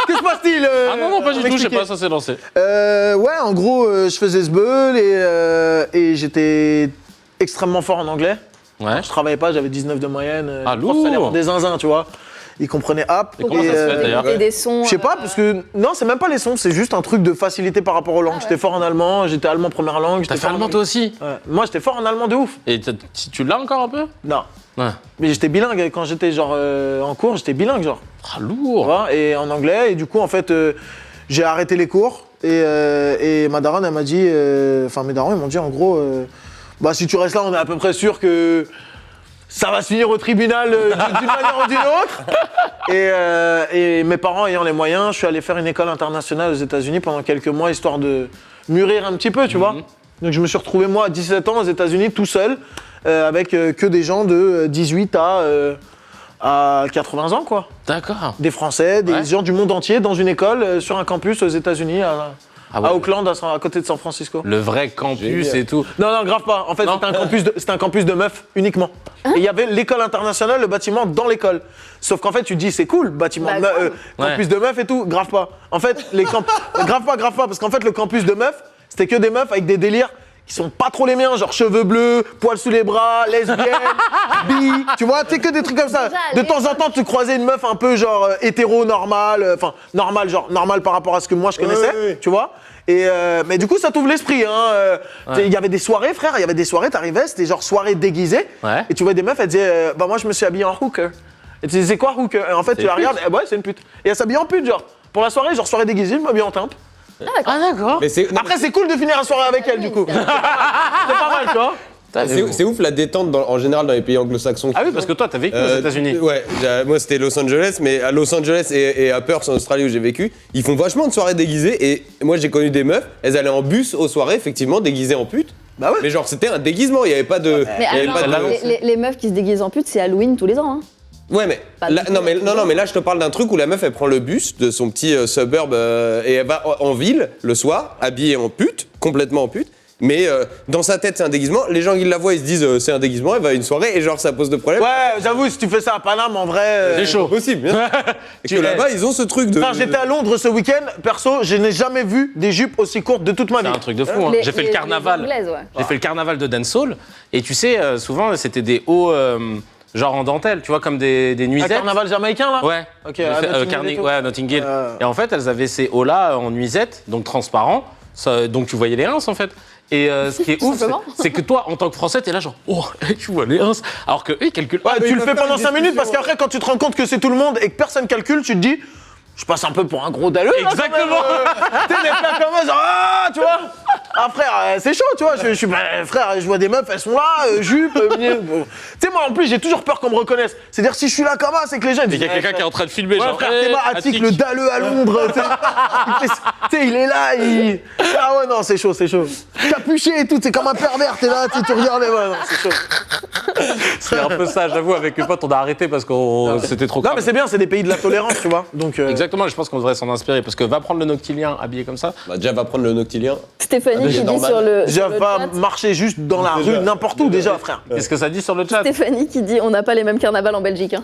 [SPEAKER 4] Que se passe-t-il
[SPEAKER 2] Ah non, pas du tout, je sais
[SPEAKER 4] m'expliquer.
[SPEAKER 2] pas, ça s'est lancé.
[SPEAKER 4] Ouais, en gros, je faisais ce beul et j'étais extrêmement fort en anglais.
[SPEAKER 2] Ouais.
[SPEAKER 4] Je travaillais pas, j'avais 19 de moyenne.
[SPEAKER 2] Ah,
[SPEAKER 4] les profs, ça allait
[SPEAKER 2] lourd.
[SPEAKER 4] avoir des zinzins, tu vois. Ils comprenaient app.
[SPEAKER 2] Et comment ça se fait, d'ailleurs
[SPEAKER 7] Et des sons.
[SPEAKER 4] Je sais pas, parce que. Non, c'est même pas les sons, c'est juste un truc de facilité par rapport aux langues.
[SPEAKER 7] Ah ouais.
[SPEAKER 4] J'étais fort en allemand, j'étais allemand première langue.
[SPEAKER 2] T'as
[SPEAKER 4] j'étais
[SPEAKER 2] fait
[SPEAKER 4] fort en
[SPEAKER 2] allemand toi aussi?
[SPEAKER 4] Ouais. Moi, j'étais fort en allemand de ouf.
[SPEAKER 2] Et tu l'as encore un peu?
[SPEAKER 4] Non.
[SPEAKER 2] Ouais.
[SPEAKER 4] Mais j'étais bilingue quand j'étais genre en cours, j'étais bilingue genre.
[SPEAKER 2] Ah,
[SPEAKER 4] Tu
[SPEAKER 2] lourd.
[SPEAKER 4] vois, et en anglais. Et du coup, en fait, j'ai arrêté les cours. Et ma daronne, elle m'a dit. Enfin, mes darons, ils m'ont dit en gros, bah si tu restes là, on est à peu près sûr que ça va se finir au tribunal d'une manière ou d'une autre. Et mes parents ayant les moyens, je suis allé faire une école internationale aux États-Unis pendant quelques mois, histoire de mûrir un petit peu, tu vois. Donc je me suis retrouvé, moi, à 17 ans aux États-Unis, tout seul, avec que des gens de 18 à 80 ans, quoi.
[SPEAKER 2] D'accord.
[SPEAKER 4] Des Français, des
[SPEAKER 2] Ouais.
[SPEAKER 4] gens du monde entier, dans une école, sur un campus aux États-Unis,
[SPEAKER 2] Ah ouais.
[SPEAKER 4] à Oakland, à côté de San Francisco.
[SPEAKER 2] Le vrai campus
[SPEAKER 3] Génial.
[SPEAKER 2] et tout.
[SPEAKER 4] Non, non, grave pas. En fait,
[SPEAKER 2] Non.
[SPEAKER 4] c'était un campus de meufs uniquement. Et il y avait l'école internationale, le bâtiment dans l'école. Sauf qu'en fait, tu te dis, c'est cool, bâtiment
[SPEAKER 7] Bah,
[SPEAKER 4] de
[SPEAKER 7] grave.
[SPEAKER 4] campus de meufs et tout. Grave pas. En fait, grave pas. Parce qu'en fait, le campus de meufs, c'était que des meufs avec des délires qui sont pas trop les miens, genre cheveux bleus, poils sous les bras, lesbiennes, bi, tu vois, tu sais, que des trucs comme ça.
[SPEAKER 7] Déjà,
[SPEAKER 4] De temps en temps, tu croisais une meuf un peu genre hétéro, normal, enfin normal par rapport à ce que moi je connaissais,
[SPEAKER 3] oui.
[SPEAKER 4] tu vois. Et mais du coup, ça t'ouvre l'esprit, hein. Il y avait des soirées, frère, il y avait des soirées, t'arrivais, c'était genre soirée déguisée,
[SPEAKER 2] Ouais.
[SPEAKER 4] et tu vois des meufs, elles disaient, bah moi je me suis habillée en hooker. Et tu disais, c'est quoi hooker? Et en fait, tu la
[SPEAKER 2] une
[SPEAKER 4] regardes, ouais, c'est une pute. Et elle s'habille en pute, genre. Pour la soirée, genre soirée déguisée, je m'habille en timpe.
[SPEAKER 2] Ah d'accord.
[SPEAKER 3] Mais c'est
[SPEAKER 4] Après, c'est cool de finir la soirée avec elle, du coup. C'est pas mal, tu vois.
[SPEAKER 3] c'est ouf la détente en général dans les pays anglo-saxons.
[SPEAKER 2] Ah oui, parce que toi, t'as vécu aux États-Unis.
[SPEAKER 3] Ouais, moi c'était Los Angeles, mais à Los Angeles et à Perth en Australie où j'ai vécu, ils font vachement de soirées déguisées et moi j'ai connu des meufs, elles allaient en bus aux soirées, effectivement, déguisées en putes.
[SPEAKER 4] Bah ouais.
[SPEAKER 3] Mais genre, c'était un déguisement, il y avait pas de.
[SPEAKER 7] Mais
[SPEAKER 3] il y avait
[SPEAKER 7] attends,
[SPEAKER 3] pas de-
[SPEAKER 7] les meufs qui se déguisent en pute, c'est Halloween tous les ans. Hein.
[SPEAKER 3] Ouais, mais
[SPEAKER 7] Pas
[SPEAKER 3] là,
[SPEAKER 7] du tout.
[SPEAKER 3] non, mais là, je te parle d'un truc où la meuf, elle prend le bus de son petit suburb et elle va en ville le soir, habillée en pute, complètement en pute. Mais dans sa tête, c'est un déguisement. Les gens qui la voient, ils se disent c'est un déguisement. Elle va à une soirée et genre ça pose de problème.
[SPEAKER 4] Ouais, j'avoue, si tu fais ça à Paname, en vrai.
[SPEAKER 2] C'est chaud.
[SPEAKER 3] Possible. Bien. Et que là-bas, ils ont ce truc de.
[SPEAKER 4] Quand j'étais à Londres ce week-end, perso, je n'ai jamais vu des jupes aussi courtes de toute ma vie.
[SPEAKER 2] C'est un truc de fou. Hein. J'ai fait le carnaval. J'ai fait le carnaval de dancehall. Et tu sais, souvent, c'était des hauts. Genre en dentelle, tu vois, comme des
[SPEAKER 4] Un
[SPEAKER 2] nuisettes.
[SPEAKER 4] carnaval jamaïcain, là?
[SPEAKER 2] Ouais.
[SPEAKER 4] Ok,
[SPEAKER 2] J'ai
[SPEAKER 4] à
[SPEAKER 2] fait,
[SPEAKER 4] Notting Hill et tout.
[SPEAKER 2] ouais, à Notting Hill. Et en fait, elles avaient ces hauts-là en nuisettes, donc transparents. Donc tu voyais les rinces, en fait. Et ce qui est ouf, c'est que toi, en tant que Français, t'es là genre, oh, tu vois les rinces. Alors qu'eux, ils calculent.
[SPEAKER 4] Ouais, tu le fais pendant 5 minutes parce qu'après, quand tu te rends compte que c'est tout le monde et que personne calcule, tu te dis, je passe un peu pour un gros dalleux.
[SPEAKER 2] Exactement.
[SPEAKER 4] Tu sais, les plats comme ça, genre, ah, tu vois. Ah, frère, c'est chaud, tu vois. Je suis, frère, je vois des meufs, elles sont là, jupe. Tu sais, moi, en plus, j'ai toujours peur qu'on me reconnaisse. C'est-à-dire, si je suis là comme ça, c'est que les gens.
[SPEAKER 2] Il y a quelqu'un qui est en train de filmer,
[SPEAKER 4] Ouais,
[SPEAKER 2] genre.
[SPEAKER 4] frère, t'es pas Attic, le dalleux à Londres. Tu sais, il est là, il. Ah ouais, non, c'est chaud, c'est chaud. Capuché et tout, c'est comme un pervers, t'es là, tu regardes, ouais, non, c'est chaud.
[SPEAKER 2] C'est un peu ça, j'avoue, avec les potes, on a arrêté parce que c'était trop
[SPEAKER 4] Non,
[SPEAKER 2] grave.
[SPEAKER 4] mais c'est bien, c'est des pays de la tolérance, tu vois. Donc,
[SPEAKER 2] Exactement, je pense qu'on devrait s'en inspirer parce que va prendre le noctilien habillé comme ça.
[SPEAKER 3] Bah, déjà, va prendre le noctilien.
[SPEAKER 7] Stéphanie qui dit
[SPEAKER 3] normal.
[SPEAKER 7] sur le.
[SPEAKER 4] déjà,
[SPEAKER 7] sur le
[SPEAKER 4] pas
[SPEAKER 7] chat-
[SPEAKER 4] marcher juste dans la rue, n'importe où, déjà, frère.
[SPEAKER 2] Qu'est-ce que ça dit sur le chat?
[SPEAKER 7] Stéphanie qui dit on n'a pas les mêmes carnavals en Belgique. Hein.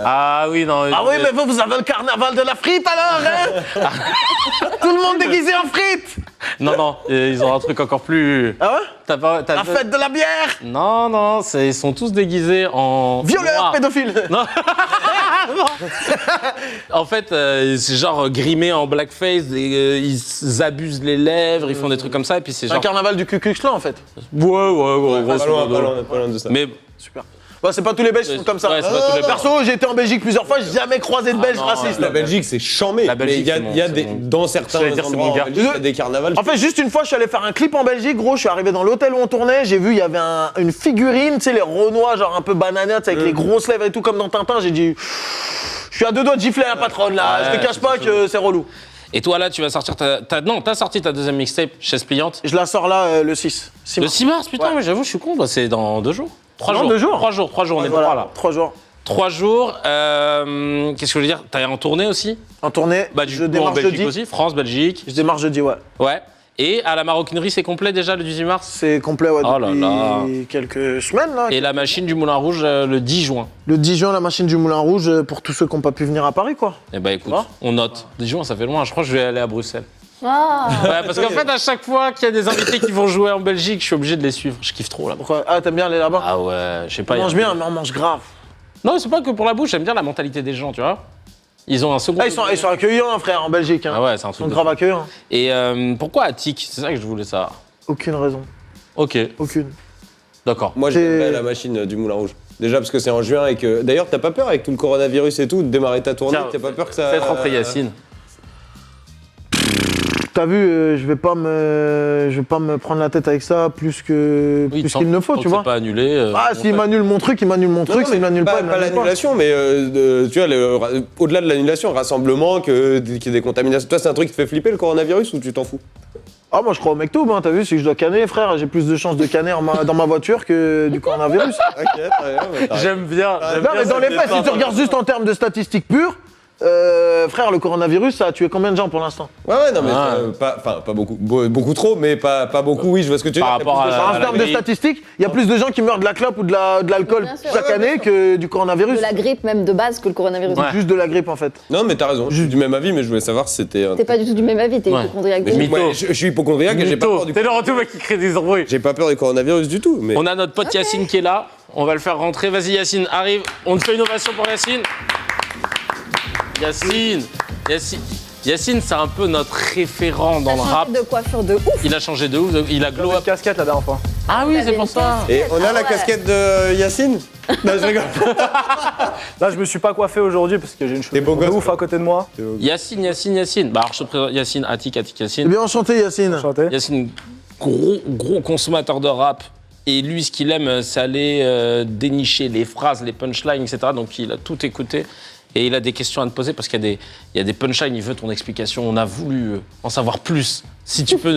[SPEAKER 2] Ah oui, non.
[SPEAKER 4] Ah oui, mais vous avez le carnaval de la frite alors, hein. Tout le monde déguisé en frites.
[SPEAKER 2] Non, non, ils ont un truc encore plus.
[SPEAKER 4] Ah ouais?
[SPEAKER 2] T'as
[SPEAKER 4] La fête de la bière.
[SPEAKER 2] Non, non, ils sont tous déguisés en.
[SPEAKER 4] Violeur,
[SPEAKER 2] noir.
[SPEAKER 4] pédophile.
[SPEAKER 2] Non. En fait, c'est genre grimé en blackface, ils abusent les lèvres, ils font des trucs comme ça, et puis c'est
[SPEAKER 4] C'est un
[SPEAKER 2] genre.
[SPEAKER 4] carnaval du Ku Klux Klan en fait.
[SPEAKER 2] Ouais,
[SPEAKER 3] Pas loin de ça.
[SPEAKER 2] Mais
[SPEAKER 4] Super. Ouais, c'est pas tous les Belges qui sont comme ça.
[SPEAKER 2] Ouais, c'est pas tous les Belges.
[SPEAKER 4] Perso, j'ai été en Belgique plusieurs fois, j'ai jamais croisé de Belges
[SPEAKER 2] non,
[SPEAKER 4] racistes.
[SPEAKER 3] La Belgique, c'est chambé.
[SPEAKER 2] La Belgique,
[SPEAKER 3] mais il y a,
[SPEAKER 2] c'est bon,
[SPEAKER 3] il y a
[SPEAKER 2] c'est
[SPEAKER 3] des,
[SPEAKER 2] bon.
[SPEAKER 3] dans certains
[SPEAKER 2] J'allais dire, c'est
[SPEAKER 3] endroits
[SPEAKER 2] mon
[SPEAKER 3] en
[SPEAKER 2] gars.
[SPEAKER 3] Belgique, il y a des carnavals.
[SPEAKER 4] En fait, juste une fois, je suis allé faire un clip en Belgique, gros. Je suis arrivé dans l'hôtel où on tournait. J'ai vu, il y avait une figurine, tu sais, les Renois, genre un peu bananière, tu sais, avec les grosses lèvres et tout, comme dans Tintin. J'ai dit, je suis à 2 doigts de gifler la patronne là.
[SPEAKER 2] Ouais,
[SPEAKER 4] je te cache pas que c'est relou.
[SPEAKER 2] Et toi là, tu vas sortir t'as sorti ta deuxième mixtape, Chaise pliante.
[SPEAKER 4] Je la sors là le 6.
[SPEAKER 2] Le 6 mars, putain,
[SPEAKER 4] Ouais.
[SPEAKER 2] mais j'avoue, je suis con, c'est dans 2 jours. 3
[SPEAKER 4] Non,
[SPEAKER 2] jours.
[SPEAKER 4] 2 jours.
[SPEAKER 2] 3 jours, on est
[SPEAKER 4] Voilà,
[SPEAKER 2] pas là.
[SPEAKER 4] 3 jours.
[SPEAKER 2] 3 jours, qu'est-ce que je veux dire? T'as en tournée aussi?
[SPEAKER 4] En tournée,
[SPEAKER 2] Bah,
[SPEAKER 4] je
[SPEAKER 2] en
[SPEAKER 4] démarre
[SPEAKER 2] Belgique
[SPEAKER 4] jeudi.
[SPEAKER 2] aussi, France, Belgique.
[SPEAKER 4] Je démarre jeudi, ouais.
[SPEAKER 2] Ouais. Et à la maroquinerie, c'est complet déjà le 18 mars?
[SPEAKER 4] C'est complet, ouais,
[SPEAKER 2] Oh là
[SPEAKER 4] depuis
[SPEAKER 2] là.
[SPEAKER 4] quelques semaines là.
[SPEAKER 2] Et la machine du Moulin Rouge le 10 juin.
[SPEAKER 4] Le 10 juin, la machine du Moulin Rouge, pour tous ceux qui n'ont pas pu venir à Paris, quoi.
[SPEAKER 2] Eh ben écoute,
[SPEAKER 4] Ah.
[SPEAKER 2] on note. 10 juin, ça fait loin. Je crois que je vais aller à Bruxelles.
[SPEAKER 7] Ah.
[SPEAKER 2] Ouais, parce qu'en fait, à chaque fois qu'il y a des invités qui vont jouer en Belgique, je suis obligé de les suivre. Je kiffe trop là-bas.
[SPEAKER 4] Pourquoi? Ah, t'aimes bien aller là-bas?
[SPEAKER 2] Ah ouais, je sais pas.
[SPEAKER 4] On
[SPEAKER 2] y a-
[SPEAKER 4] mange bien, mais on mange grave.
[SPEAKER 2] Non, c'est pas que pour la bouche, j'aime bien la mentalité des gens, tu vois. Ils ont un second.
[SPEAKER 4] Ah, ils sont accueillants, frère, en Belgique. Hein.
[SPEAKER 2] Ah ouais, c'est un
[SPEAKER 4] Ils
[SPEAKER 2] truc.
[SPEAKER 4] sont
[SPEAKER 2] de
[SPEAKER 4] grave
[SPEAKER 2] fou.
[SPEAKER 4] accueillants.
[SPEAKER 2] Et pourquoi Attic? C'est ça que je voulais savoir.
[SPEAKER 4] Aucune raison.
[SPEAKER 2] Ok,
[SPEAKER 4] Aucune.
[SPEAKER 2] d'accord.
[SPEAKER 3] Moi, j'aime bien la machine du Moulin Rouge. Déjà parce que c'est en juin et que. D'ailleurs, t'as pas peur avec tout le coronavirus et tout de démarrer ta tournée?
[SPEAKER 2] Tiens,
[SPEAKER 3] T'as pas peur que ça.
[SPEAKER 2] Faites rentrer Yacine.
[SPEAKER 4] T'as vu, je vais pas me prendre la tête avec ça plus qu'il ne faut, tu vois.
[SPEAKER 2] pas annulé.
[SPEAKER 4] Ah, s'il m'annule mon truc, il m'annule mon truc. S'il m'annule pas, il
[SPEAKER 3] pas
[SPEAKER 4] m'annule pas.
[SPEAKER 3] l'annulation, mais tu vois, au-delà de l'annulation, rassemblement, qu'il y ait des contaminations. Toi, c'est un truc qui te fait flipper le coronavirus ou tu t'en fous?
[SPEAKER 4] Ah, moi je crois au Mektoub, hein, t'as vu, si je dois canner, frère, j'ai plus de chances de canner dans ma voiture que du coronavirus.
[SPEAKER 3] Ok, très bien. bah, t'as
[SPEAKER 2] J'aime bien.
[SPEAKER 4] Non, mais dans les faits, si tu regardes juste en termes de statistiques pures, frère, le coronavirus, ça a tué combien de gens pour l'instant?
[SPEAKER 3] Ouais, non, mais
[SPEAKER 2] Ah.
[SPEAKER 3] pas beaucoup. Beaucoup trop, mais pas beaucoup, oui, je vois ce que tu veux
[SPEAKER 2] Par
[SPEAKER 3] dire. Il y a
[SPEAKER 2] rapport
[SPEAKER 3] plus de
[SPEAKER 2] à-
[SPEAKER 3] chances.
[SPEAKER 4] En termes de
[SPEAKER 2] grippe.
[SPEAKER 4] statistiques, il y a plus de gens qui meurent de la clope ou de l'alcool
[SPEAKER 7] Bien sûr.
[SPEAKER 4] chaque année que du coronavirus.
[SPEAKER 7] De la grippe même de base que le coronavirus.
[SPEAKER 2] Ouais.
[SPEAKER 4] Juste de la grippe en fait.
[SPEAKER 3] Non, mais t'as raison, je suis du même avis, mais je voulais savoir si c'était.
[SPEAKER 7] T'es pas du tout du même avis, t'es
[SPEAKER 2] Ouais.
[SPEAKER 7] hypochondriaque.
[SPEAKER 3] Mais
[SPEAKER 2] Mytho.
[SPEAKER 3] ouais, je suis hypochondriaque et j'ai pas peur du
[SPEAKER 2] T'es le retour mec qui crée des embrouilles.
[SPEAKER 3] J'ai pas peur du coronavirus du tout. Mais...
[SPEAKER 2] On a notre pote Yacine qui est là. On va le faire rentrer. Vas-y Yacine, arrive. On te fait une ovation pour Yacine. Yacine, c'est un peu notre référent dans le rap.
[SPEAKER 7] De coiffure de ouf.
[SPEAKER 2] Il a changé de ouf. Il a glow up.
[SPEAKER 4] Casquette la dernière fois.
[SPEAKER 2] Ah oui, c'est pour ça.
[SPEAKER 3] Et on a
[SPEAKER 7] Ah
[SPEAKER 3] la
[SPEAKER 7] ouais.
[SPEAKER 3] casquette de Yacine? Non, je rigole.
[SPEAKER 12] Là, je me suis pas coiffé aujourd'hui parce que j'ai une
[SPEAKER 3] T'es
[SPEAKER 12] chevelure
[SPEAKER 3] beau
[SPEAKER 12] de
[SPEAKER 3] gosse,
[SPEAKER 12] ouf
[SPEAKER 3] quoi.
[SPEAKER 12] à côté de moi.
[SPEAKER 2] Yacine. Bah alors je te présente Yacine, Attic,
[SPEAKER 4] Eh
[SPEAKER 2] Yacine.
[SPEAKER 4] bien enchanté Yacine.
[SPEAKER 12] Enchanté.
[SPEAKER 2] Yacine, gros consommateur de rap. Et lui, ce qu'il aime, c'est aller dénicher les phrases, les punchlines, etc. Donc il a tout écouté. et il a des questions à te poser parce qu'il y a des punchlines, il veut ton explication. On a voulu en savoir plus. Si tu peux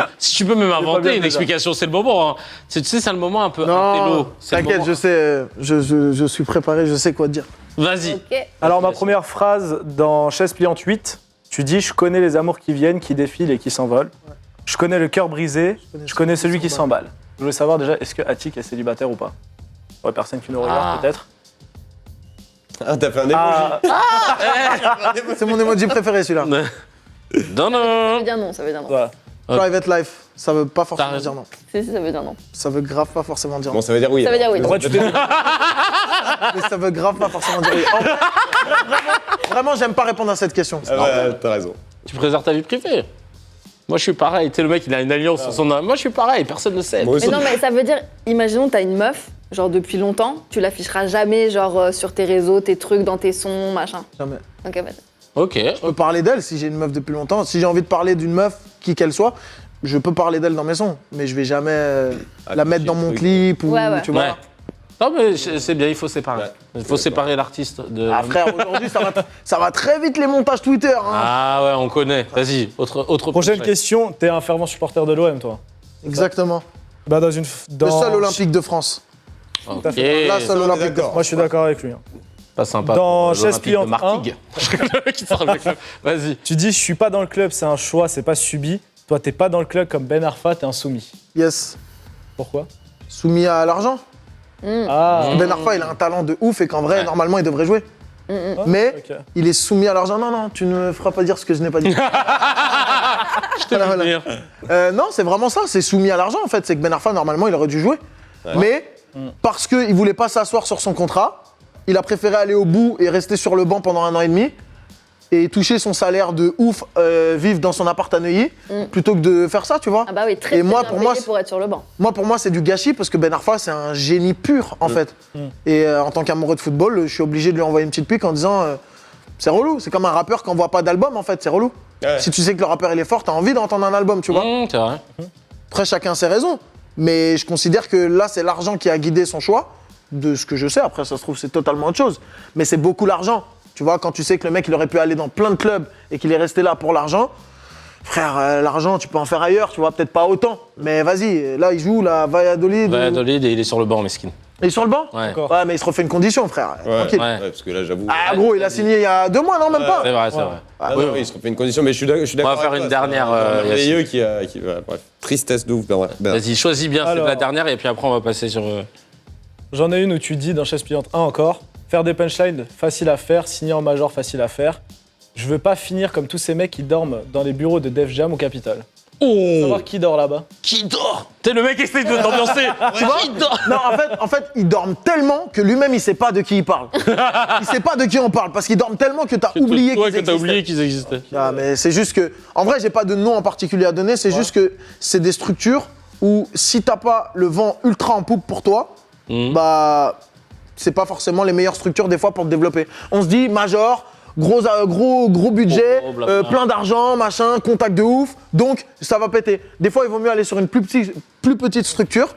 [SPEAKER 2] même inventer une explication, c'est le moment. Hein. Tu sais, c'est le moment un peu intello.
[SPEAKER 4] Non, t'inquiète, je sais, je suis préparé, je sais quoi te dire.
[SPEAKER 2] Vas-y.
[SPEAKER 7] Ok.
[SPEAKER 12] Alors, ma première phrase dans Chaise pliante 8, tu dis « Je connais les amours qui viennent, qui défilent et qui s'envolent. Je connais le cœur brisé, je connais celui qui s'emballe. » Je voulais savoir déjà, est-ce que Attic est célibataire ou pas? Pour les personnes qui nous regardent, peut-être.
[SPEAKER 3] Ah, t'as fait un émoji.
[SPEAKER 4] C'est mon emoji préféré, celui-là.
[SPEAKER 2] Non,
[SPEAKER 7] Ça
[SPEAKER 2] non.
[SPEAKER 7] veut dire non, ça veut dire non.
[SPEAKER 12] Voilà.
[SPEAKER 4] Private life, ça veut pas forcément
[SPEAKER 2] raison.
[SPEAKER 4] dire non.
[SPEAKER 7] Si, ça veut dire non.
[SPEAKER 4] Ça veut grave pas forcément dire non.
[SPEAKER 3] Bon, ça veut dire oui.
[SPEAKER 7] Ça veut dire oui.
[SPEAKER 12] Pourquoi tu t'es
[SPEAKER 4] Mais ça veut grave pas forcément dire oui. En vrai, vraiment, j'aime pas répondre à cette question.
[SPEAKER 3] Ah ouais, t'as raison.
[SPEAKER 2] Tu préserves ta vie privée. Moi, je suis pareil. Tu sais, le mec, il a une alliance sur son... Moi, je suis pareil. Personne ne sait.
[SPEAKER 3] Moi aussi.
[SPEAKER 7] Mais non, mais ça veut dire, imaginons, t'as une meuf, genre depuis longtemps, tu l'afficheras jamais, genre sur tes réseaux, tes trucs, dans tes sons, machin.
[SPEAKER 4] Jamais.
[SPEAKER 7] Ok, vas-y.
[SPEAKER 2] Ok.
[SPEAKER 4] Je peux parler d'elle si j'ai une meuf depuis longtemps. Si j'ai envie de parler d'une meuf, qui qu'elle soit, je peux parler d'elle dans mes sons. Mais je vais jamais la mettre dans mon clip ou
[SPEAKER 7] Ouais.
[SPEAKER 4] tu vois.
[SPEAKER 2] Ouais. Non, mais c'est bien, il faut séparer.
[SPEAKER 3] Ouais.
[SPEAKER 2] Il faut séparer l'artiste de...
[SPEAKER 4] Ah frère, aujourd'hui ça va très vite les montages Twitter. Hein.
[SPEAKER 2] Ah ouais, on connaît. Vas-y, autre
[SPEAKER 12] Prochaine
[SPEAKER 2] punchline.
[SPEAKER 12] question, t'es un fervent supporter de l'OM, toi?
[SPEAKER 4] Exactement.
[SPEAKER 12] Bah, dans
[SPEAKER 4] Le seul Olympique de France.
[SPEAKER 2] Ok.
[SPEAKER 4] La seule Olympique de France.
[SPEAKER 12] Moi, je suis d'accord avec lui. Hein.
[SPEAKER 2] Pas sympa.
[SPEAKER 12] Dans
[SPEAKER 2] pour
[SPEAKER 12] Chaise
[SPEAKER 2] l'Olympique de
[SPEAKER 12] pliante
[SPEAKER 2] Martigues. Le mec qui sort avec le- Vas-y.
[SPEAKER 12] Tu dis, je suis pas dans le club, c'est un choix, c'est pas subi. Toi, t'es pas dans le club comme Ben Arfa, t'es un soumis.
[SPEAKER 4] Yes.
[SPEAKER 12] Pourquoi?
[SPEAKER 4] Soumis à l'argent.
[SPEAKER 12] Ah,
[SPEAKER 4] Ben Arfa, il a un talent de ouf et qu'en vrai, normalement, il devrait jouer. Mais
[SPEAKER 12] ok.
[SPEAKER 4] il est soumis à l'argent. Non, non, tu ne me feras pas dire ce que je n'ai pas dit. Voilà, voilà. Non, c'est vraiment ça, c'est soumis à l'argent en fait. C'est que Ben Arfa, normalement, il aurait dû jouer. Mais parce qu'il voulait pas s'asseoir sur son contrat, il a préféré aller au bout et rester sur le banc pendant 1 an et demi et toucher son salaire de ouf, vivre dans son appart à Neuilly, plutôt que de faire ça, tu vois.
[SPEAKER 7] Ah bah oui, très,
[SPEAKER 4] Et
[SPEAKER 7] très
[SPEAKER 4] moi,
[SPEAKER 7] bien
[SPEAKER 4] pour moi,
[SPEAKER 7] payé pour être sur le banc.
[SPEAKER 4] Moi, pour moi, c'est du gâchis parce que Ben Arfa, c'est un génie pur, en fait. Et en tant qu'amoureux de football, je suis obligé de lui envoyer une petite pique en disant c'est relou. C'est comme un rappeur qui envoie pas d'album, en fait, c'est relou.
[SPEAKER 3] Ouais.
[SPEAKER 4] Si tu sais que le rappeur, il est fort, t'as envie d'entendre un album, tu vois.
[SPEAKER 2] C'est vrai.
[SPEAKER 4] Après, chacun ses raisons. Mais je considère que là, c'est l'argent qui a guidé son choix, de ce que je sais. Après, ça se trouve, c'est totalement autre chose. Mais c'est beaucoup l'argent. Tu vois, quand tu sais que le mec, il aurait pu aller dans plein de clubs et qu'il est resté là pour l'argent, frère, l'argent, tu peux en faire ailleurs, tu vois, peut-être pas autant. Mais vas-y, là, il joue la Valladolid.
[SPEAKER 2] Valladolid et il est sur le banc, Meskin.
[SPEAKER 4] Il est sur le banc
[SPEAKER 2] Ouais.
[SPEAKER 4] Ouais, mais il se refait une condition, frère.
[SPEAKER 3] Ouais.
[SPEAKER 4] Tranquille.
[SPEAKER 2] Ouais.
[SPEAKER 3] Ouais, parce que là, j'avoue.
[SPEAKER 4] Ah, gros, il a signé il y a 2 mois, non, même pas.
[SPEAKER 2] C'est vrai, c'est vrai.
[SPEAKER 3] Ah, non, oui, il se refait une condition, mais je suis d'accord.
[SPEAKER 2] On va faire
[SPEAKER 3] avec
[SPEAKER 2] une
[SPEAKER 3] toi,
[SPEAKER 2] dernière,
[SPEAKER 3] c'est un merveilleux qui bref, tristesse de ouf. Ben, ouais.
[SPEAKER 2] Vas-y, choisis bien, c'est
[SPEAKER 12] Alors.
[SPEAKER 2] la dernière et puis après on va passer sur...
[SPEAKER 12] J'en ai une où tu dis dans Chaise pliante 1 encore, faire des punchlines facile à faire, signer en major facile à faire. Je veux pas finir comme tous ces mecs qui dorment dans les bureaux de Def Jam au Capitole.
[SPEAKER 2] Oh
[SPEAKER 12] Savoir qui dort là-bas.
[SPEAKER 2] Qui dort T'es le mec essaye de t'ambiancer.
[SPEAKER 4] Tu vois Non, en fait, ils dorment tellement que lui-même, il sait pas de qui il parle. Il sait pas de qui on parle parce qu'ils dorment tellement que t'as oublié
[SPEAKER 2] Toi
[SPEAKER 4] qu'ils
[SPEAKER 2] que t'as
[SPEAKER 4] existaient.
[SPEAKER 2] oublié qu'ils existaient.
[SPEAKER 4] Ah, mais c'est juste que, en vrai, j'ai pas de nom en particulier à donner. C'est juste que c'est des structures où si t'as pas le vent ultra en poupe pour toi, bah c'est pas forcément les meilleures structures des fois pour te développer. On se dit major, gros budget,
[SPEAKER 2] Gros blabla.
[SPEAKER 4] plein d'argent, machin, contact de ouf, donc ça va péter. Des fois, il vaut mieux aller sur une plus petite structure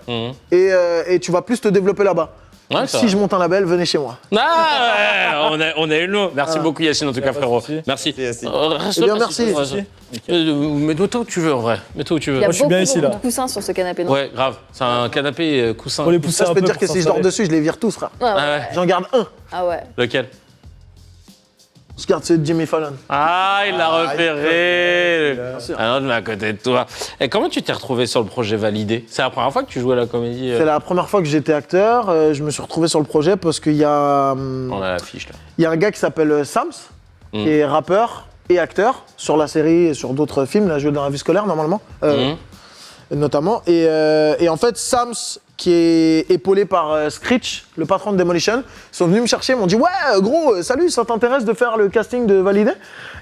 [SPEAKER 4] et tu vas plus te développer là-bas.
[SPEAKER 2] Ouais,
[SPEAKER 4] Donc,
[SPEAKER 2] c'est
[SPEAKER 4] si
[SPEAKER 2] vrai.
[SPEAKER 4] je monte un label, venez chez moi.
[SPEAKER 2] Ah ouais, on a eu le mot. Merci beaucoup Yacine en tout cas frérot.
[SPEAKER 12] souci.
[SPEAKER 2] Merci.
[SPEAKER 3] Merci.
[SPEAKER 2] Reste
[SPEAKER 4] Eh bien,
[SPEAKER 2] là,
[SPEAKER 4] merci.
[SPEAKER 2] si tu veux, reste. Mets-toi où tu veux en vrai. Mets-toi où tu veux.
[SPEAKER 7] Il y a
[SPEAKER 12] Moi, je suis
[SPEAKER 7] beaucoup,
[SPEAKER 12] bien ici,
[SPEAKER 7] beaucoup
[SPEAKER 12] là.
[SPEAKER 7] de coussins sur ce canapé, non?
[SPEAKER 2] Ouais, grave. C'est un canapé coussin.
[SPEAKER 12] Pour les pousser
[SPEAKER 4] Ça, je
[SPEAKER 12] un
[SPEAKER 4] peux
[SPEAKER 12] peu
[SPEAKER 4] te dire
[SPEAKER 12] pour
[SPEAKER 4] que si je dors
[SPEAKER 12] s'installer.
[SPEAKER 4] dessus, je les vire tous, frère.
[SPEAKER 7] Ouais, ouais.
[SPEAKER 2] Ah ouais.
[SPEAKER 4] J'en garde un.
[SPEAKER 7] Ah ouais.
[SPEAKER 2] Lequel
[SPEAKER 4] Je garde celui de Jimmy Fallon.
[SPEAKER 2] Ah, il l'a repéré.
[SPEAKER 4] sûr.
[SPEAKER 2] Ah non, mais à côté de toi. Et comment tu t'es retrouvé sur le projet Validé? C'est la première fois que tu jouais à la comédie
[SPEAKER 4] C'est la première fois que j'étais acteur. Je me suis retrouvé sur le projet parce qu'il y a,
[SPEAKER 2] On a l'affiche là.
[SPEAKER 4] il y a un gars qui s'appelle Sams, qui est rappeur et acteur sur la série et sur d'autres films. Là, je joue dans la vie scolaire normalement, notamment. Et en fait, Sams, qui est épaulé par Screech, le patron de Demolition, sont venus me chercher, m'ont dit ouais gros, salut, ça t'intéresse de faire le casting de Validé?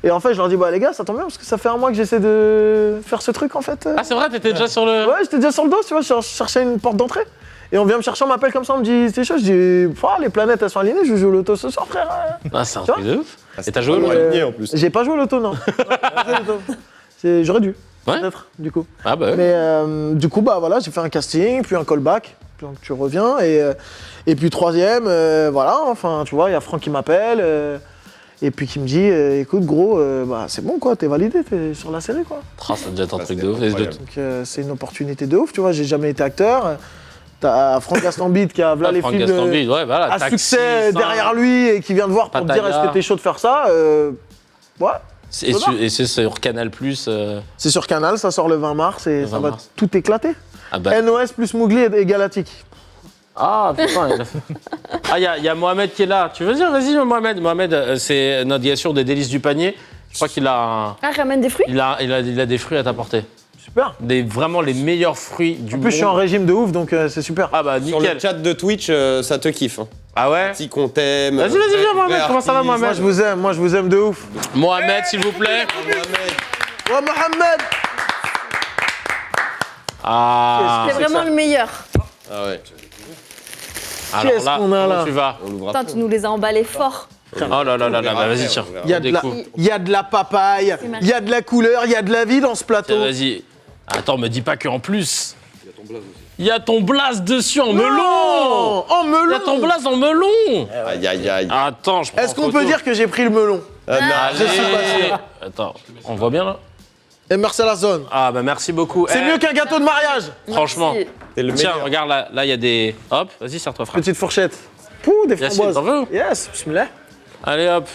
[SPEAKER 4] Et en fait, je leur dis bah les gars, ça tombe bien parce que ça fait 1 mois que j'essaie de faire ce truc en fait.
[SPEAKER 2] Ah, c'est vrai, t'étais déjà sur le.
[SPEAKER 4] Ouais, j'étais déjà sur le dos, tu vois, je cherchais une porte d'entrée. Et on vient me chercher, on m'appelle comme ça, on me dit c'est chaud, je dis les planètes elles sont alignées, je joue au loto ce soir frère.
[SPEAKER 2] Ah, c'est un
[SPEAKER 4] Tu
[SPEAKER 2] truc de ouf.
[SPEAKER 3] Ah,
[SPEAKER 2] Et t'as joué au loto
[SPEAKER 3] aligné en plus.
[SPEAKER 4] J'ai pas joué au loto non. J'aurais dû,
[SPEAKER 2] Ouais.
[SPEAKER 4] peut-être, du coup.
[SPEAKER 2] Ah bah ouais.
[SPEAKER 4] Mais du coup, bah voilà, j'ai fait un casting, puis un callback, puis tu reviens, et puis 3e, voilà, enfin, tu vois, il y a Franck qui m'appelle, Et puis qui me dit, écoute gros, bah, c'est bon quoi, t'es validé, t'es sur la série quoi.
[SPEAKER 2] Ça doit être un truc de ouf.
[SPEAKER 4] Donc c'est une opportunité de ouf, tu vois, j'ai jamais été acteur. T'as Franck Gastambide qui a voilà les films à
[SPEAKER 2] Taxi,
[SPEAKER 4] succès
[SPEAKER 2] ça.
[SPEAKER 4] derrière lui et qui vient te voir pour te dire est-ce que t'es chaud de faire ça ouais.
[SPEAKER 2] Et c'est sur Canal+.
[SPEAKER 4] C'est sur Canal, ça sort le 20 mars et ça va tout éclater.
[SPEAKER 2] Ah bah.
[SPEAKER 4] NOS plus Mowgli et Galactique.
[SPEAKER 2] Ah putain, il y a Mohamed qui est là. Tu veux dire, vas-y Mohamed. Mohamed, c'est notre gars sûr des délices du panier. Je crois qu'il a
[SPEAKER 7] ramène des fruits.
[SPEAKER 2] Il a des fruits à t'apporter.
[SPEAKER 4] Super.
[SPEAKER 2] Vraiment les meilleurs fruits du monde.
[SPEAKER 4] En plus, je suis en régime de ouf, donc c'est super.
[SPEAKER 2] Ah bah nickel.
[SPEAKER 3] Sur le chat de Twitch, ça te kiffe. Hein.
[SPEAKER 2] Ah ouais.
[SPEAKER 3] Si qu'on t'aime.
[SPEAKER 2] Vas-y, viens Mohamed. Comment ça va Mohamed?
[SPEAKER 4] Moi, je vous aime de ouf.
[SPEAKER 2] Mohamed, s'il vous plaît.
[SPEAKER 4] Oh Mohamed.
[SPEAKER 2] Ah.
[SPEAKER 7] C'est vraiment le meilleur.
[SPEAKER 3] Ah ouais.
[SPEAKER 2] Alors
[SPEAKER 4] Qu'est-ce
[SPEAKER 2] là,
[SPEAKER 4] qu'on a là?
[SPEAKER 2] tu vas.
[SPEAKER 7] Putain, tu nous les as emballés fort.
[SPEAKER 2] Oh là là, bah, vas-y tiens.
[SPEAKER 4] Il y a de la papaye, il y a de la couleur, il y a de la vie dans ce plateau.
[SPEAKER 2] Tiens, vas-y. Attends, me dis pas qu'en plus. Il y a ton blaze dessus en melon.
[SPEAKER 4] En melon.
[SPEAKER 2] Il y a ton blaze en melon.
[SPEAKER 3] Aïe aïe aïe.
[SPEAKER 2] Attends, je prends
[SPEAKER 4] Est-ce qu'on peut dire que j'ai pris le melon?
[SPEAKER 2] Allez.
[SPEAKER 4] Je suis pas sûr.
[SPEAKER 2] Attends, on voit bien là?
[SPEAKER 4] Et merci à la zone.
[SPEAKER 2] Ah bah merci beaucoup.
[SPEAKER 4] C'est mieux qu'un gâteau de mariage.
[SPEAKER 2] Franchement.
[SPEAKER 3] Le
[SPEAKER 2] Tiens,
[SPEAKER 3] meilleur.
[SPEAKER 2] regarde là, il y a des. Hop, vas-y, serre-toi frère.
[SPEAKER 4] Petite fourchette. Pouh, des
[SPEAKER 2] Yacine,
[SPEAKER 4] framboises.
[SPEAKER 2] t'en veux?
[SPEAKER 4] Yes, bismillah.
[SPEAKER 2] Allez hop.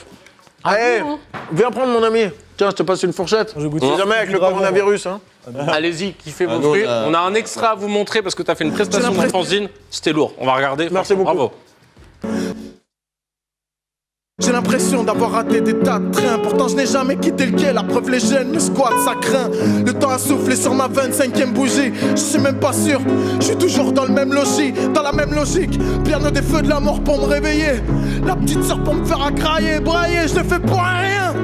[SPEAKER 4] Allez, viens prendre mon ami. Tiens, je te passe une fourchette.
[SPEAKER 12] Je goûte.
[SPEAKER 4] C'est jamais avec le coronavirus. Hein.
[SPEAKER 2] Allez-y, kiffez vos
[SPEAKER 3] nous,
[SPEAKER 2] fruits. On a un extra à vous montrer parce que t'as fait une prestation de fanzine. C'était lourd. On va regarder.
[SPEAKER 4] Merci beaucoup.
[SPEAKER 2] Bravo.
[SPEAKER 5] J'ai l'impression d'avoir raté des dates très importants. Je n'ai jamais quitté le quai, la preuve les jeunes, mes squats ça craint. Le temps a soufflé sur ma 25e bougie. Je suis même pas sûr, je suis toujours dans le même logis, dans la même logique. Piano des feux de la mort pour me réveiller. La petite sœur pour me faire agrailler, brailler, je ne fais pour rien.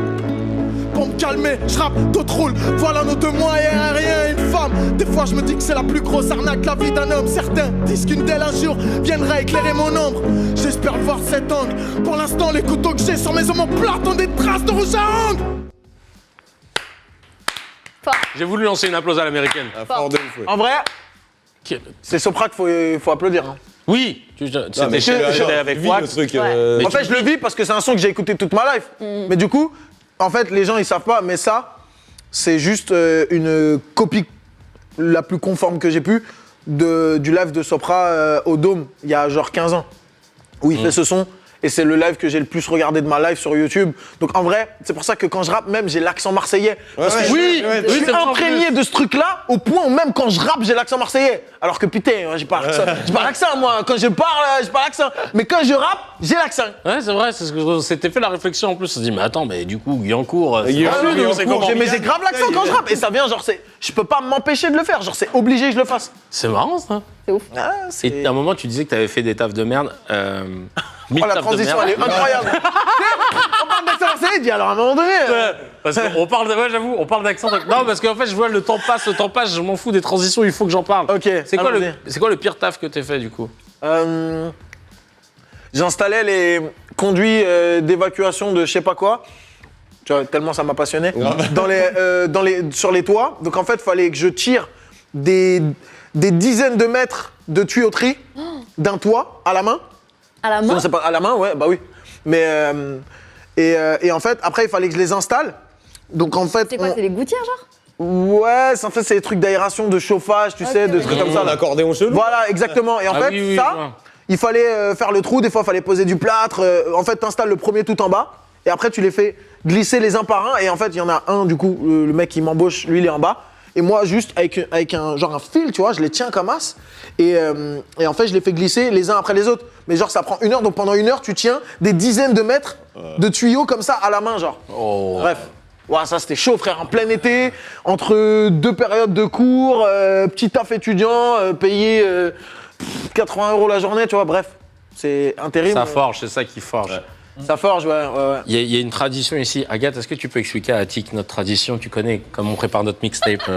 [SPEAKER 5] Pour me calmer, je rappe, d'autres roulent. Voilà nos deux moyens, rien, une femme. Des fois je me dis que c'est la plus grosse arnaque, la vie d'un homme. Certains disent qu'une d'elles un jour viendra éclairer mon ombre. J'espère voir cet angle. Pour l'instant, les couteaux que j'ai sur mes omoplates ont des traces de rouge à ongles.
[SPEAKER 2] J'ai voulu lancer une applause à l'américaine.
[SPEAKER 3] Fort de ouf, ouais.
[SPEAKER 4] En vrai, c'est Sopra qu'il faut applaudir. Hein.
[SPEAKER 2] Oui, j'étais avec
[SPEAKER 3] Vis
[SPEAKER 2] Wax.
[SPEAKER 3] le truc.
[SPEAKER 7] Ouais.
[SPEAKER 4] En fait, je le vis parce que c'est un son que j'ai écouté toute ma life. Mais du coup, en fait, les gens ils savent pas, mais ça, c'est juste une copie la plus conforme que j'ai pu du live de Sopra au Dôme il y a genre 15 ans où il fait ce son. Et c'est le live que j'ai le plus regardé de ma life sur YouTube. Donc en vrai, c'est pour ça que quand je rappe, même j'ai l'accent marseillais. Parce que je suis imprégné de ce truc-là, au point où même quand je rappe, j'ai l'accent marseillais. Alors que putain, j'ai pas l'accent moi. Quand je parle, j'ai pas l'accent. Mais quand je rappe, j'ai l'accent.
[SPEAKER 2] Ouais, c'est vrai, c'est ce que on s'était fait la réflexion en plus. On s'est dit, mais attends, mais du coup, Guyancourt.
[SPEAKER 4] Mais j'ai grave l'accent quand je rappe. Et ça vient, genre, je peux pas m'empêcher de le faire. Genre, c'est obligé que je le fasse.
[SPEAKER 2] C'est marrant ça.
[SPEAKER 7] C'est ouf.
[SPEAKER 4] Ah,
[SPEAKER 2] Et à un moment, tu disais que t'avais fait des tafs de merde.
[SPEAKER 4] Oh, la transition, elle est incroyable. On parle d'accent marseillais, dit alors à un moment donné.
[SPEAKER 2] Parce qu'on parle, ouais, j'avoue, on parle d'accent. Non, parce qu'en fait, je vois le temps passe, je m'en fous des transitions, il faut que j'en parle.
[SPEAKER 4] Ok.
[SPEAKER 2] C'est quoi le pire taf que t'as fait du coup?
[SPEAKER 4] J'installais les conduits d'évacuation de je sais pas quoi. Tu vois, tellement ça m'a passionné. Sur les toits. Donc en fait, il fallait que je tire des dizaines de mètres de tuyauterie d'un toit à la main.
[SPEAKER 7] À la main?
[SPEAKER 4] Non, c'est pas à la main, ouais, bah oui. Mais et en fait, après, il fallait que je les installe. Donc en fait,
[SPEAKER 7] C'est quoi, c'est les gouttières genre?
[SPEAKER 4] ouais, en fait, c'est des trucs d'aération, de chauffage, tu sais, de trucs comme ça.
[SPEAKER 3] L'accordéon chelou.
[SPEAKER 4] Voilà, exactement. Et en fait, il fallait faire le trou. Des fois, il fallait poser du plâtre. En fait, t'installes le premier tout en bas, et après, tu les fais glisser les uns par un. Et en fait, il y en a un, du coup, le mec qui m'embauche, lui, il est en bas. Et moi, juste avec un fil, tu vois, je les tiens comme as. Et en fait, je les fais glisser les uns après les autres. Mais genre, ça prend 1 heure. Donc pendant 1 heure, tu tiens des dizaines de mètres de tuyaux comme ça à la main, genre.
[SPEAKER 2] Oh.
[SPEAKER 4] Bref. Ouais, ça, c'était chaud, frère. En plein été, entre 2 périodes de cours, petit taf étudiant, payé 80 € la journée, tu vois. Bref, c'est intérim.
[SPEAKER 2] Ça forge, c'est ça qui forge.
[SPEAKER 3] Ouais.
[SPEAKER 4] Ça forge, ouais.
[SPEAKER 2] Il y a une tradition ici. Agathe, est-ce que tu peux expliquer à Attic notre tradition? Tu connais, comme on prépare notre mixtape.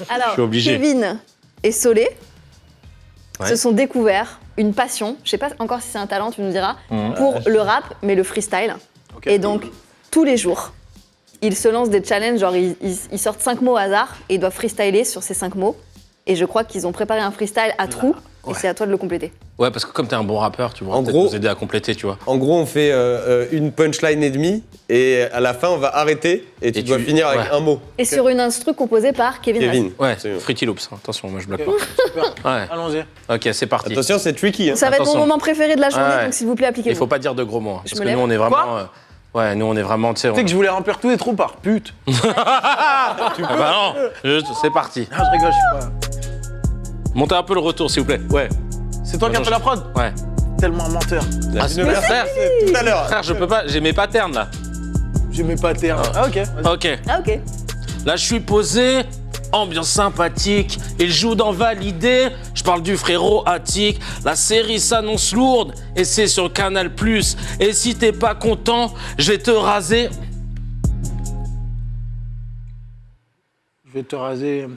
[SPEAKER 7] Alors,
[SPEAKER 2] Je suis obligé.
[SPEAKER 7] Kevin et Solé se sont découverts une passion, je sais pas encore si c'est un talent, tu nous diras, pour le rap, mais le freestyle.
[SPEAKER 4] Okay.
[SPEAKER 7] Et donc, tous les jours, ils se lancent des challenges, genre ils sortent 5 mots au hasard et ils doivent freestyler sur ces 5 mots. Et je crois qu'ils ont préparé un freestyle à trous Et c'est à toi de le compléter.
[SPEAKER 2] Ouais, parce que comme t'es un bon rappeur, tu pourras
[SPEAKER 3] En
[SPEAKER 2] peut-être
[SPEAKER 3] gros-
[SPEAKER 2] nous aider à compléter, tu vois.
[SPEAKER 3] En gros, on fait une punchline et demie, et à la fin, on va arrêter, et tu
[SPEAKER 2] Et
[SPEAKER 3] dois
[SPEAKER 2] tu-
[SPEAKER 3] finir avec
[SPEAKER 2] ouais.
[SPEAKER 3] un mot.
[SPEAKER 7] Et sur une instru composée par Kevin.
[SPEAKER 3] Kevin.
[SPEAKER 2] Ouais,
[SPEAKER 3] Absolument.
[SPEAKER 2] Fruity Loops, attention, moi je bloque
[SPEAKER 4] Ok, super.
[SPEAKER 2] pas. Ouais,
[SPEAKER 4] Allons-y.
[SPEAKER 2] ok, c'est parti.
[SPEAKER 3] Attention, c'est tricky. Hein.
[SPEAKER 7] Ça va être mon
[SPEAKER 2] Attention.
[SPEAKER 7] moment préféré de la journée,
[SPEAKER 2] Ouais.
[SPEAKER 7] donc s'il vous plaît,
[SPEAKER 2] Il
[SPEAKER 7] appliquez-vous.
[SPEAKER 2] faut pas dire de gros mots, hein,
[SPEAKER 7] Je
[SPEAKER 2] parce
[SPEAKER 7] me
[SPEAKER 2] que
[SPEAKER 7] lève.
[SPEAKER 2] nous on est vraiment.
[SPEAKER 4] Quoi
[SPEAKER 2] Ouais, nous on est vraiment, tu sais.
[SPEAKER 4] Tu sais que je voulais remplir tous les trous par pute.
[SPEAKER 2] Ah bah non, c'est parti.
[SPEAKER 4] Ah, je rigole, je suis pas.
[SPEAKER 2] Montez un peu le retour, s'il vous plaît. Ouais.
[SPEAKER 4] C'est toi qui as fait la prod?
[SPEAKER 2] Ouais.
[SPEAKER 4] Tellement un menteur.
[SPEAKER 3] La
[SPEAKER 2] Ah,
[SPEAKER 3] vie
[SPEAKER 2] c'est
[SPEAKER 3] de
[SPEAKER 2] vrai,
[SPEAKER 3] merde,
[SPEAKER 2] frère.
[SPEAKER 3] c'est tout à l'heure.
[SPEAKER 2] Frère, je peux pas, j'ai mes patterns là.
[SPEAKER 4] J'ai mes patterns. Ah, ok. vas-y.
[SPEAKER 2] Ok.
[SPEAKER 7] Ah, ok.
[SPEAKER 2] Là, je suis posé, ambiance sympathique. Il joue dans Validé. Je parle du frérot Attic. La série s'annonce lourde et c'est sur Canal+. Et si t'es pas content, je vais te raser.
[SPEAKER 4] Je vais te raser.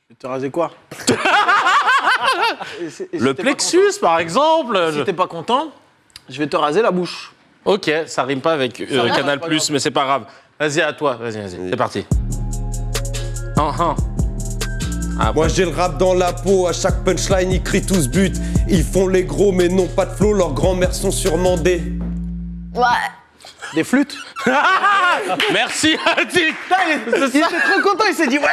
[SPEAKER 4] Je vais te raser quoi? Et si
[SPEAKER 2] Le
[SPEAKER 4] t'es pas
[SPEAKER 2] plexus, par exemple.
[SPEAKER 4] content- Si t'es pas content, je vais te raser la bouche.
[SPEAKER 2] Ok, ça rime pas avec
[SPEAKER 4] rime,
[SPEAKER 2] Canal+,
[SPEAKER 4] pas grave.
[SPEAKER 2] mais c'est pas grave. Vas-y, à toi. Vas-y. C'est parti. Ah,
[SPEAKER 3] Moi j'ai le rap dans la peau, à chaque punchline ils crient tous but. Ils font les gros mais n'ont pas de flow, leurs grands-mères sont sûrement des...
[SPEAKER 7] Ouais.
[SPEAKER 4] Des flûtes?
[SPEAKER 2] Merci, Attic.
[SPEAKER 4] Il était trop content, il s'est dit ouais!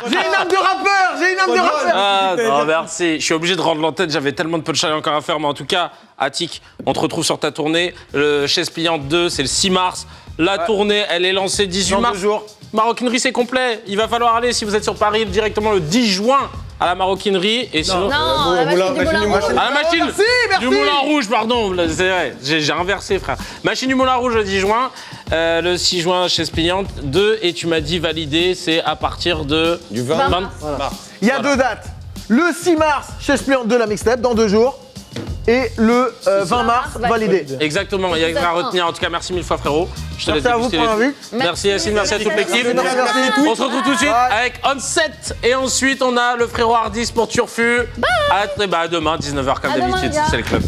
[SPEAKER 4] J'ai une âme de rappeur! J'ai une âme de rappeur!
[SPEAKER 2] Ah, non, merci. Je suis obligé de rendre l'antenne, j'avais tellement de punchline encore à faire. Mais en tout cas, Attic, on te retrouve sur ta tournée. Le Chaise Pliante 2, c'est le 6 mars. La tournée, elle est lancée 18
[SPEAKER 4] Dans
[SPEAKER 2] mars.
[SPEAKER 4] 2 jours.
[SPEAKER 2] Maroquinerie, c'est complet. Il va falloir aller, si vous êtes sur Paris, directement le 10 juin à la Maroquinerie. Et sinon...
[SPEAKER 7] Non, la machine du Moulin Rouge.
[SPEAKER 2] À la machine
[SPEAKER 4] Merci.
[SPEAKER 2] du Moulin Rouge, pardon. C'est vrai, j'ai inversé, frère. Machine du Moulin Rouge le 10 juin. Le 6 juin, Chaise Pliante 2. Et tu m'as dit validé, c'est à partir de...
[SPEAKER 3] Du 20
[SPEAKER 2] 20
[SPEAKER 3] mars.
[SPEAKER 4] Il y a 2 dates. Le 6 mars, Chaise Pliante de la mixtape, dans 2 jours. Et le 20 mars, validé.
[SPEAKER 2] Exactement, il y a à retenir. En tout cas, merci mille fois, frérot. Je te laisse
[SPEAKER 4] Merci à vous
[SPEAKER 2] déguster
[SPEAKER 4] pour
[SPEAKER 2] les
[SPEAKER 4] l'invite.
[SPEAKER 2] trucs. Merci Yacine, merci à toute l'équipe.
[SPEAKER 4] Merci.
[SPEAKER 2] On se retrouve tout de suite
[SPEAKER 4] Bye.
[SPEAKER 2] avec Onset. Et ensuite, on a le frérot Hardis pour Turfu. À demain, 19h comme
[SPEAKER 7] À demain,
[SPEAKER 2] d'habitude.
[SPEAKER 7] les gars.
[SPEAKER 2] C'est le club.